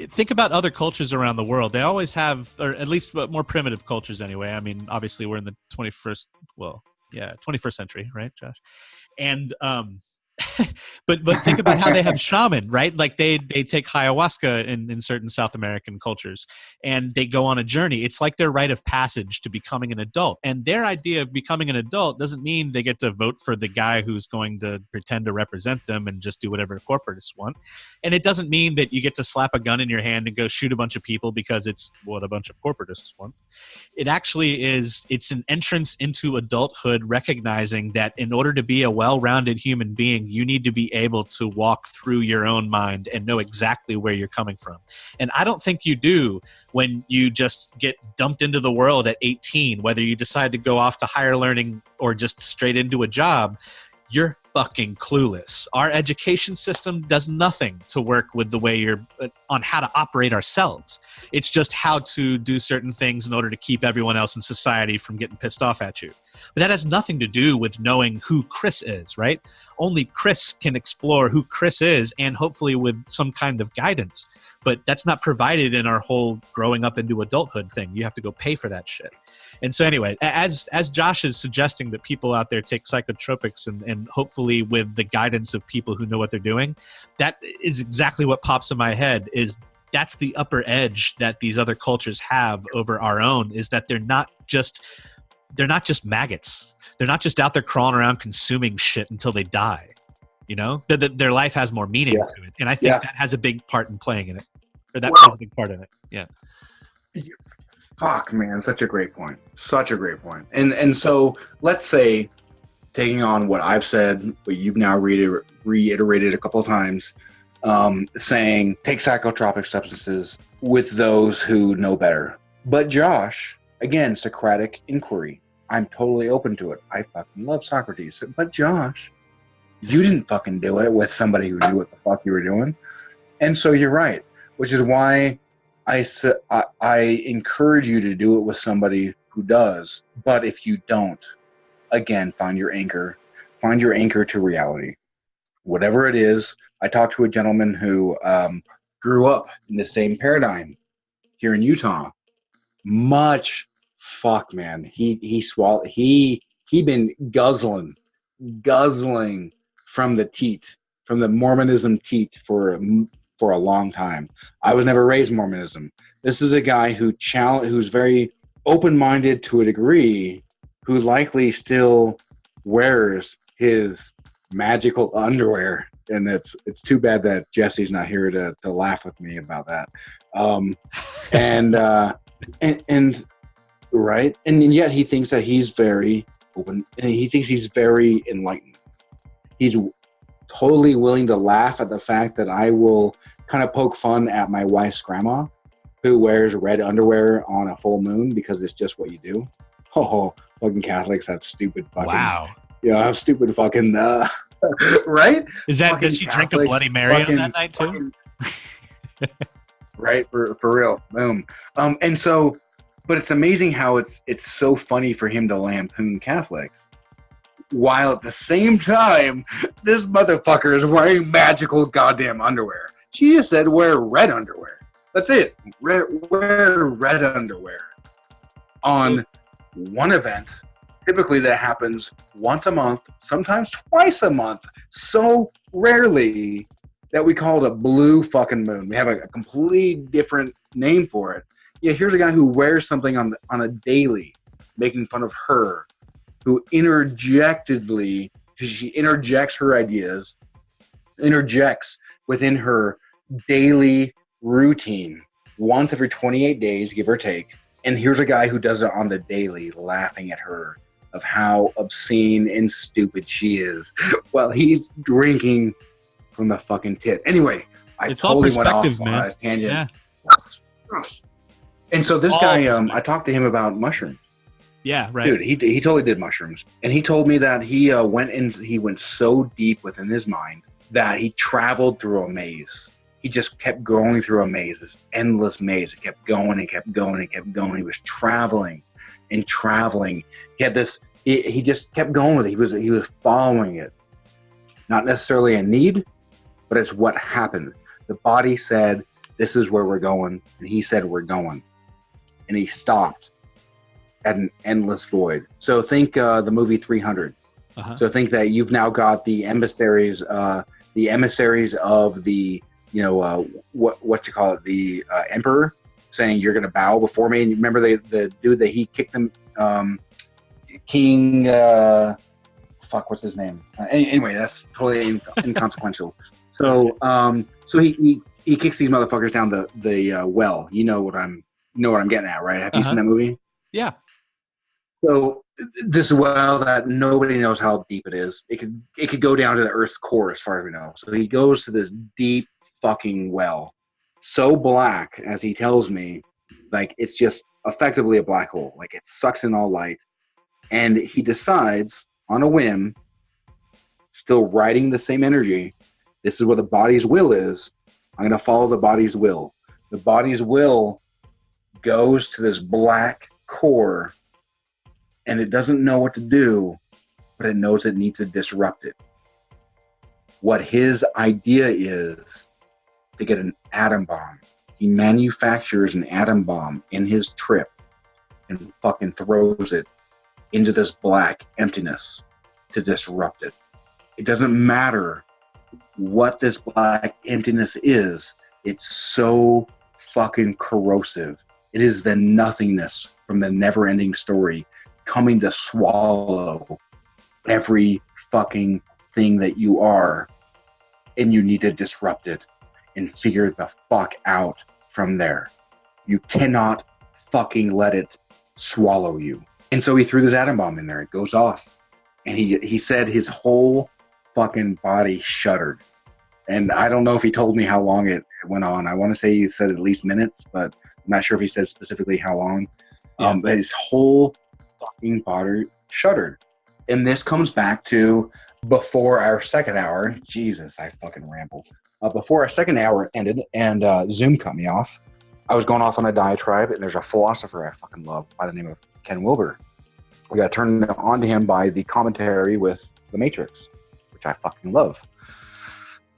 think about other cultures around the world. They always have, or at least more primitive cultures anyway. I mean, obviously we're in the 21st century, right, Josh? And but think about how they have shaman, right? Like they take ayahuasca in certain South American cultures, and they go on a journey. It's like their rite of passage to becoming an adult. And their idea of becoming an adult doesn't mean they get to vote for the guy who's going to pretend to represent them and just do whatever corporatists want. And it doesn't mean that you get to slap a gun in your hand and go shoot a bunch of people because it's what a bunch of corporatists want. It actually is, it's an entrance into adulthood, recognizing that in order to be a well-rounded human being, you need to be able to walk through your own mind and know exactly where you're coming from. And I don't think you do when you just get dumped into the world at 18, whether you decide to go off to higher learning or just straight into a job. You're fucking clueless. Our education system does nothing to work with the way you're on how to operate ourselves. It's just how to do certain things in order to keep everyone else in society from getting pissed off at you. But that has nothing to do with knowing who Chris is, right? Only Chris can explore who Chris is, and hopefully with some kind of guidance. But that's not provided in our whole growing up into adulthood thing. You have to go pay for that shit. And so anyway, as Josh is suggesting that people out there take psychotropics and hopefully with the guidance of people who know what they're doing, that is exactly what pops in my head. Is that's the upper edge that these other cultures have over our own, is that they're not just maggots. They're not just out there crawling around consuming shit until they die. You know, their life has more meaning to it. And I think that has a big part in playing in it. Or that plays a big part in it. Yeah. Fuck, man. Such a great point. Such a great point. And so let's say, taking on what I've said, but you've now reiterated a couple of times, saying take psychotropic substances with those who know better. But Josh, again, Socratic inquiry. I'm totally open to it. I fucking love Socrates. But Josh, You didn't fucking do it with somebody who knew what the fuck you were doing. And so you're right, which is why I encourage you to do it with somebody who does. But if you don't, again, find your anchor. Find your anchor to reality. Whatever it is. I talked to a gentleman who grew up in the same paradigm here in Utah. Much fuck, man. He swallowed. He been guzzling from the teat, from the Mormonism teat for a long time. I was never raised Mormonism. This is a guy who's very open-minded to a degree, who likely still wears his magical underwear. And it's too bad that Jesse's not here to laugh with me about that. And right, and yet he thinks that he's very open, and he thinks he's very enlightened. He's totally willing to laugh at the fact that I will kind of poke fun at my wife's grandma, who wears red underwear on a full moon because it's just what you do. Oh, fucking Catholics have stupid fucking. Wow. Yeah, have stupid fucking. Right? Is that, fucking did she Catholics, drink a Bloody Mary fucking, on that night too? Right, for real. Boom. And so, but it's amazing how it's so funny for him to lampoon Catholics, while at the same time, this motherfucker is wearing magical goddamn underwear. She just said wear red underwear. That's it. Wear red underwear on one event. Typically that happens once a month, sometimes twice a month, so rarely that we call it a blue fucking moon. We have a completely different name for it. Yeah, here's a guy who wears something on a daily, making fun of her, who she interjects her ideas, interjects within her daily routine, once every 28 days, give or take. And here's a guy who does it on the daily, laughing at her of how obscene and stupid she is while he's drinking from the fucking tit. Anyway, I it's totally went off on a tangent. Yeah. And so this guy, I talked to him about mushrooms. Yeah, right. Dude, he totally did mushrooms. And he told me that he went so deep within his mind that he traveled through a maze. He just kept going through a maze, this endless maze. It kept going and kept going and kept going. He was traveling and traveling. He had this. He just kept going with it. He was following it. Not necessarily a need, but it's what happened. The body said, "This is where we're going," and he said, "We're going," and he stopped at an endless void. So think the movie 300. Uh-huh. So think that you've now got the emissaries of the, what you call it, the emperor, saying you're going to bow before me. And you remember the dude that he kicked them, King, what's his name? Anyway, that's totally inconsequential. So he kicks these motherfuckers down the well. You know what I'm getting at, right? Have you seen that movie? Yeah. So this well that nobody knows how deep it is. It could go down to the Earth's core as far as we know. So he goes to this deep fucking well, so black, as he tells me, like it's just effectively a black hole. Like it sucks in all light. And he decides on a whim, still riding the same energy, this is what the body's will is. I'm going to follow the body's will. The body's will goes to this black core, and it doesn't know what to do, but it knows it needs to disrupt it. What his idea is to get an atom bomb. He manufactures an atom bomb in his trip and fucking throws it into this black emptiness to disrupt it. It doesn't matter what this black emptiness is. It's so fucking corrosive. It is the nothingness from the never-ending story coming to swallow every fucking thing that you are, and you need to disrupt it and figure the fuck out from there. You cannot fucking let it swallow you. And so he threw this atom bomb in there. It goes off, and he said his whole fucking body shuddered. And I don't know if he told me how long it went on. I want to say he said at least minutes, but I'm not sure if he said specifically how long. Yeah. But his whole fucking body shuddered. And this comes back to before our second hour. Jesus, I fucking ramble. Before our second hour ended and Zoom cut me off, I was going off on a diatribe, and there's a philosopher I fucking love by the name of Ken Wilber. We got turned on to him by the commentary with The Matrix, which I fucking love.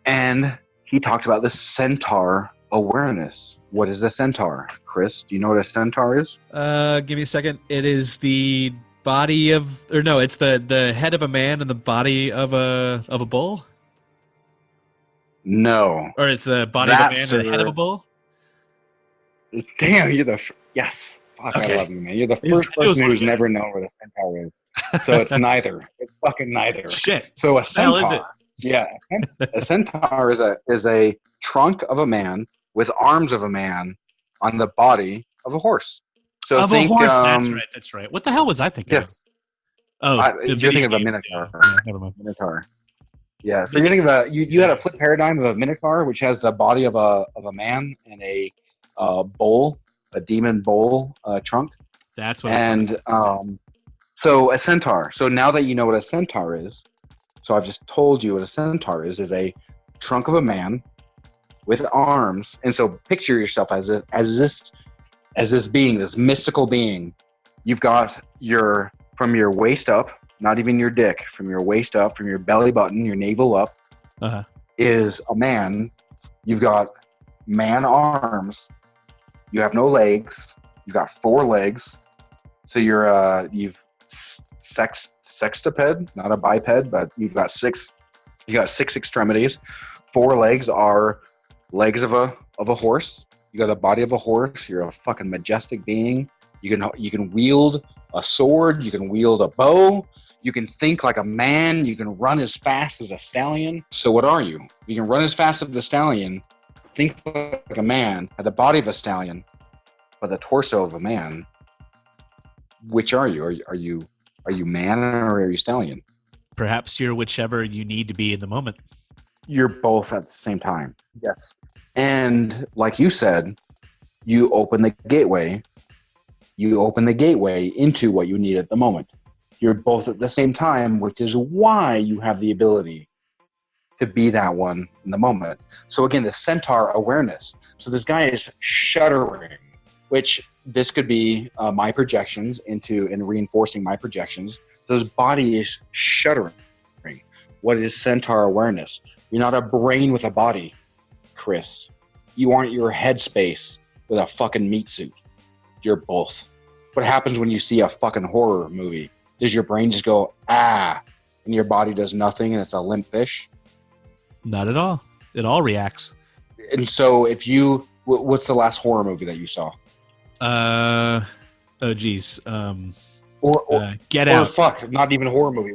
And he talked about the centaur awareness. What is a centaur? Chris, do you know what a centaur is? Give me a second. It is the body of, or no, it's the head of a man and the body of a bull? No. Or it's the body of a man and the head of a bull? Damn, yes. Fuck, Okay. I love you, man. You're the first person who's never known what a centaur is. So it's neither. It's fucking neither. Shit. So a What the hell centaur, is it? yeah, a centaur is a trunk of a man with arms of a man on the body of a horse. So Of think, a horse, that's right. What the hell was I thinking yes. of? Oh, You're thinking of a minotaur. Yeah, never mind. Minotaur. Yeah. So you're thinking of you had a flip paradigm of a minotaur, which has the body of a man and a bull, a demon bull trunk. That's what. And so a centaur. So now that you know what a centaur is, so I've just told you what a centaur is a trunk of a man with arms. And so picture yourself as this being, this mystical being. You've got from your waist up, not even your dick, from your waist up, from your belly button, your navel up, is a man. You've got man arms. You have no legs. You've got 4 legs. So you've sextuped, not a biped, but you've got 6 extremities. 4 legs are legs of a horse. You got the body of a horse. You're a fucking majestic being. You can wield a sword. You can wield a bow. You can think like a man. You can run as fast as a stallion. So what are you? You can run as fast as a stallion, think like a man, have the body of a stallion, but the torso of a man. Which are you? Are you man or are you stallion? Perhaps you're whichever you need to be in the moment. You're both at the same time. Yes. And like you said, you open the gateway. You open the gateway into what you need at the moment. You're both at the same time, which is why you have the ability to be that one in the moment. So again, the centaur awareness. So this guy is shuddering, which this could be my projections and reinforcing my projections. So his body is shuddering. What is centaur awareness? You're not a brain with a body, Chris. You aren't your headspace with a fucking meat suit. You're both. What happens when you see a fucking horror movie? Does your brain just go, and your body does nothing and it's a limp fish? Not at all. It all reacts. And so what's the last horror movie that you saw? Oh geez. Or Get Out. Or fuck, not even a horror movie.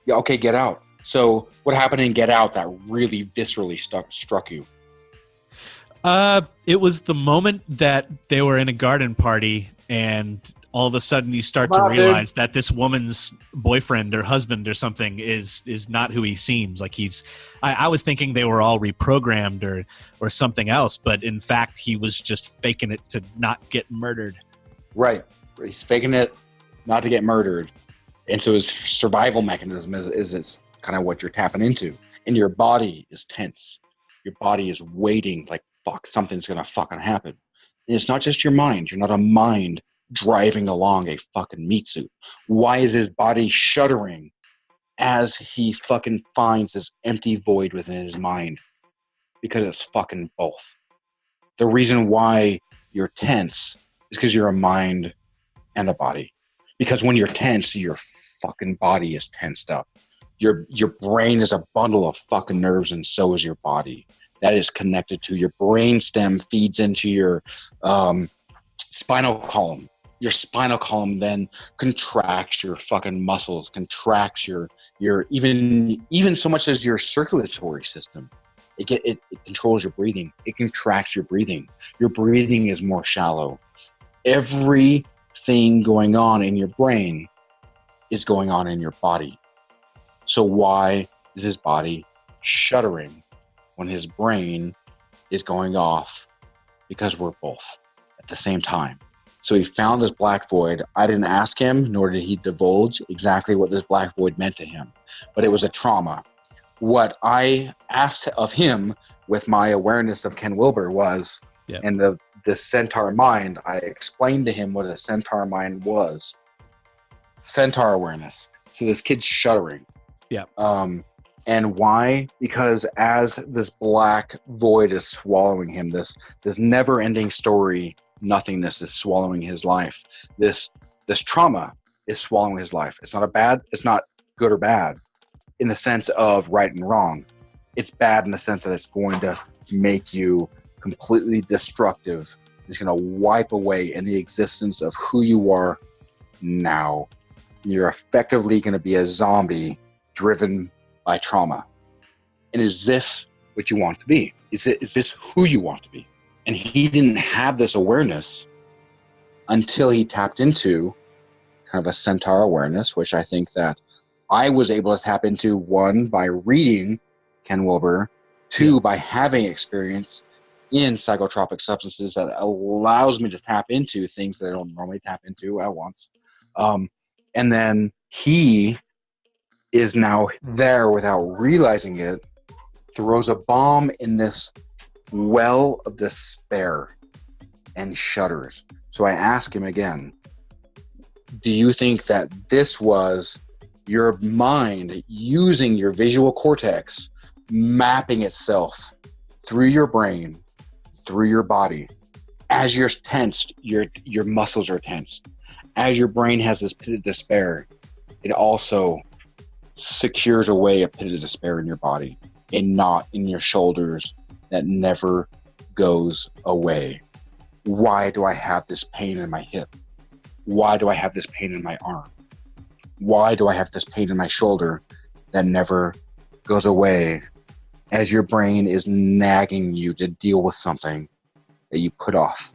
Okay, Get Out. So what happened in Get Out that really viscerally struck you? It was the moment that they were in a garden party and all of a sudden you start to realize that this woman's boyfriend or husband or something is not who he seems. Like I was thinking they were all reprogrammed or something else, but in fact he was just faking it to not get murdered. Right. He's faking it not to get murdered. And so his survival mechanism is kind of what you're tapping into. And your body is tense. Your body is waiting like, fuck, something's going to fucking happen. And it's not just your mind. You're not a mind driving along a fucking meat suit. Why is his body shuddering as he fucking finds this empty void within his mind? Because it's fucking both. The reason why you're tense is because you're a mind and a body. Because when you're tense, your fucking body is tensed up. Your brain is a bundle of fucking nerves, and so is your body. That is connected to your brain stem, feeds into your spinal column. Your spinal column then contracts your fucking muscles, contracts your even so much as your circulatory system. It controls your breathing. It contracts your breathing. Your breathing is more shallow. Everything going on in your brain is going on in your body. So why is his body shuddering when his brain is going off? Because we're both at the same time. So he found this black void. I didn't ask him, nor did he divulge exactly what this black void meant to him, but it was a trauma. What I asked of him with my awareness of Ken Wilber was, and the centaur mind, I explained to him what a centaur mind was. Centaur awareness. So this kid's shuddering. Yeah. And why? Because as this black void is swallowing him, this never-ending story, nothingness is swallowing his life. This trauma is swallowing his life. It's not good or bad in the sense of right and wrong. It's bad in the sense that it's going to make you completely destructive. It's going to wipe away any existence of who you are now. You're effectively going to be a zombie driven by trauma. And is this what you want to be? Is this who you want to be? And he didn't have this awareness until he tapped into kind of a centaur awareness, which I think that I was able to tap into, one, by reading Ken Wilber, two, by having experience in psychotropic substances that allows me to tap into things that I don't normally tap into at once. And then he is now there without realizing it, throws a bomb in this well of despair and shudders. So I ask him again, do you think that this was your mind using your visual cortex, mapping itself through your brain, through your body? As you're tensed, your muscles are tensed. As your brain has this pit of despair, it also secures away a pit of despair in your body, a knot in your shoulders that never goes away. Why do I have this pain in my hip? Why do I have this pain in my arm? Why do I have this pain in my shoulder that never goes away? As your brain is nagging you to deal with something that you put off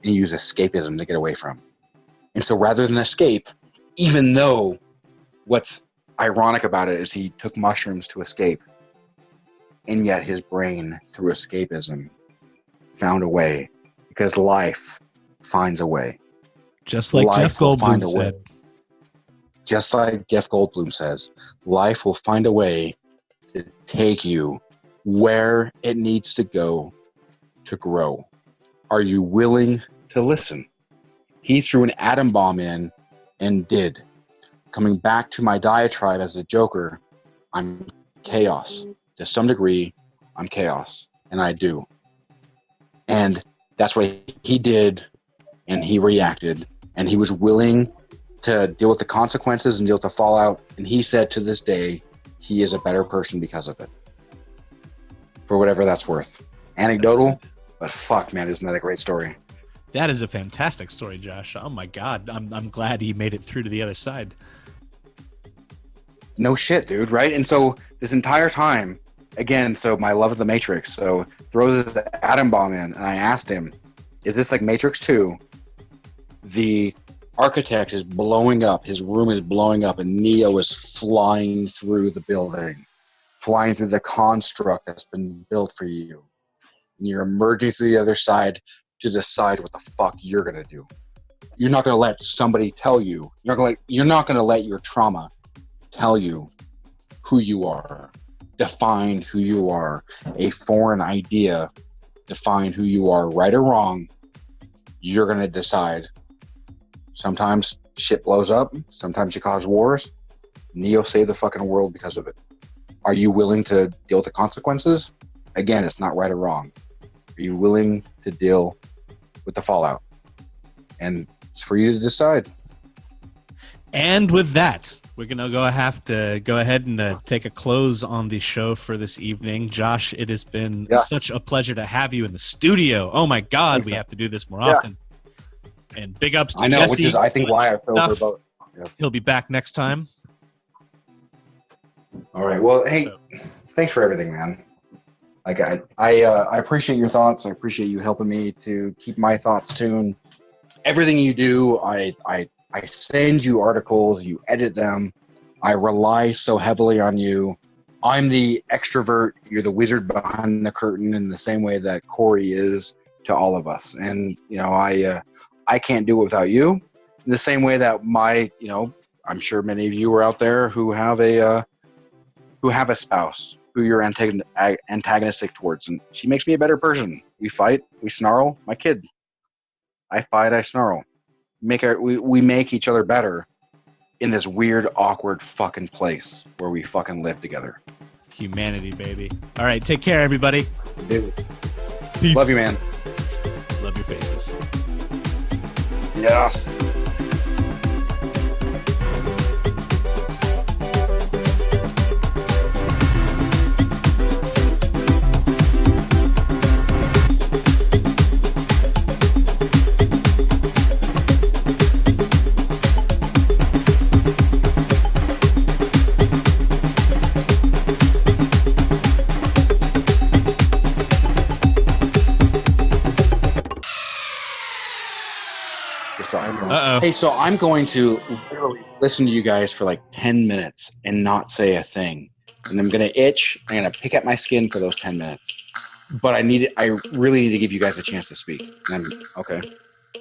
and use escapism to get away from. And so rather than escape, even though what's ironic about it is he took mushrooms to escape, and yet his brain, through escapism, found a way, because life finds a way. Just like Life Jeff will find Goldblum a way. said. Just like Jeff Goldblum says, life will find a way to take you where it needs to go to grow. Are you willing to listen? He threw an atom bomb in and did. Coming back to my diatribe as a Joker, I'm chaos. To some degree, I'm chaos, and I do. And that's what he did, and he reacted, and he was willing to deal with the consequences and deal with the fallout, and he said to this day, he is a better person because of it. For whatever that's worth. Anecdotal, but fuck, man, isn't that a great story? That is a fantastic story, Josh. Oh my God, I'm glad he made it through to the other side. No shit, dude, right? And so this entire time, again, so my love of the Matrix, so throws this atom bomb in, and I asked him, is this like Matrix 2? The architect is blowing up, his room is blowing up, and Neo is flying through the building, flying through the construct that's been built for you. And you're emerging through the other side to decide what the fuck you're going to do. You're not going to let somebody tell you. You're not going to let your trauma tell you who you are, define who you are. A foreign idea define who you are, right or wrong. You're going to decide. Sometimes shit blows up. Sometimes you cause wars. Neo saved the fucking world because of it. Are you willing to deal with the consequences? Again, it's not right or wrong. Are you willing to deal with the fallout? And it's for you to decide. And with that, we're going to have to go ahead and take a close on the show for this evening. Josh, it has been such a pleasure to have you in the studio. Oh my God, Thanks, we have to do this more often. And big ups to Jesse. Which is, I think, why I feel for both. Yes. He'll be back next time. All right. Well, hey, thanks for everything, man. Like I appreciate your thoughts. I appreciate you helping me to keep my thoughts tuned. Everything you do, I send you articles, you edit them. I rely so heavily on you. I'm the extrovert. You're the wizard behind the curtain in the same way that Corey is to all of us. And, you know, I I can't do it without you. In the same way that I'm sure many of you are out there who have a spouse who you're antagonistic towards, and she makes me a better person. We fight, we snarl. My kid, I fight, I snarl. We make each other better in this weird, awkward fucking place where we fucking live together. Humanity, baby. All right, take care, everybody. Peace. Love you, man. Love your faces. Yes. Uh-oh. Hey, so I'm going to literally listen to you guys for like 10 minutes and not say a thing. And I'm going to itch. I'm going to pick at my skin for those 10 minutes. But I really need to give you guys a chance to speak. And okay.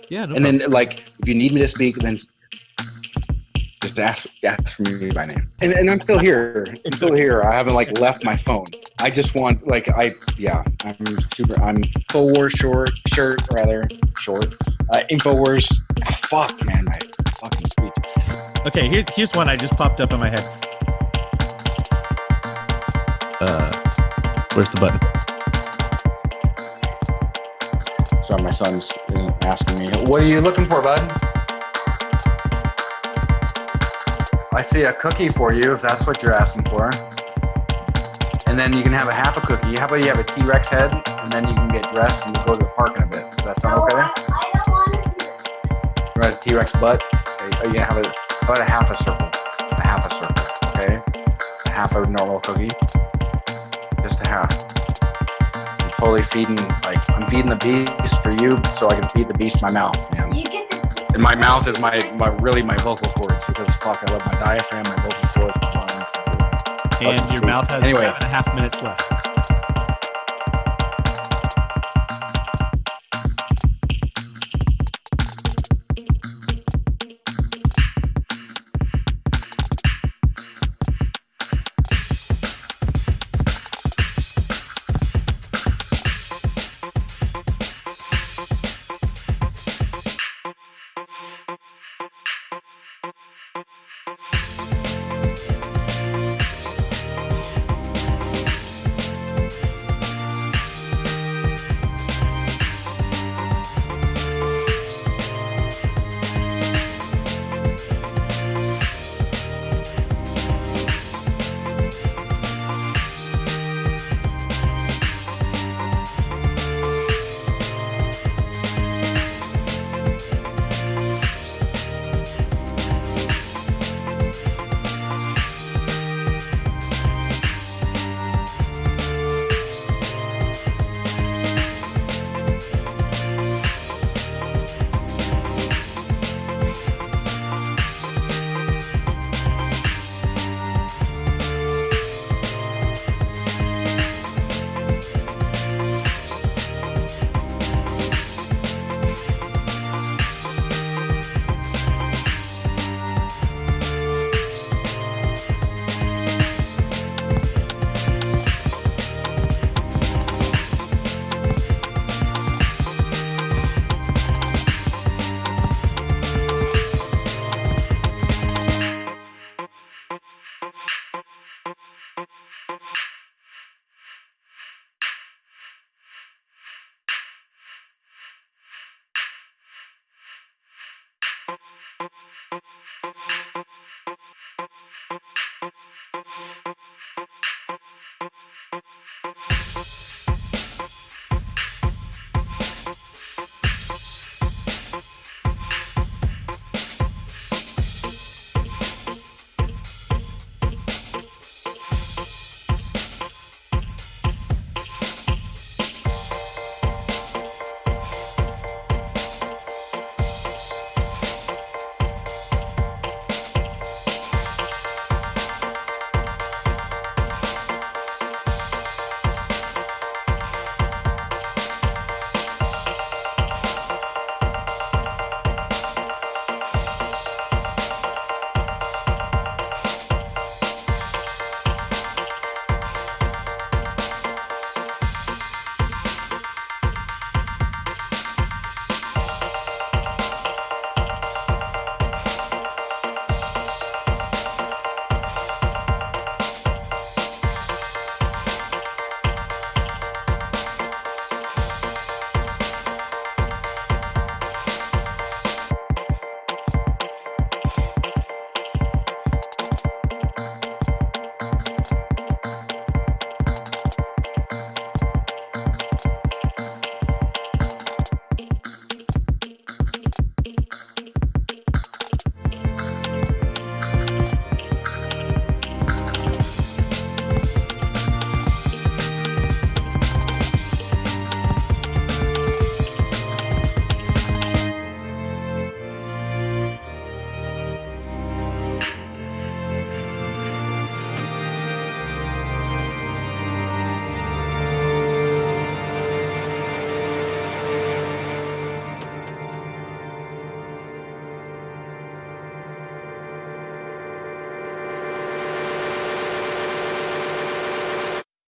Yeah. No and problem. then, like, if you need me to speak, then just ask for me by name. And I'm still here. I'm still here. I haven't, like, left my phone. I just want, like, I'm InfoWars short. InfoWars. Fuck, man, my fucking speech. Okay, here's one I just popped up in my head. Where's the button? Sorry, my son's asking me. What are you looking for, bud? I see a cookie for you, if that's what you're asking for. And then you can have a half a cookie. How about you have a T-Rex head, and then you can get dressed and go to the park in a bit. Does that sound okay? I don't want to. You want a T-Rex butt? Are you gonna have about a half a circle? A half a circle, okay? A half a normal cookie. Just a half. I'm totally feeding the beast for you, so I can feed the beast my mouth, man. You get the. And my mouth is my vocal cords, because fuck, I love my diaphragm, my vocal cords, my lungs. And your mouth has 5.5 minutes left.